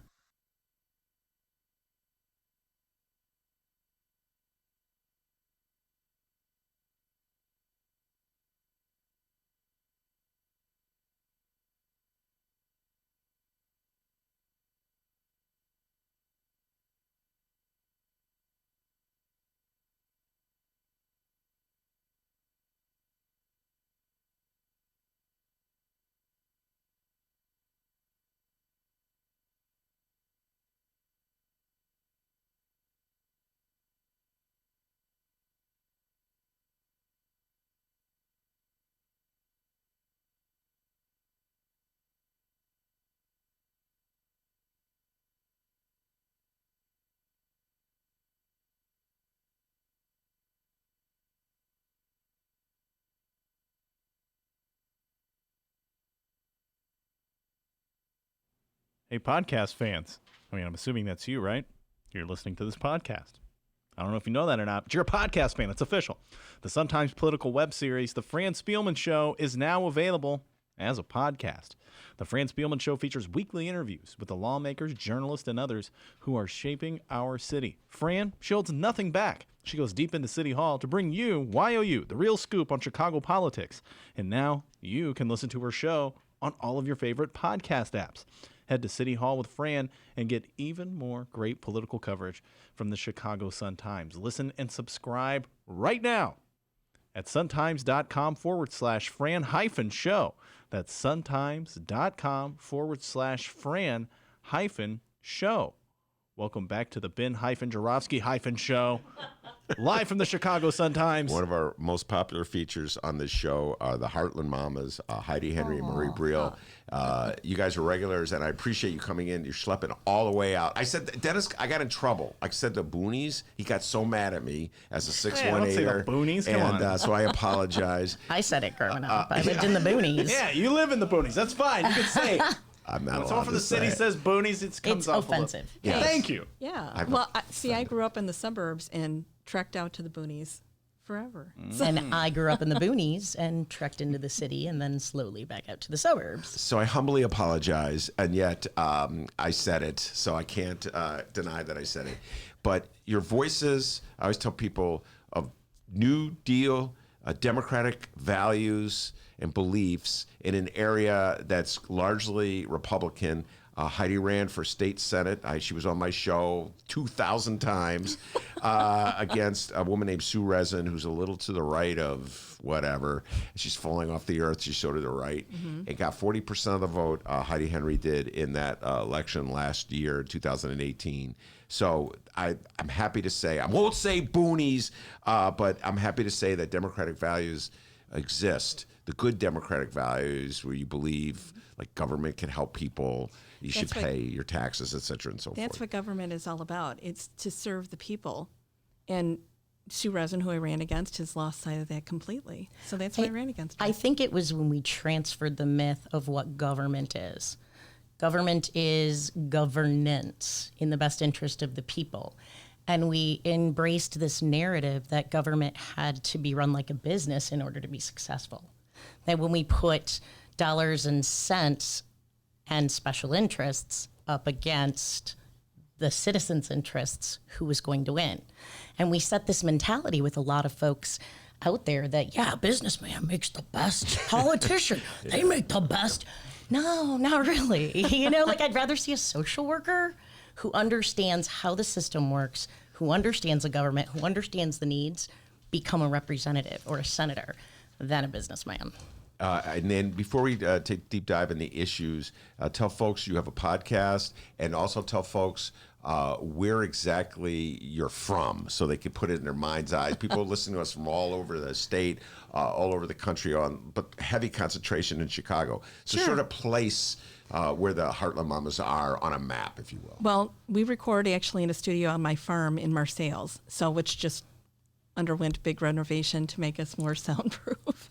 Hey, podcast fans. I mean, I'm assuming that's you, right? You're listening to this podcast. I don't know if you know that or not, but you're a podcast fan. It's official. The Sun-Times political web series, The Fran Spielman Show, is now available as a podcast. The Fran Spielman Show features weekly interviews with the lawmakers, journalists, and others who are shaping our city. Fran, she holds nothing back. She goes deep into City Hall to bring you, YOU, the real scoop on Chicago politics. And now you can listen to her show on all of your favorite podcast apps. Head to City Hall with Fran and get even more great political coverage from the Chicago Sun-Times. Listen and subscribe right now at suntimes.com/Fran-show. That's suntimes.com/Fran-show. Welcome back to the Ben-Joravsky-show. Live from the Chicago Sun-Times. One of our most popular features on this show are the Heartland Mamas, Heidi Henry and Marie Briel. You guys are regulars, and I appreciate you coming in. You're schlepping all the way out. I said, Dennis, I got in trouble. I said the Boonies. He got so mad at me as a 618er. Don't say the Boonies. Come on. So I apologize. I said it growing up. I lived in the boonies. Yeah, you live in the boonies. That's fine. You can say it. I'm not When allowed someone from to the city say it. says boonies, it comes It's off offensive. A little. Yes. Thank you. Yeah. Well, I grew up in the suburbs and trekked out to the boonies forever. And I grew up in the boonies and trekked into the city and then slowly back out to the suburbs. So I humbly apologize, and yet I said it, so I can't deny that I said it. But your voices, I always tell people, of New Deal, democratic values and beliefs in an area that's largely Republican, Heidi ran for state senate. She was on my show 2,000 times against a woman named Sue Resin, who's a little to the right of whatever. She's falling off the earth. She's so to the right. It got 40% of the vote. Heidi Henry did in that election last year, 2018. So I'm happy to say, I won't say boonies, but I'm happy to say that democratic values exist. The good democratic values where you believe like government can help people, you should pay your taxes, et cetera, and so forth. That's what government is all about. It's to serve the people. And Sue Resin, who I ran against, has lost sight of that completely. So that's why I ran against her. I think it was when we transferred the myth of what government is. Government is governance in the best interest of the people. And we embraced this narrative that government had to be run like a business in order to be successful. That when we put dollars and cents and special interests up against the citizens' interests, who was going to win. And we set this mentality with a lot of folks out there that, yeah, businessman makes the best politician. They make the best. No, not really. You know, like I'd rather see a social worker who understands how the system works, who understands the government, who understands the needs, become a representative or a senator than a businessman. And then before we take a deep dive in the issues, tell folks you have a podcast, and also tell folks where exactly you're from so they can put it in their mind's eyes. People are listening to us from all over the state, all over the country, but heavy concentration in Chicago. So sort of place where the Heartland Mamas are on a map, if you will. Well, we record actually in a studio on my farm in Marseilles, which just underwent big renovation to make us more soundproof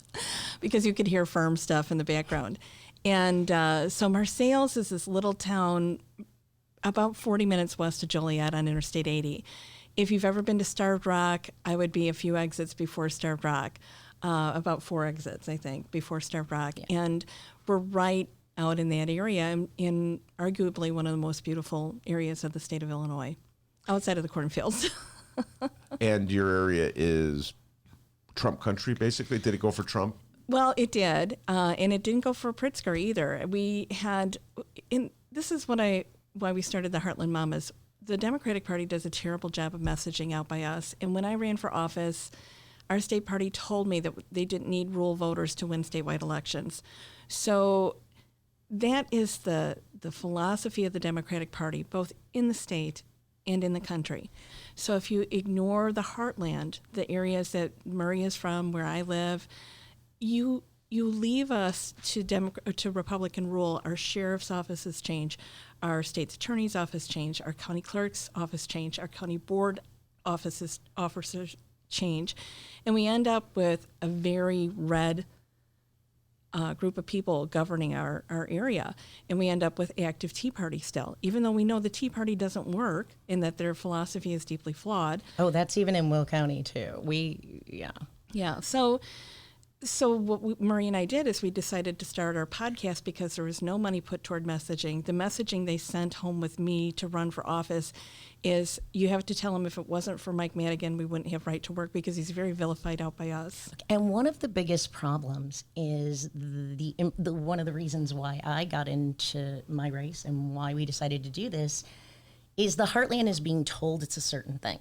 because you could hear farm stuff in the background. And so Marseilles is this little town about 40 minutes west of Joliet on Interstate 80. If you've ever been to Starved Rock, I would be a few exits before Starved Rock, about 4 exits, I think, before Starved Rock. Yeah. And we're right out in that area, in arguably one of the most beautiful areas of the state of Illinois, outside of the cornfields. And your area is Trump country, basically? Did it go for Trump? Well, it did, and it didn't go for Pritzker either. We had, this is why we started the Heartland Mamas. The Democratic Party does a terrible job of messaging out by us. And when I ran for office, our state party told me that they didn't need rural voters to win statewide elections. So that is the philosophy of the Democratic Party, both in the state and in the country. So if you ignore the heartland, the areas that Murray is from, where I live, you leave us to Republican rule. Our sheriff's offices change, our state's attorney's office change, our county clerk's office change, our county board officers change, and we end up with a very red group of people governing our area, and we end up with active Tea Party still, even though we know the Tea Party doesn't work and that their philosophy is deeply flawed. Oh, that's even in Will County too. Yeah. So what Murray and I did is we decided to start our podcast because there was no money put toward messaging. The messaging they sent home with me to run for office is you have to tell them if it wasn't for Mike Madigan, we wouldn't have right to work because he's very vilified out by us. And one of the biggest problems is one of the reasons why I got into my race and why we decided to do this is the Heartland is being told it's a certain thing.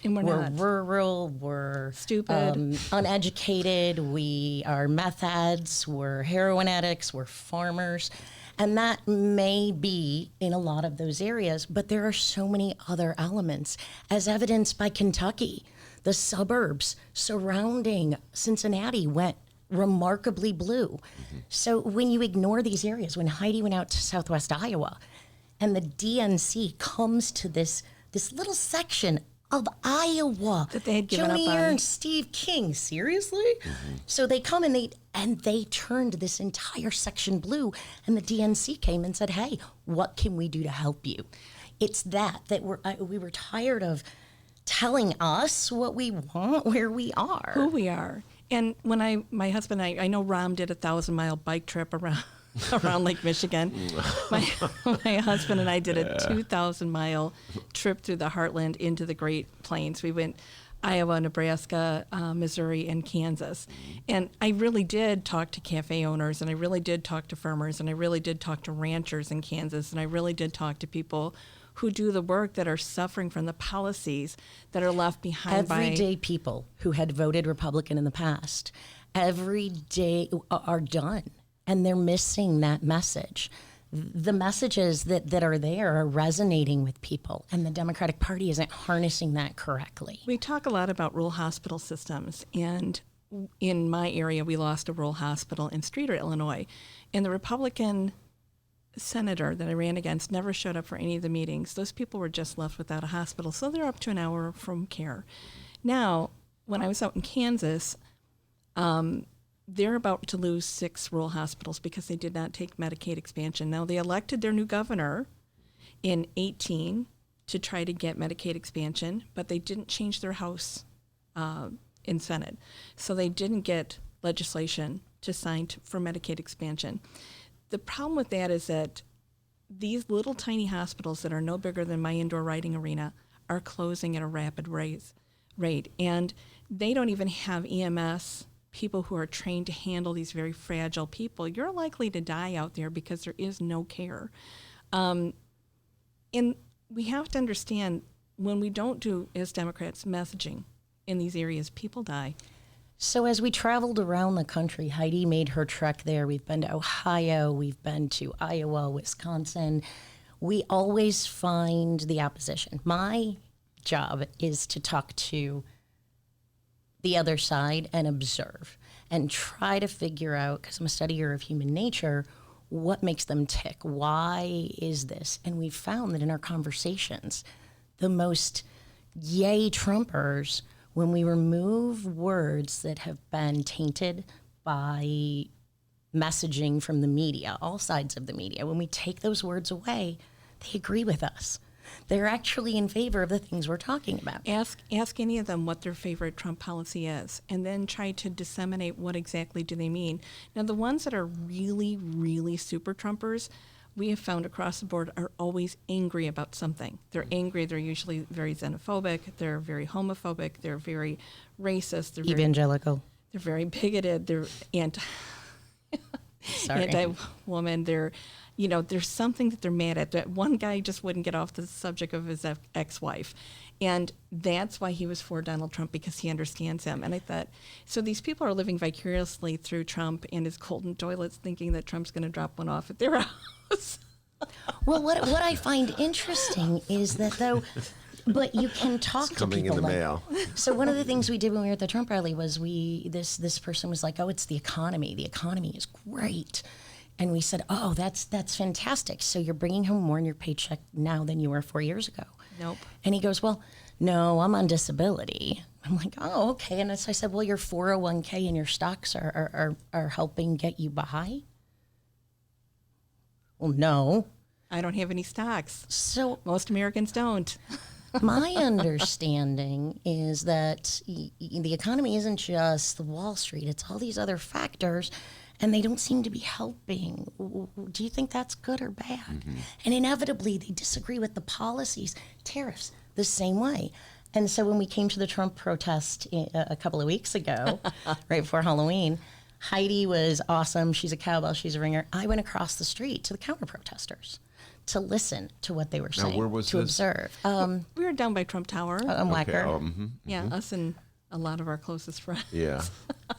And we're not. Rural, we're stupid, uneducated, we are meth addicts, we're heroin addicts, we're farmers. And that may be in a lot of those areas, but there are so many other elements, as evidenced by Kentucky. The suburbs surrounding Cincinnati went remarkably blue. Mm-hmm. So when you ignore these areas, when Heidi went out to Southwest Iowa, and the DNC comes to this little section of Iowa that they had given Joni up on. Ernst, Steve King, seriously? Mm-hmm. So they come and they turned this entire section blue, and the DNC came and said, "Hey, what can we do to help you?" It's that we were tired of telling us what we want, where we are, who we are. And when my husband, I know Rom did a 1,000-mile bike trip around Lake Michigan. My husband and I did a 2,000-mile trip through the Heartland into the Great Plains. We went Iowa, Nebraska, Missouri, and Kansas. And I really did talk to cafe owners, and I really did talk to farmers, and I really did talk to ranchers in Kansas, and I really did talk to people who do the work that are suffering from the policies that are left behind by everyday people who had voted Republican in the past. Every day are done, and they're missing that message. The messages that are there are resonating with people, and the Democratic Party isn't harnessing that correctly. We talk a lot about rural hospital systems, and in my area, we lost a rural hospital in Streator, Illinois, and the Republican senator that I ran against never showed up for any of the meetings. Those people were just left without a hospital, so they're up to an hour from care. Now, when I was out in Kansas, they're about to lose 6 rural hospitals because they did not take Medicaid expansion. Now, they elected their new governor in 2018 to try to get Medicaid expansion, but they didn't change their House in Senate. So they didn't get legislation to sign for Medicaid expansion. The problem with that is that these little tiny hospitals that are no bigger than my indoor riding arena are closing at a rapid rate. And they don't even have EMS people who are trained to handle these very fragile people. You're likely to die out there because there is no care. And we have to understand, when we don't do, as Democrats, messaging in these areas, people die. So as we traveled around the country, Heidi made her trek there. We've been to Ohio, we've been to Iowa, Wisconsin. We always find the opposition. My job is to talk to the other side and observe and try to figure out, because I'm a studier of human nature, what makes them tick? Why is this? And we found that in our conversations, the most yay Trumpers, when we remove words that have been tainted by messaging from the media, all sides of the media, when we take those words away, they agree with us. They're actually in favor of the things we're talking about. Ask any of them what their favorite Trump policy is, and then try to disseminate what exactly do they mean. Now, the ones that are really, really super Trumpers, we have found across the board, are always angry about something. They're angry. They're usually very xenophobic. They're very homophobic. They're very racist. They're evangelical. They're very bigoted. They're anti-woman. They're, there's something that they're mad at. That one guy just wouldn't get off the subject of his ex-wife. And that's why he was for Donald Trump, because he understands him. And I thought, so these people are living vicariously through Trump and his golden toilets, thinking that Trump's going to drop one off at their house. Well, what I find interesting is that, though, but you can talk to people. Coming in the mail. So one of the things we did when we were at the Trump rally was this person was like, oh, it's the economy. The economy is great. And we said, oh, that's fantastic. So you're bringing home more in your paycheck now than you were 4 years ago. Nope. And he goes, well, no, I'm on disability. I'm like, oh, okay. And so I said, well, your 401k and your stocks are helping get you by? Well, no. I don't have any stocks. So most Americans don't. My understanding is that the economy isn't just the Wall Street. It's all these other factors, and they don't seem to be helping. Do you think that's good or bad? Mm-hmm. And inevitably, they disagree with the policies. Tariffs, the same way. And so when we came to the Trump protest a couple of weeks ago, right before Halloween, Heidi was awesome. She's a cowbell. She's a ringer. I went across the street to the counter-protesters to listen to what they were saying, where was to this? observe. We were down by Trump Tower. Wacker. Yeah, us and a lot of our closest friends. Yeah.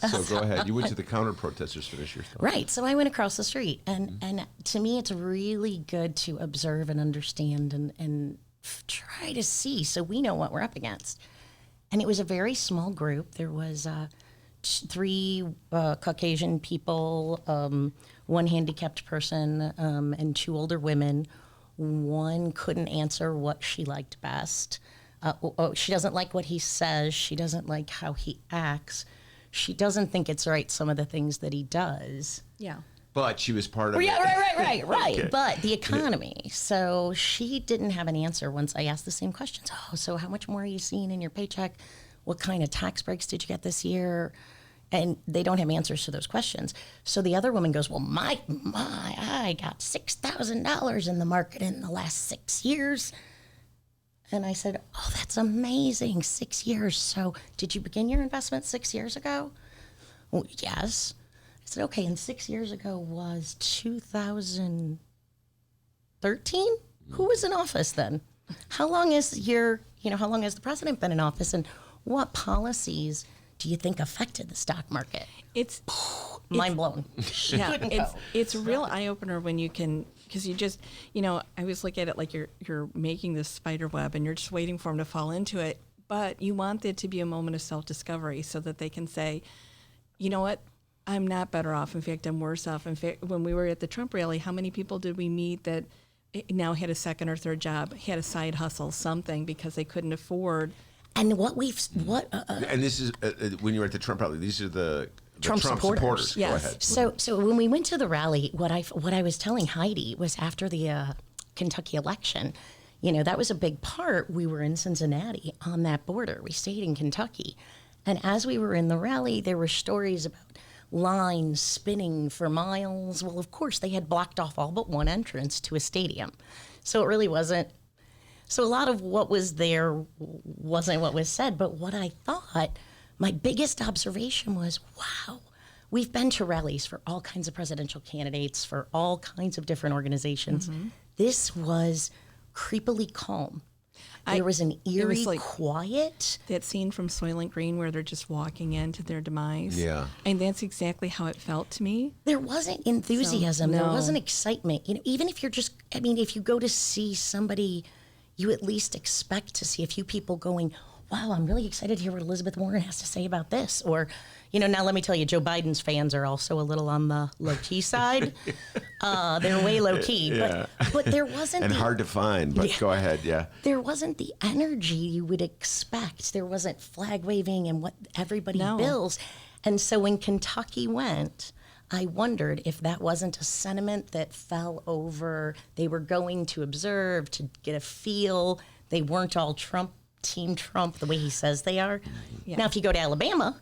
So go ahead. You went to the counter-protesters, finish your thought. Right. So I went across the street. And to me, it's really good to observe and understand and try to see so we know what we're up against. And it was a very small group. There was 3 Caucasian people, 1 handicapped person, and 2 older women. One couldn't answer what she liked best. She doesn't like what he says. She doesn't like how he acts. She doesn't think it's right, some of the things that he does. Yeah. But she was part of it. Yeah, right. Okay. But the economy. So she didn't have an answer once I asked the same questions. Oh, so how much more are you seeing in your paycheck? What kind of tax breaks did you get this year? And they don't have answers to those questions. So the other woman goes, well, I got $6,000 in the market in the last 6 years. And I said, oh, that's amazing. 6 years. So did you begin your investment 6 years ago? Well, yes. I said, okay, and 6 years ago was 2013? Who was in office then? How long has how long has the president been in office, and what policies do you think affected the stock market? It's mind blown. Yeah, it's a real eye opener when you can, because you just, I always look at it like you're making this spider web and you're just waiting for them to fall into it, but you want it to be a moment of self discovery so that they can say, you know what, I'm not better off. In fact, I'm worse off. In fact, when we were at the Trump rally, how many people did we meet that now had a second or third job, had a side hustle, something, because they couldn't afford. And and this is when you were at the Trump rally. These are the Trump supporters. Yes. Go ahead. So when we went to the rally, what I was telling Heidi was after the Kentucky election, that was a big part. We were in Cincinnati on that border. We stayed in Kentucky, and as we were in the rally, there were stories about lines spinning for miles. Well, of course, they had blocked off all but one entrance to a stadium. So it really wasn't. So a lot of what was there wasn't what was said. But what I thought, my biggest observation was, wow, we've been to rallies for all kinds of presidential candidates, for all kinds of different organizations. Mm-hmm. This was creepily calm. There was an eerie quiet. That scene from Soylent Green where they're just walking into their demise. Yeah. And that's exactly how it felt to me. There wasn't enthusiasm. So, no. There wasn't excitement. Even if you're just, if you go to see somebody, you at least expect to see a few people going, wow, I'm really excited to hear what Elizabeth Warren has to say about this. Or, now let me tell you, Joe Biden's fans are also a little on the low-key side. They're way low-key. Yeah. But there wasn't... And hard to find, but go ahead, yeah. There wasn't the energy you would expect. There wasn't flag waving and what everybody bills. And so when Kentucky went, I wondered if that wasn't a sentiment that fell over. They were going to observe, to get a feel. They weren't all Team Trump, the way he says they are. Yeah. Now, if you go to Alabama,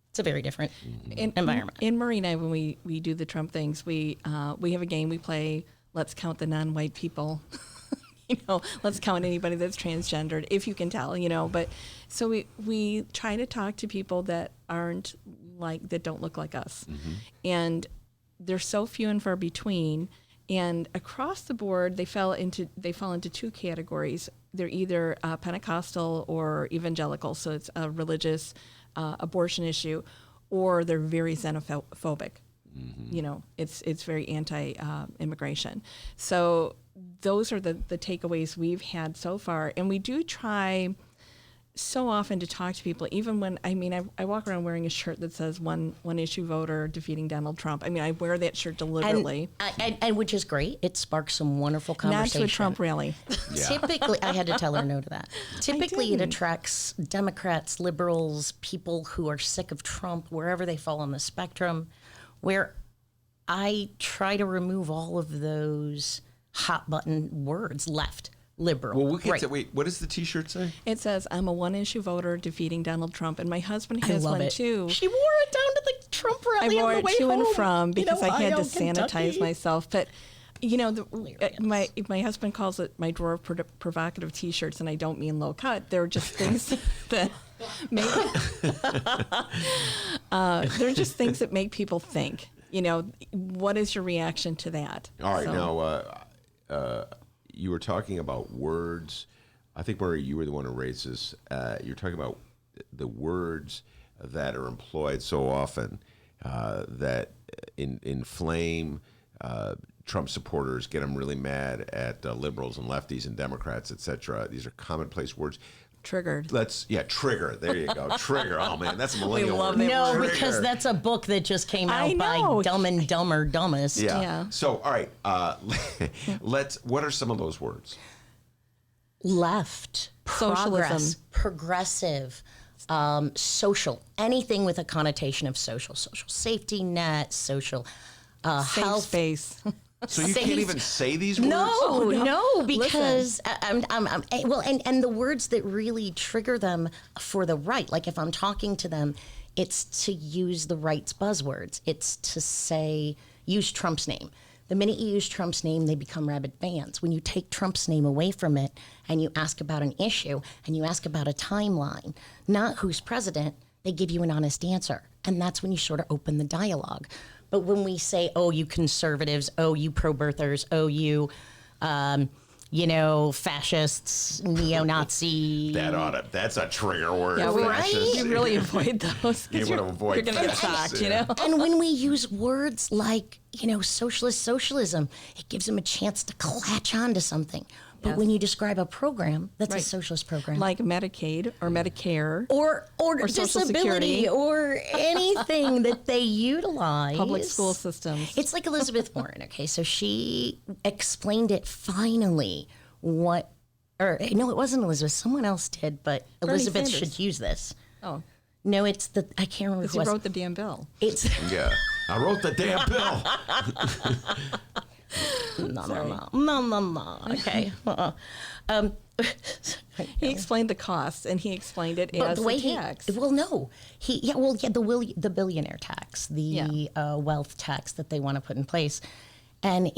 it's a very different environment. In Marina, when we do the Trump things, we have a game we play. Let's count the non-white people. Let's count anybody that's transgendered, if you can tell. But so we try to talk to people that that don't look like us, and they're so few and far between. And across the board, they fall into two categories. They're either Pentecostal or evangelical, so it's a religious abortion issue, or they're very xenophobic. It's very anti-immigration. So those are the takeaways we've had so far, and we do try so often to talk to people, even when, I walk around wearing a shirt that says one issue voter defeating Donald Trump. I wear that shirt deliberately. And which is great. It sparks some wonderful conversation. Not to a Trump rally. Yeah. Typically, I had to tell her no to that. Typically, it attracts Democrats, liberals, people who are sick of Trump, wherever they fall on the spectrum, where I try to remove all of those hot button words, left, liberal. Well, wait, what does the T-shirt say? It says, I'm a one-issue voter defeating Donald Trump. And my husband has one, too. She wore it down to the Trump rally I wore on the way it to home. and from because I had to sanitize Kentucky. myself. But, my husband calls it my drawer of provocative T-shirts, and I don't mean low cut. They're just things that make they're just things that make people think. What is your reaction to that? All right, now you were talking about words. I think, Murray, you were the one who raised this. You're talking about the words that are employed so often that inflame Trump supporters, get them really mad at liberals and lefties and Democrats, etc. These are commonplace words. Triggered. Trigger. There you go. Trigger. Oh, man, that's a millennial word. No, Trigger. because that's a book that just came out by Dumb and Dumber Dumbest. Yeah. So, all right, what are some of those words? Left, progress, progressive, social, anything with a connotation of social safety net, social health space. So you can't even say these words? No, because and the words that really trigger them for the right, like if I'm talking to them, it's to use the right's buzzwords. It's to use Trump's name. The minute you use Trump's name, they become rabid fans. When you take Trump's name away from it and you ask about an issue and you ask about a timeline, not who's president, they give you an honest answer. And that's when you sort of open the dialogue. But when we say, oh, you conservatives, oh, you pro-birthers, oh, you, fascists, neo-Nazi. That's a trigger word. Yeah, right? You really avoid those. You would avoid You're going to get shocked, And when we use words like, socialism, it gives them a chance to latch on to something. But when you describe a program, that's a socialist program. Like Medicaid or Medicare. Or Social disability Security. or anything that they utilize. Public school systems. It's like Elizabeth Warren, okay? So she explained it finally no, it wasn't Elizabeth. Someone else did, but Bernie Elizabeth Sanders. should use this. Oh. No, I can't remember Because who he was. wrote the damn bill. It's Yeah. I wrote the damn bill. no. Okay. He explained the costs, and he explained it as the tax. the billionaire tax, the wealth tax that they want to put in place, and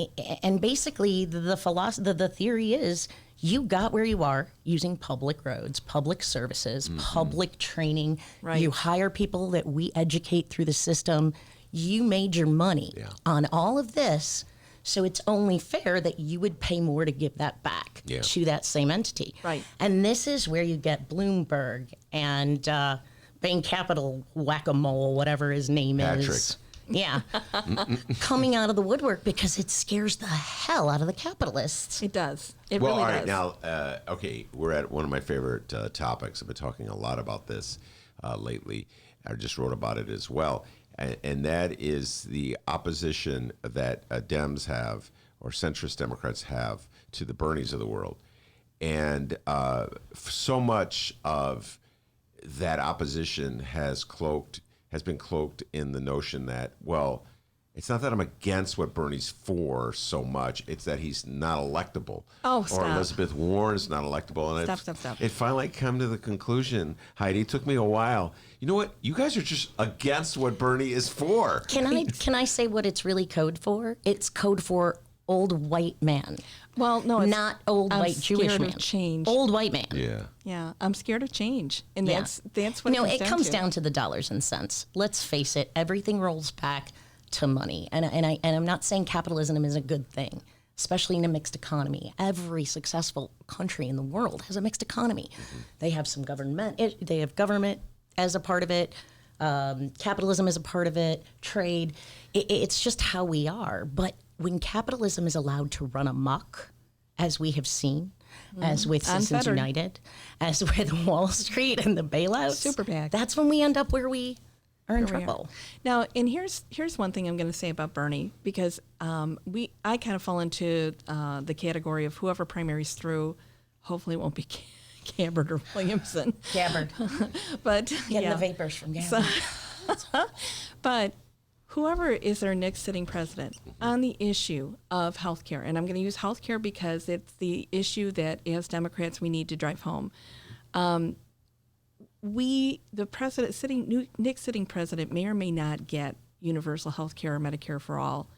basically the theory is you got where you are using public roads, public services, public training. Right. You hire people that we educate through the system. You made your money on all of this. So it's only fair that you would pay more to give that back to that same entity. Right. And this is where you get Bloomberg and Bain Capital Whack-A-Mole, whatever his name is. Yeah. Coming out of the woodwork because it scares the hell out of the capitalists. It does. It Well, really all right, does. now, okay, we're at one of my favorite topics. I've been talking a lot about this lately. I just wrote about it as well. And that is the opposition that Dems have, or centrist Democrats have, to the Bernies of the world. And so much of that opposition has been cloaked in the notion that, well, it's not that I'm against what Bernie's for so much, it's that he's not electable. Oh, Or stop. Elizabeth Warren's not electable. And Stop. It finally come to the conclusion, Heidi, it took me a while. You know what? You guys are just against what Bernie is for. Can I say what it's really code for? It's code for old white man. Well, no, it's Not old I'm white Jewish scared man. of change. Old white man. Yeah. Yeah, I'm scared of change, and Yeah. that's what it comes down to the dollars and cents. Let's face it, everything rolls back to money. And I'm not saying capitalism is a good thing, especially in a mixed economy. Every successful country in the world has a mixed economy. They have some government. They have government as a part of it. Capitalism is a part of it. Trade. It's just how we are. But when capitalism is allowed to run amok, as we have seen, as with Citizens Unfettered. United, as with Wall Street and the bailouts, Super PAC. that's when we end up where we are in Here we are. trouble. Now, and here's one thing I'm going to say about Bernie, because I kind of fall into the category of whoever primaries through. Hopefully, it won't be Gabbard or Williamson. Gabbard. But Getting the vapors from Gabbard. But whoever is our next sitting president on the issue of health care, and I'm going to use health care because it's the issue that as Democrats we need to drive home. The president, next sitting president may or may not get universal health care or Medicare for all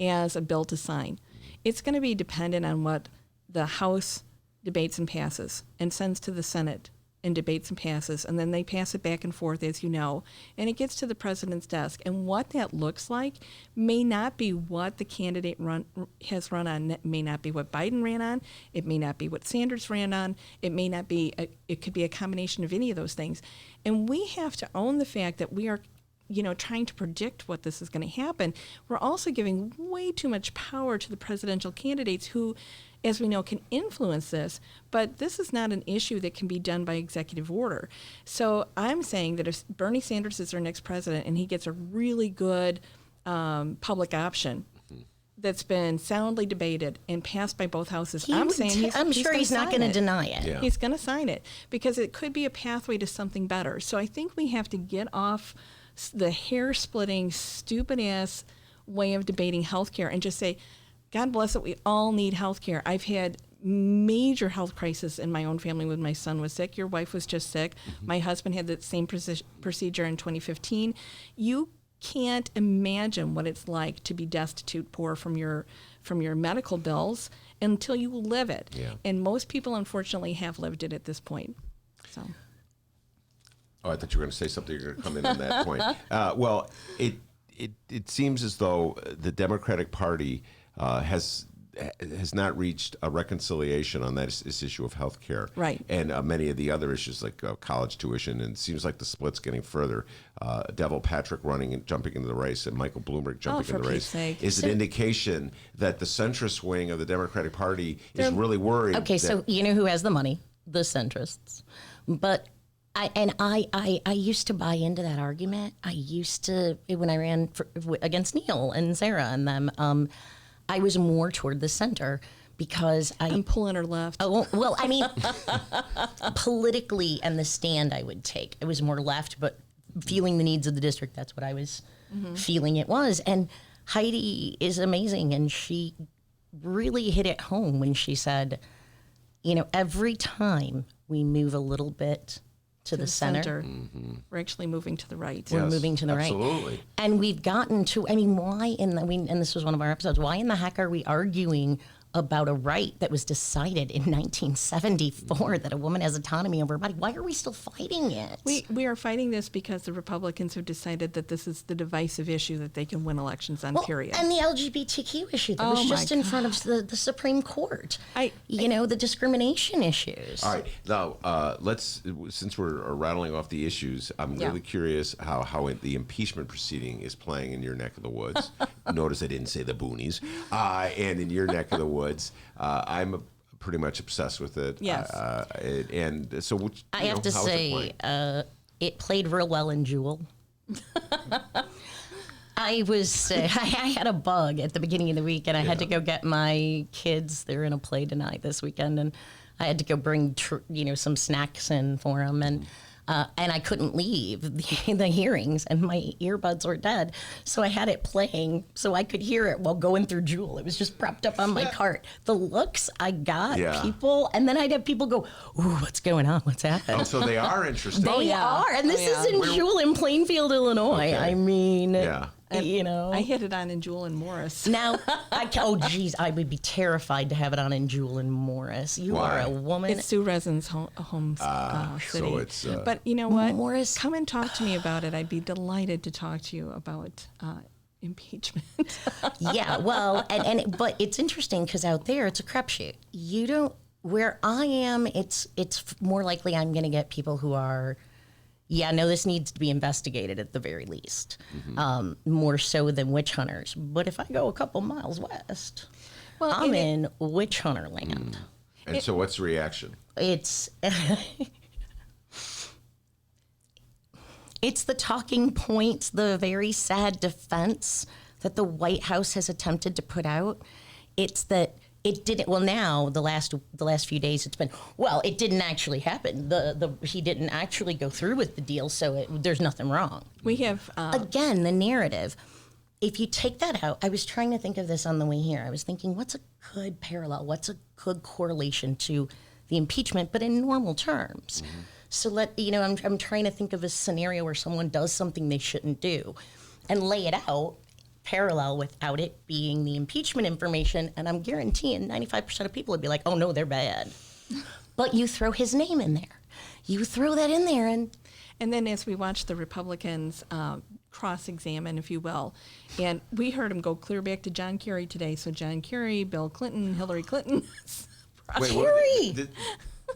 as a bill to sign. It's going to be dependent on what the House debates and passes and sends to the Senate and debates and passes, and then they pass it back and forth, as you know, and it gets to the president's desk. And what that looks like may not be what the candidate has run on, it may not be what Biden ran on, it may not be what Sanders ran on, it may not be, it could be a combination of any of those things. And we have to own the fact that we are trying to predict what this is going to happen. We're also giving way too much power to the presidential candidates who, as we know, can influence this, but this is not an issue that can be done by executive order. So I'm saying that if Bernie Sanders is our next president and he gets a really good public option that's been soundly debated and passed by both houses, I'm sure he's not going to deny it. Yeah. He's going to sign it because it could be a pathway to something better. So I think we have to get off the hair-splitting, stupid-ass way of debating healthcare and just say, God bless it, we all need healthcare. I've had major health crisis in my own family when my son was sick. Your wife was just sick. My husband had the same procedure in 2015. You can't imagine what it's like to be destitute, poor from your medical bills until you live it. Yeah. And most people, unfortunately, have lived it at this point. So. Oh, I thought you were going to say something. You're going to come in on that point. Well, it seems as though the Democratic Party has not reached a reconciliation on this issue of health care. Right. And many of the other issues like college tuition, and it seems like the split's getting further. Devil Patrick running and jumping into the race, and Michael Bloomberg jumping in the race is an indication that the centrist wing of the Democratic Party is really worried. Okay, so you know who has the money? The centrists. But I used to buy into that argument. I used to, when I ran against Neil and Sarah and them, I was more toward the center because I'm pulling her left. Oh, well, I mean, politically and the stand I would take, I was more left, but feeling the needs of the district, that's what I was feeling it was. And Heidi is amazing, and she really hit it home when she said, you know, every time we move a little bit to the center. We're actually moving to the right. We're moving to the right. Absolutely. And we've gotten to, I mean, why and this was one of our episodes, why in the heck are we arguing about a right that was decided in 1974 that a woman has autonomy over her body? Why are we still fighting it? We are fighting this because the Republicans have decided that this is the divisive issue that they can win elections on, period. And the LGBTQ issue that was just in front of the Supreme Court. The discrimination issues. All right. Now, since we're rattling off the issues, I'm really curious how the impeachment proceeding is playing in your neck of the woods. Notice I didn't say the boonies. And in your neck of the woods. I'm pretty much obsessed with it. Yes. And so, I have to say, it played real well in Jewel. I had a bug at the beginning of the week, and I had to go get my kids. They're in a play tonight this weekend, and I had to go bring some snacks in for them, and I couldn't leave the hearings, and my earbuds were dead. So I had it playing so I could hear it while going through Jewel. It was just propped up on my cart. The looks I got, people, and then I'd have people go, "Ooh, what's going on? What's happening?" Oh, so they are interested. They are, and this is in Jewel in Plainfield, Illinois. Okay. I mean, I hit it on in Jewel and Morris. Now, I would be terrified to have it on in Jewel and Morris. You Why? are a woman. It's Sue Resin's home city. So it's, but you know what? Morris, come and talk to me about it. I'd be delighted to talk to you about impeachment. Yeah, well, but it's interesting because out there it's a crapshoot. You don't. Where I am, it's more likely I'm going to get people who are. Yeah, no, this needs to be investigated at the very least, more so than witch hunters. But if I go a couple miles west, I'm in witch hunter land. And so what's the reaction? It's it's the talking points, the very sad defense that the White House has attempted to put out. It's that it didn't. Well, now the last few days, it's been. Well, it didn't actually happen. He didn't actually go through with the deal, so there's nothing wrong. We have again the narrative. If you take that out, I was trying to think of this on the way here. I was thinking, what's a good parallel? What's a good correlation to the impeachment, but in normal terms? Mm-hmm. So I'm trying to think of a scenario where someone does something they shouldn't do, and lay it out. Parallel without it being the impeachment information, and I'm guaranteeing 95% of people would be like, "Oh no, they're bad." But you throw his name in there, you throw that in there, and then as we watch the Republicans cross-examine, if you will, and we heard him go clear back to John Kerry today. So John Kerry, Bill Clinton, Hillary Clinton. Wait, Kerry.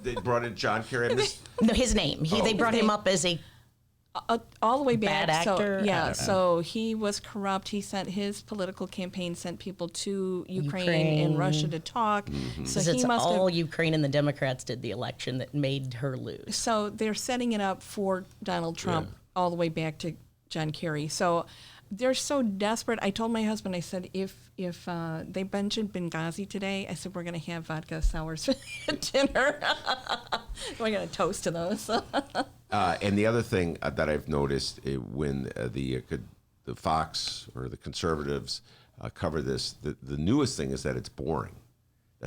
They brought in John Kerry. No, his name. They brought him up as a. All the way back. Bad actor? So he was corrupt. He sent his political campaign sent people to Ukraine and Russia to talk. Mm-hmm. So he must all Ukraine and the Democrats did the election that made her lose. So they're setting it up for Donald Trump all the way back to John Kerry. So they're so desperate. I told my husband, I said, if they mentioned Benghazi today, I said, we're going to have vodka sours for dinner. We're going to toast to those. And the other thing that I've noticed when the Fox or the conservatives cover this, the newest thing is that it's boring.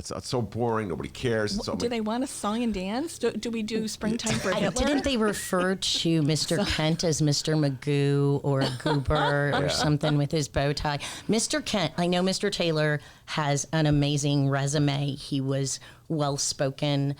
That's so boring. Nobody cares. It's so Do they want a song and dance? Do we do Springtime for Hitler? Didn't they refer to Mr. Kent as Mr. Magoo or Goober or something with his bow tie? Mr. Kent, I know Mr. Taylor has an amazing resume. He was well-spoken.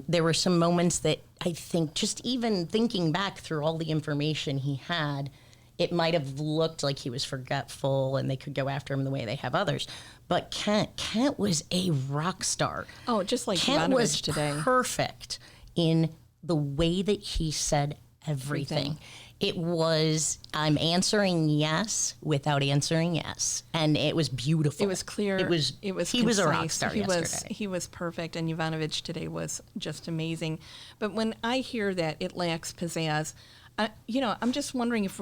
There were some moments that I think, just even thinking back through all the information he had, it might have looked like he was forgetful and they could go after him the way they have others. But Kent was a rock star. Oh, just like Kent was today. Perfect in the way that he said everything. It was, I'm answering yes without answering yes. And it was beautiful. It was clear. He was concise. a rock star yesterday. He was perfect, and Jovanovic today was just amazing. But when I hear that it lacks pizzazz, I'm just wondering if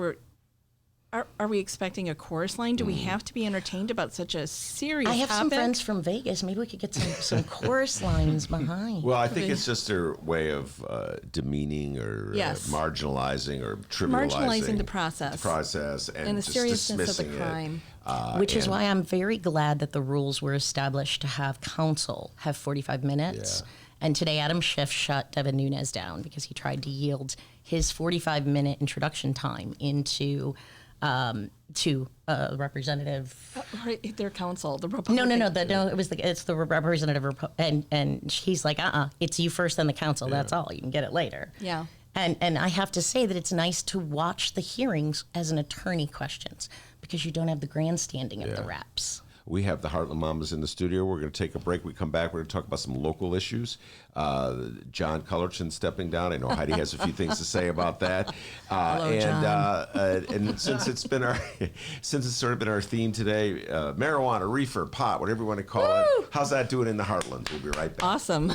are we expecting a chorus line? Do we have to be entertained about such a serious I have some topic? friends from Vegas. Maybe we could get some chorus lines behind. Well, I think it's just their way of demeaning or marginalizing or trivializing the process. And the just seriousness of the dismissing crime. Which is why I'm very glad that the rules were established to have counsel have 45 minutes. Yeah. And today Adam Schiff shut Devin Nunes down because he tried to yield his 45-minute introduction time into to representative. Their counsel, the Republican. No. It's the representative, and he's like, it's you first, then the council. That's all. You can get it later. Yeah. And I have to say that it's nice to watch the hearings as an attorney questions because you don't have the grandstanding of the reps. We have the Heartland Mamas in the studio. We're going to take a break. We come back. We're going to talk about some local issues. John Cullerton stepping down. I know Heidi has a few things to say about that. Hello, John. And since it's sort of been our theme today, marijuana, reefer, pot, whatever you want to call it. How's that doing in the Heartlands? We'll be right back. Awesome.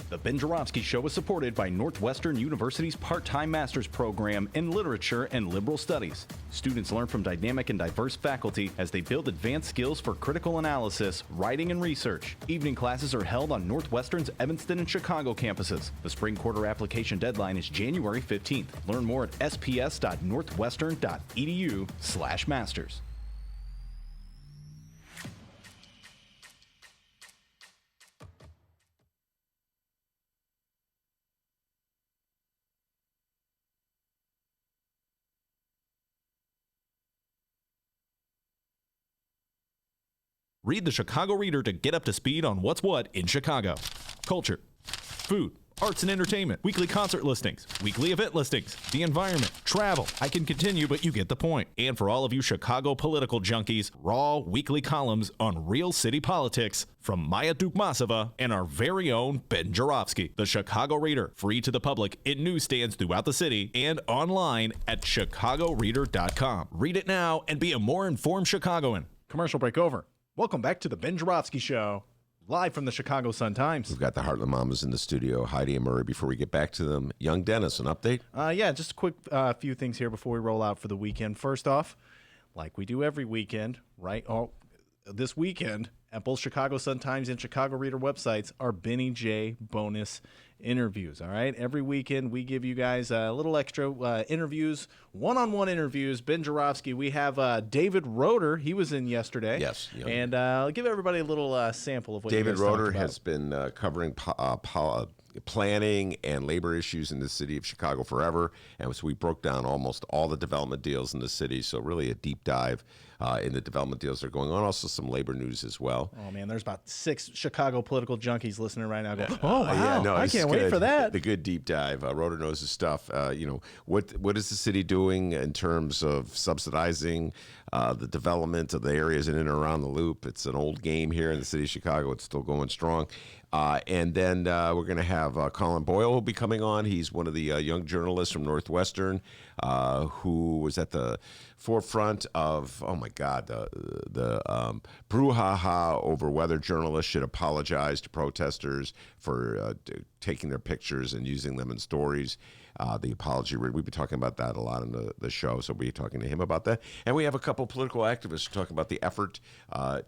The Ben Joravsky Show is supported by Northwestern University's part-time master's program in literature and liberal studies. Students learn from dynamic and diverse faculty as they build advanced skills for critical analysis, writing, and research. Evening classes are held on Northwestern's Evanston and Chicago campuses. The spring quarter application deadline is January 15th. Learn more at sps.northwestern.edu/masters. Read the Chicago Reader to get up to speed on what's what in Chicago. Culture, food, arts and entertainment, weekly concert listings, weekly event listings, the environment, travel. I can continue, but you get the point. And for all of you Chicago political junkies, raw weekly columns on real city politics from Maya Dukmasova and our very own Ben Joravsky. The Chicago Reader, free to the public in newsstands throughout the city and online at chicagoreader.com. Read it now and be a more informed Chicagoan. Commercial break over. Welcome back to the Ben Joravsky Show, live from the Chicago Sun-Times. We've got the Heartland Mamas in the studio, Heidi and Murray. Before we get back to them, young Dennis, an update? Just a quick few things here before we roll out for the weekend. First off, like we do every weekend, right? This weekend, at both Chicago Sun-Times and Chicago Reader websites are Benny J bonus interviews, all right? Every weekend, we give you guys a little extra interviews, one-on-one interviews. Ben Joravsky, we have David Roeder. He was in yesterday. Yes. And I'll give everybody a little sample of what David you guys Roeder talked about. has been covering planning and labor issues in the city of Chicago forever. And so we broke down almost all the development deals in the city. So really a deep dive in the development deals that are going on. Also some labor news as well. Oh, man, there's about 6 Chicago political junkies listening right now going, Oh, wow, I can't wait for that. The good deep dive. Roeder knows his stuff. What is the city doing in terms of subsidizing the development of the areas in and around the loop? It's an old game here in the city of Chicago. It's still going strong. And then we're going to have Colin Boyle will be coming on. He's one of the young journalists from Northwestern who was at the forefront of, the brouhaha over whether journalists should apologize to protesters for taking their pictures and using them in stories. The apology read. We've been talking about that a lot in the show, so we'll be talking to him about that. And we have a couple political activists talking about the effort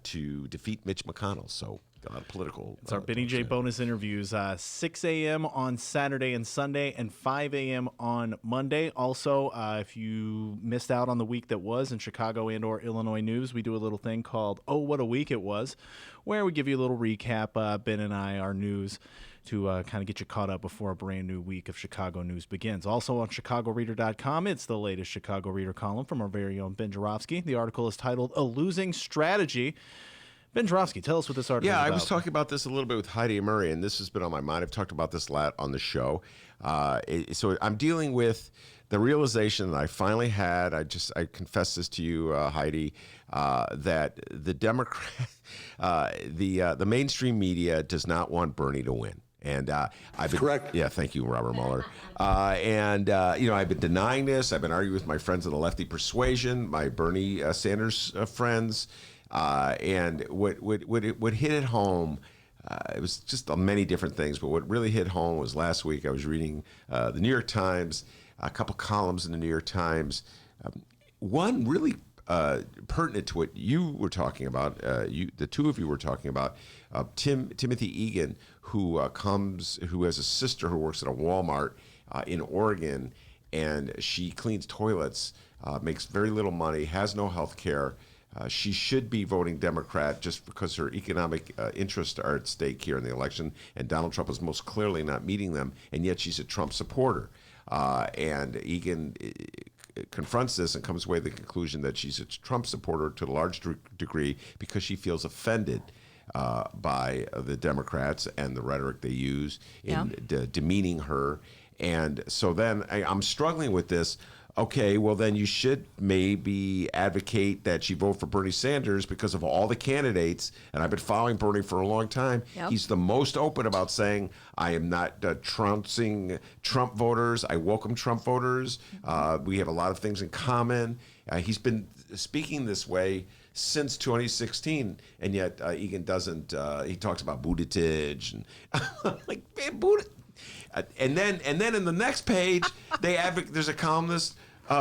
to defeat Mitch McConnell. So a lot of political. It's our Benny J bonus interviews, 6 a.m. on Saturday and Sunday and 5 a.m. on Monday. Also, if you missed out on the week that was in Chicago and or Illinois news, we do a little thing called Oh, What a Week It Was, where we give you a little recap, Ben and I, our news, to kind of get you caught up before a brand new week of Chicago news begins. Also on ChicagoReader.com, it's the latest Chicago Reader column from our very own Ben Joravsky. The article is titled A Losing Strategy. Ben Joravsky, tell us what this article is about. Yeah, I was talking about this a little bit with Heidi Murray, and this has been on my mind. I've talked about this a lot on the show. So I'm dealing with the realization that I finally had. I confess this to you, Heidi, that the Democrat, the mainstream media does not want Bernie to win. And I've been correct. Yeah, thank you, Robert Mueller. I've been denying this. I've been arguing with my friends in the lefty persuasion, my Bernie Sanders friends. And what hit it home, it was just many different things, but what really hit home was last week I was reading the New York Times, a couple columns in the New York Times. One really pertinent to what you were talking about, the two of you were talking about, Timothy Egan, who has a sister who works at a Walmart in Oregon, and she cleans toilets, makes very little money, has no health care. She should be voting Democrat just because her economic interests are at stake here in the election, and Donald Trump is most clearly not meeting them, and yet she's a Trump supporter. And Egan confronts this and comes away with the conclusion that she's a Trump supporter to a large degree because she feels offended by the Democrats and the rhetoric they use in demeaning her. And so then I'm struggling with this. Okay, well then you should maybe advocate that she vote for Bernie Sanders because of all the candidates, and I've been following Bernie for a long time. Yep. He's the most open about saying, I am not trouncing Trump voters. I welcome Trump voters. We have a lot of things in common. He's been speaking this way since 2016, and yet Egan doesn't. He talks about Buttigieg, and I'm like, man, Buttigieg. And then in the next page, there's a columnist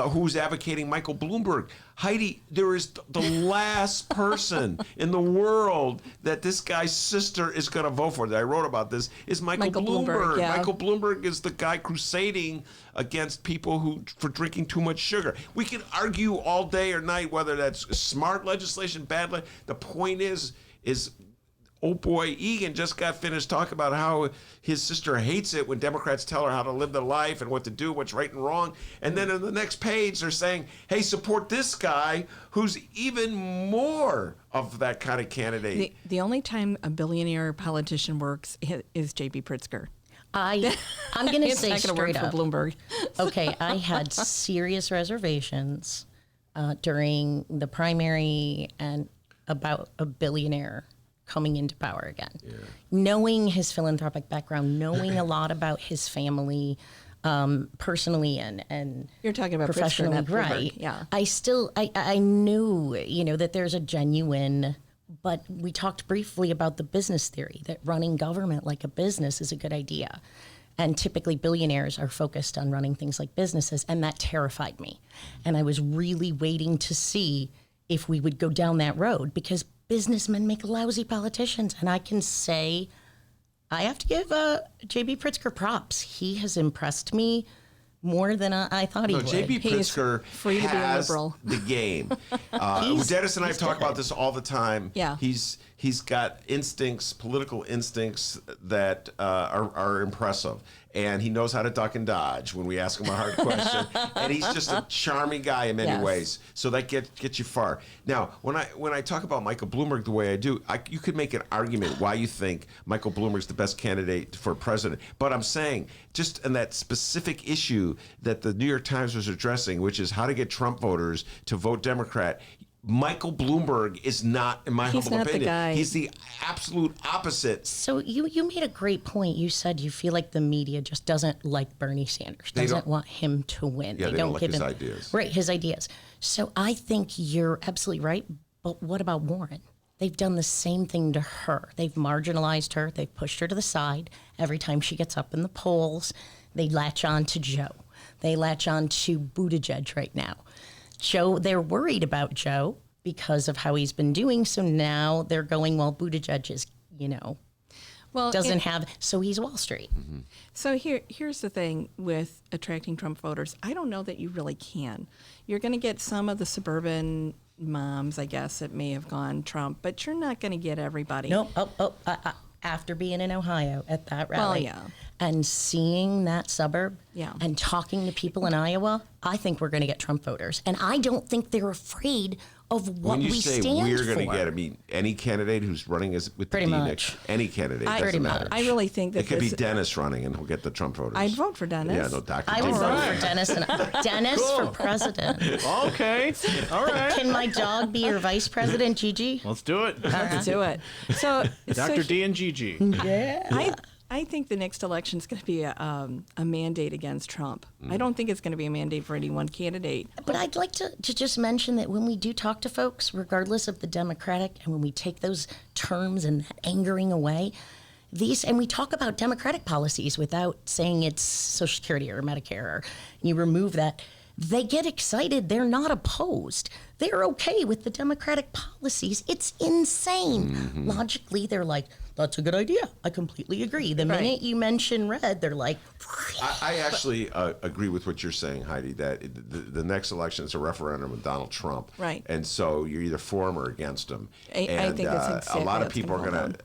who's advocating Michael Bloomberg. Heidi, there is the last person in the world that this guy's sister is going to vote for, that I wrote about this, is Michael Bloomberg. Yeah. Michael Bloomberg is the guy crusading against people for drinking too much sugar. We can argue all day or night whether that's smart legislation, bad legislation. The point is old boy Egan just got finished talking about how his sister hates it when Democrats tell her how to live their life and what to do, what's right and wrong. And then in the next page, they're saying, hey, support this guy who's even more of that kind of candidate. The only time a billionaire politician works is J.B. Pritzker. I'm going to say straight up, for Bloomberg. Okay, I had serious reservations during the primary and about a billionaire coming into power again. Yeah. Knowing his philanthropic background, knowing a lot about his family, personally and you're talking about professionally, Pritzker, right? Yeah. I knew, that there's a genuine, but we talked briefly about the business theory that running government like a business is a good idea. And typically billionaires are focused on running things like businesses, and that terrified me. And I was really waiting to see if we would go down that road, because businessmen make lousy politicians. And I can say, I have to give J.B. Pritzker props. He has impressed me more than I thought he would. J.B. Pritzker free to be a liberal. The game. Dennis and I talk about this all the time. Yeah. He's got instincts, political instincts that are impressive. And he knows how to duck and dodge when we ask him a hard question. And he's just a charming guy in many ways. So that gets you far. Now, when I talk about Michael Bloomberg the way I do, you could make an argument why you think Michael Bloomberg's the best candidate for president. But I'm saying, just in that specific issue that the New York Times was addressing, which is how to get Trump voters to vote Democrat, Michael Bloomberg is not, in my humble opinion, the guy. He's the absolute opposite. So you made a great point. You said you feel like the media just doesn't like Bernie Sanders, doesn't want him to win. Yeah, they don't like his ideas. Right, his ideas. So I think you're absolutely right. But what about Warren? They've done the same thing to her. They've marginalized her. They've pushed her to the side. Every time she gets up in the polls, they latch on to Joe. They latch on to Buttigieg right now. Joe, they're worried about Joe because of how he's been doing. So now they're going, well, Buttigieg is, doesn't have, so he's Wall Street. Mm-hmm. So here's the thing with attracting Trump voters. I don't know that you really can. You're going to get some of the suburban moms, I guess, that may have gone Trump, but you're not going to get everybody. No, after being in Ohio at that rally yeah. and seeing that suburb and talking to people in Iowa, I think we're going to get Trump voters. And I don't think they're afraid of what we stand for. When you say we're going to get, I mean, any candidate who's running with Pretty the much. any candidate, doesn't Pretty matter. much. I really think that it could be Dennis running and he'll get the Trump voters. I'd vote for Dennis. Yeah, no, Dr. I would vote for Dennis. Dennis for president. Okay. All right. Can my dog be your vice president, Gigi? Let's do it. Let's do it. So, Dr. D and Gigi. Yeah. I think the next election is going to be a mandate against Trump. I don't think it's going to be a mandate for any one candidate. But I'd like to just mention that when we do talk to folks, regardless of the Democratic, and when we take those terms and that angering away, and we talk about Democratic policies without saying it's Social Security or Medicare, or you remove that, they get excited. They're not opposed. They're okay with the Democratic policies. It's insane. Mm-hmm. Logically, they're like, that's a good idea. I completely agree. The minute you mention red, they're like... I actually agree with what you're saying, Heidi, that the next election is a referendum with Donald Trump. Right. And so you're either for him or against him. I think that's exactly a lot of what's people gonna are going to...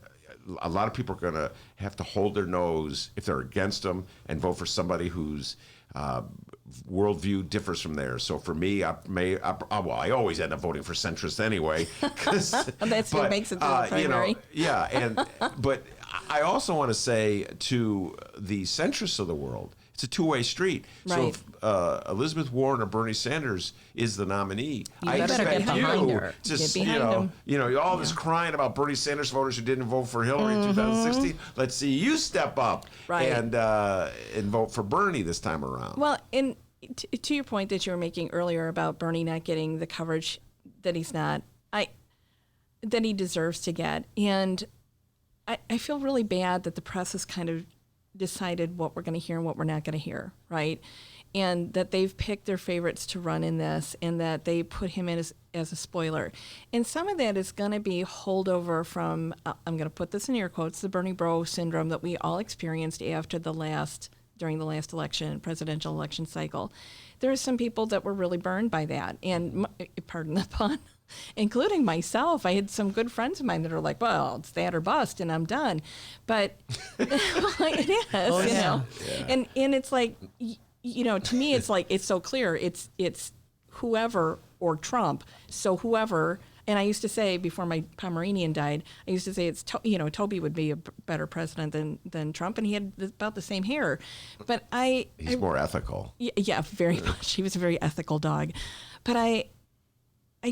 A lot of people are going to have to hold their nose if they're against him and vote for somebody whose worldview differs from theirs. So for me, I always end up voting for centrist anyway. That's what makes it the primary. But I also want to say to the centrists of the world, it's a two-way street. Right. So if Elizabeth Warren or Bernie Sanders is the nominee, I better expect get behind you her. to, Get behind him. all this crying about Bernie Sanders voters who didn't vote for Hillary in 2016. Let's see you step up and vote for Bernie this time around. Well, and to your point that you were making earlier about Bernie not getting the coverage that that he deserves to get, and I feel really bad that the press has kind of decided what we're going to hear and what we're not going to hear, right? And that they've picked their favorites to run in this, and that they put him in as a spoiler. And some of that is going to be holdover from, I'm going to put this in air quotes, the Bernie Bro syndrome that we all experienced during the last election, presidential election cycle. There are some people that were really burned by that. And pardon the pun, including myself. I had some good friends of mine that are like, well, it's that or bust, and I'm done. But it is, Yeah. And it's like, to me, it's like, it's so clear. It's whoever or Trump. So whoever, and I used to say before my Pomeranian died, I used to say it's, Toby would be a better president than Trump, and he had about the same hair. But he's more ethical. Yeah, very much. He was a very ethical dog. But I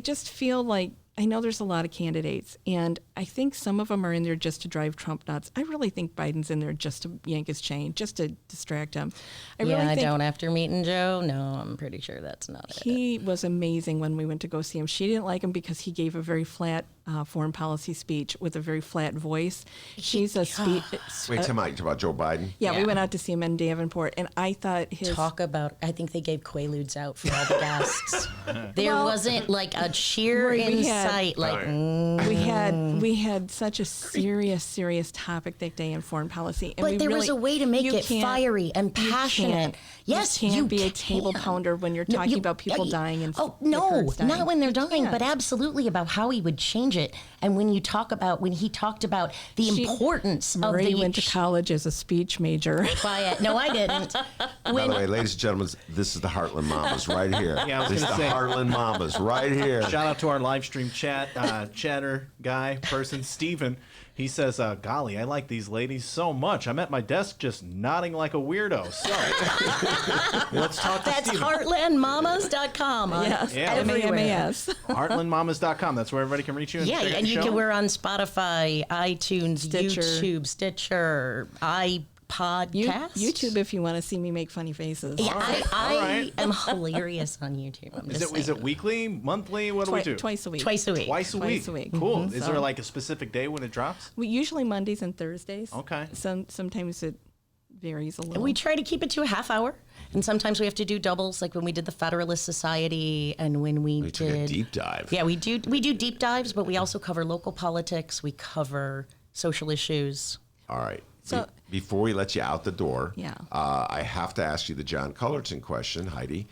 just feel like, I know there's a lot of candidates, and I think some of them are in there just to drive Trump nuts. I really think Biden's in there just to yank his chain, just to distract him. I don't. After meeting Joe, no, I'm pretty sure that's not it. He was amazing when we went to go see him. She didn't like him because he gave a very flat foreign policy speech with a very flat voice. She's a speech. Wait, Tim, about Joe Biden? Yeah, we went out to see him in Davenport, and I thought I think they gave Quaaludes out for all the guests. There wasn't like a cheer in sight. We had such a serious topic that day in foreign policy, and but there was a way to make it fiery and passionate. Yes, you can't be a table pounder when you're talking about people dying and not when they're dying, but absolutely about how he would change it. And when he talked about the importance of Marie went to college as a speech major. Quiet. No, I didn't. By the way, ladies and gentlemen, this is the Heartland Mamas right here. Yeah, I was this is gonna the say. Heartland Mamas right here. Shout out to our live stream chatter person, Steven. He says, golly, I like these ladies so much. I'm at my desk just nodding like a weirdo. So let's talk to That's Steven. heartlandmamas.com. Yes, everywhere. MAMAS. Heartlandmamas.com. That's where everybody can reach you. And we're on Spotify, iTunes, Stitcher. YouTube, Stitcher, podcast. YouTube if you want to see me make funny faces. Yeah, I right. am hilarious on YouTube. I'm just Is it saying. weekly, monthly? What do we do? Twice a week. Twice a week. Twice a week. Twice a week. Cool. Mhm. Is there like a specific day when it drops? We usually Mondays and Thursdays. Okay. Sometimes it varies a little. We try to keep it to a half hour, and sometimes we have to do doubles, like when we did the Federalist Society and when we took a did deep dive. Yeah, we do deep dives, but we also cover local politics. We cover social issues. All right. So- Before we let you out the door, Yeah. I have to ask you the John Cullerton question, Heidi.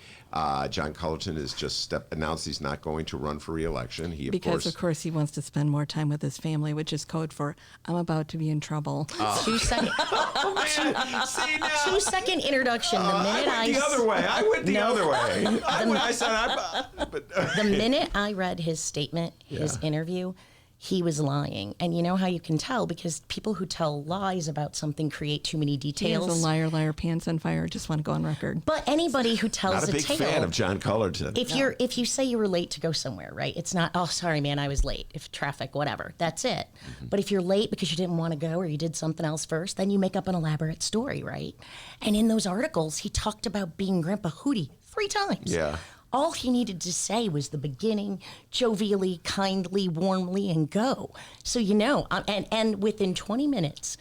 John Cullerton has just announced he's not going to run for re-election. He, Because of course he wants to spend more time with his family, which is code for I'm about to be in trouble. 2 second, See, now, 2 second introduction. The minute I went the other way. I went the No. other way. I said, the minute I read his statement, his interview, he was lying. And you know how you can tell? Because people who tell lies about something create too many He details. is a liar, liar, pants on fire. Just want to go on record. But anybody who tells not a big tale, fan of John Cullerton. if you say you were late to go somewhere, right? It's not, oh, sorry, man, I was late. If traffic, whatever, that's it. But if you're late because you didn't want to go or you did something else first, then you make up an elaborate story, right? And in those articles, he talked about being Grandpa Hootie 3 times. Yeah. All he needed to say was the beginning, jovially, kindly, warmly, and go. So and within 20 minutes,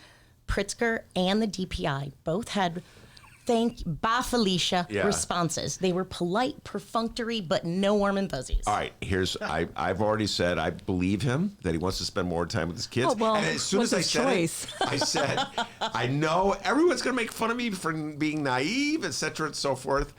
Pritzker and the DPI both had bye Felicia responses. They were polite, perfunctory, but no warm and fuzzies. All right, I've already said I believe him that he wants to spend more time with his kids. Oh, well, and as soon as what's I his said choice? it, I said, I know everyone's going to make fun of me for being naive, et cetera, and so forth.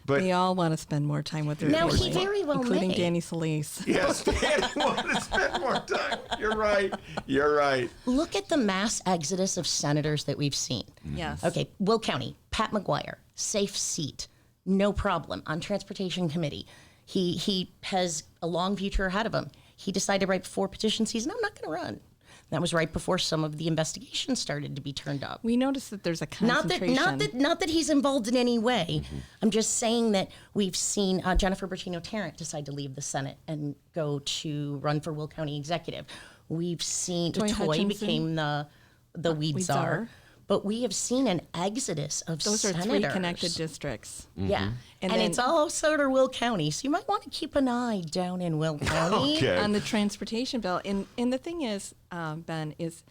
But They all want to spend more time with their Now, he family, very well including may. Danny Solis. yes, Danny wanted to spend more time. You're right. You're right. Look at the mass exodus of senators that we've seen. Yes. Okay, Will County, Pat McGuire, safe seat, no problem, on Transportation Committee. He has a long future ahead of him. He decided right before petition season, I'm not going to run. That was right before some of the investigations started to be turned up. We noticed that there's a concentration. Not that he's involved in any way. I'm just saying that we've seen Jennifer Bertino-Tarrant decide to leave the Senate and go to run for Will County Executive. We've seen Toy Toy Hutchinson. became the weed Weed czar. czar. But we have seen an exodus of Those are senators. 3 connected districts. Yeah, and then- it's all sort of Will County, so you might want to keep an eye down in Will County. Okay. On the transportation bill. And the thing is, Ben, is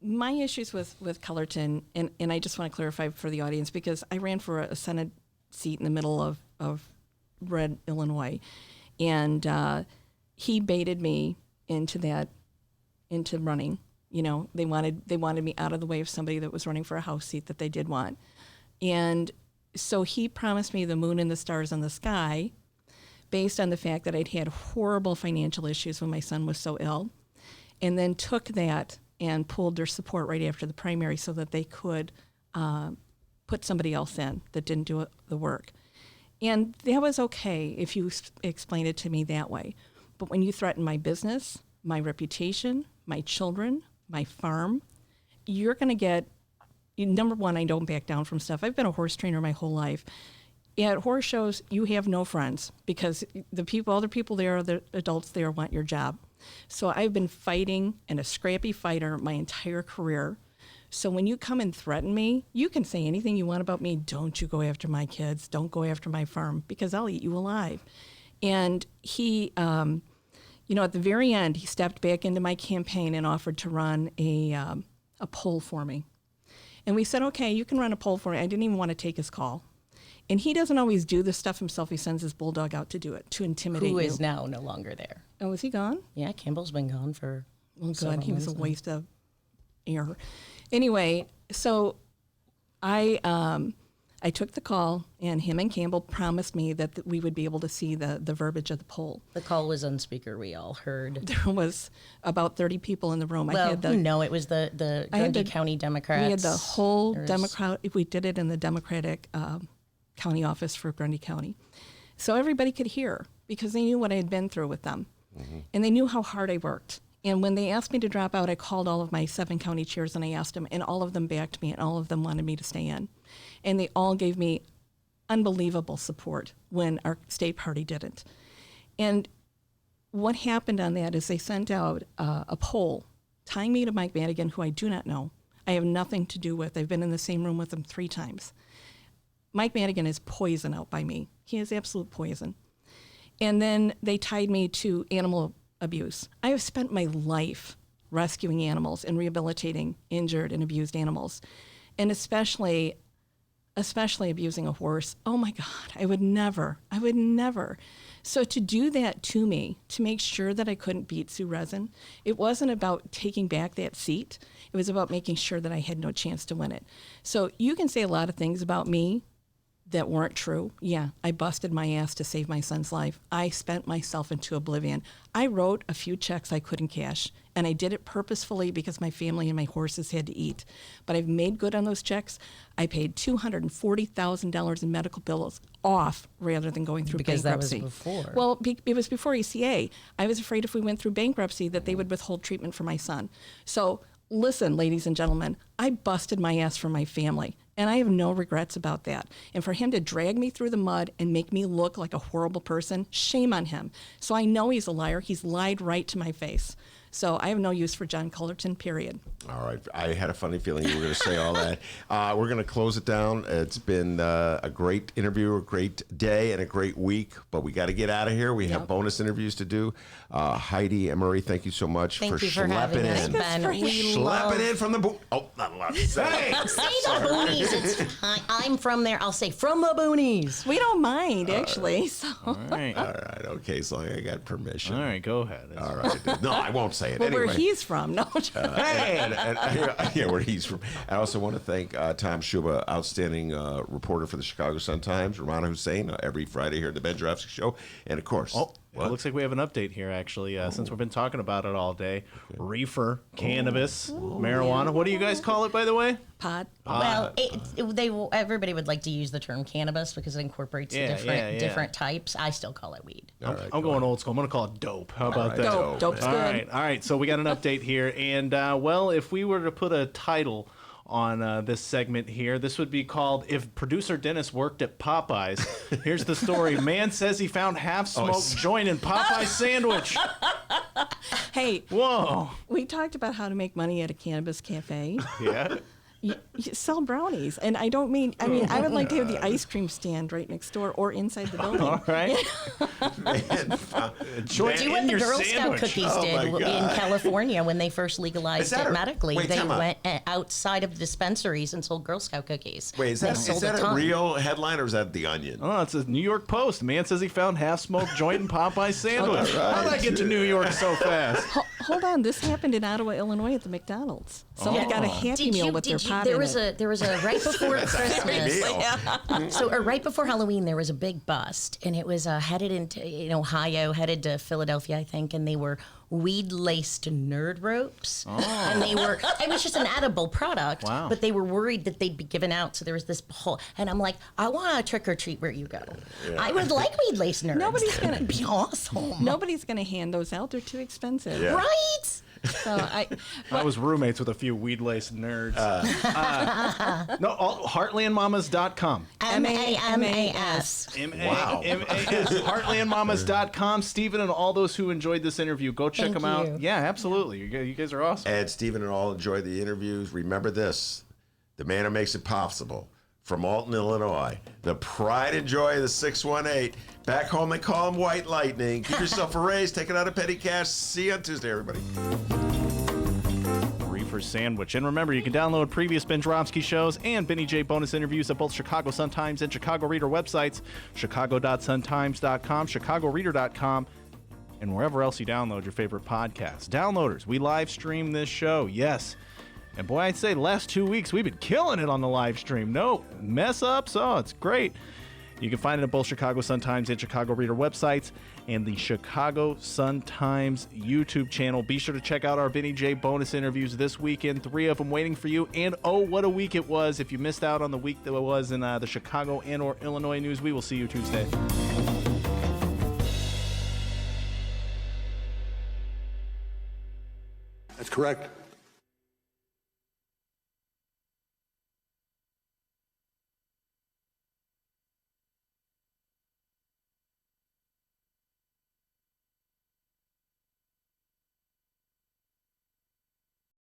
my issues with Cullerton, and I just want to clarify for the audience, because I ran for a Senate seat in the middle of red Illinois, and he baited me into running. You know, they wanted me out of the way of somebody that was running for a House seat that they did want. And so he promised me the moon and the stars in the sky based on the fact that I'd had horrible financial issues when my son was so ill, and then took that and pulled their support right after the primary so that they could put somebody else in that didn't do the work. And that was okay if you explained it to me that way. But when you threaten my business, my reputation, my children, my farm, you're going to get, number one, I don't back down from stuff. I've been a horse trainer my whole life. At horse shows, you have no friends because other people there, the adults there want your job. So I've been fighting and a scrappy fighter my entire career. So when you come and threaten me, you can say anything you want about me. Don't you go after my kids. Don't go after my farm because I'll eat you alive. And he, at the very end, he stepped back into my campaign and offered to run a poll for me. And we said, okay, you can run a poll for me. I didn't even want to take his call. And he doesn't always do this stuff himself. He sends his bulldog out to do it, to intimidate Who you. is now no longer there. Oh, is he gone? Yeah, Campbell's been gone for Oh, several God, he was a months now. waste of air. Anyway, so I took the call, and him and Campbell promised me that we would be able to see the verbiage of the poll. The call was on speaker. We all heard. There was about 30 people in the room. Well, no, it was the Grundy County Democrats. We had the whole There's- Democrat. We did it in the Democratic county office for Grundy County, so everybody could hear because they knew what I had been through with them, and they knew how hard I worked. And when they asked me to drop out, I called all of my 7 county chairs and I asked them, and all of them backed me, and all of them wanted me to stay in, and they all gave me unbelievable support when our state party didn't. And what happened on that is they sent out a poll tying me to Mike Madigan, who I do not know. I have nothing to do with. I've been in the same room with him 3 times. Mike Madigan is poison out by me. He is absolute poison. And then they tied me to animal abuse. I have spent my life rescuing animals and rehabilitating injured and abused animals, and especially abusing a horse. Oh my God, I would never. So to do that to me, to make sure that I couldn't beat Sue Resin, it wasn't about taking back that seat. It was about making sure that I had no chance to win it. So you can say a lot of things about me that weren't true. Yeah, I busted my ass to save my son's life. I spent myself into oblivion. I wrote a few checks I couldn't cash, and I did it purposefully because my family and my horses had to eat. But I've made good on those checks. I paid $240,000 in medical bills off rather than going through bankruptcy. Because that was before. Well, it was before ECA. I was afraid if we went through bankruptcy that they would withhold treatment for my son. So listen, ladies and gentlemen, I busted my ass for my family, and I have no regrets about that. And for him to drag me through the mud and make me look like a horrible person, shame on him. So I know he's a liar. He's lied right to my face. So I have no use for John Cullerton, period. All right. I had a funny feeling you were going to say all that. We're going to close it down. It's been a great interview, a great day, and a great week. But we got to get out of here. We have bonus interviews to do. Heidi and Marie, thank you so much Thank for you for having us, Ben. schlepping in from the Oh, not allowed to say. Say the boonies. It's fine. I'm from there. I'll say from the boonies. We don't mind, actually. So. All right. All right. Okay. So I got permission. All right, go ahead. All right. No, I won't say it. Well, Anyway. where he's from. No. Yeah, where he's from. I also want to thank Tom Schuba, outstanding reporter for the Chicago Sun-Times, Romano Hussain, every Friday here at the Ben Joravsky Show. And, of course... It looks like we have an update here, actually, since we've been talking about it all day. Reefer, cannabis, marijuana. What do you guys call it, by the way? Pod. Well, everybody would like to use the term cannabis because it incorporates different types. I still call it weed. I'm going old school. I'm going to call it dope. How about that? Dope's good. All right. So we got an update here. And, well, if we were to put a title on this segment here, this would be called If Producer Dennis Worked at Popeyes. Here's the story. Man says he found half-smoked joint in Popeye's sandwich. Hey. Whoa. We talked about how to make money at a cannabis cafe. Yeah. You sell brownies, and I don't mean. I mean, I would like to have the ice cream stand right next door or inside the building. All right. Do what the Girl Scout cookies did in California when they first legalized it medically. They went outside of the dispensaries and sold Girl Scout cookies. Wait, is that a real headline or is that The Onion? Oh, it's a New York Post. Man says he found half-smoked joint in Popeye's sandwich. How'd I get to New York so fast? Hold on, this happened in Ottawa, Illinois, at the McDonald's. Somebody got a Happy Meal with their pot in it. There was a right before Christmas. So right before Halloween, there was a big bust, and it was headed into Ohio, headed to Philadelphia, I think, and they were weed-laced nerd ropes. And it was just an edible product, but they were worried that they'd be given out, so there was this whole, and I'm like, I want a trick-or-treat where you go. Yeah. I would like weed-laced nerds. Nobody's going to be awesome. Nobody's going to hand those out. They're too expensive. Yeah. Right? So I was roommates with a few weed-laced nerds. Heartlandmamas.com. MAMAS. Wow. M-A-M-A-S. Heartlandmamas.com. Stephen and all those who enjoyed this interview, go check them out. Yeah, absolutely. You guys are awesome. And Stephen and all enjoyed the interviews. Remember this, the man who makes it possible. From Alton, Illinois, the pride and joy of the 618. Back home, they call him White Lightning. Give yourself a raise, take it out of petty cash. See you on Tuesday, everybody. Reefer Sandwich. And remember, you can download previous Ben Joravsky shows and Benny J bonus interviews at both Chicago Sun-Times and Chicago Reader websites, chicago.suntimes.com, chicagoreader.com, and wherever else you download your favorite podcasts. Downloaders, we live stream this show, yes. And boy, I'd say the last 2 weeks, we've been killing it on the live stream. No mess ups. Oh, it's great. You can find it at both Chicago Sun-Times and Chicago Reader websites and the Chicago Sun-Times YouTube channel. Be sure to check out our Benny J bonus interviews this weekend. 3 of them waiting for you. And oh, what a week it was. If you missed out on the week that it was in the Chicago and or Illinois news, we will see you Tuesday. That's correct.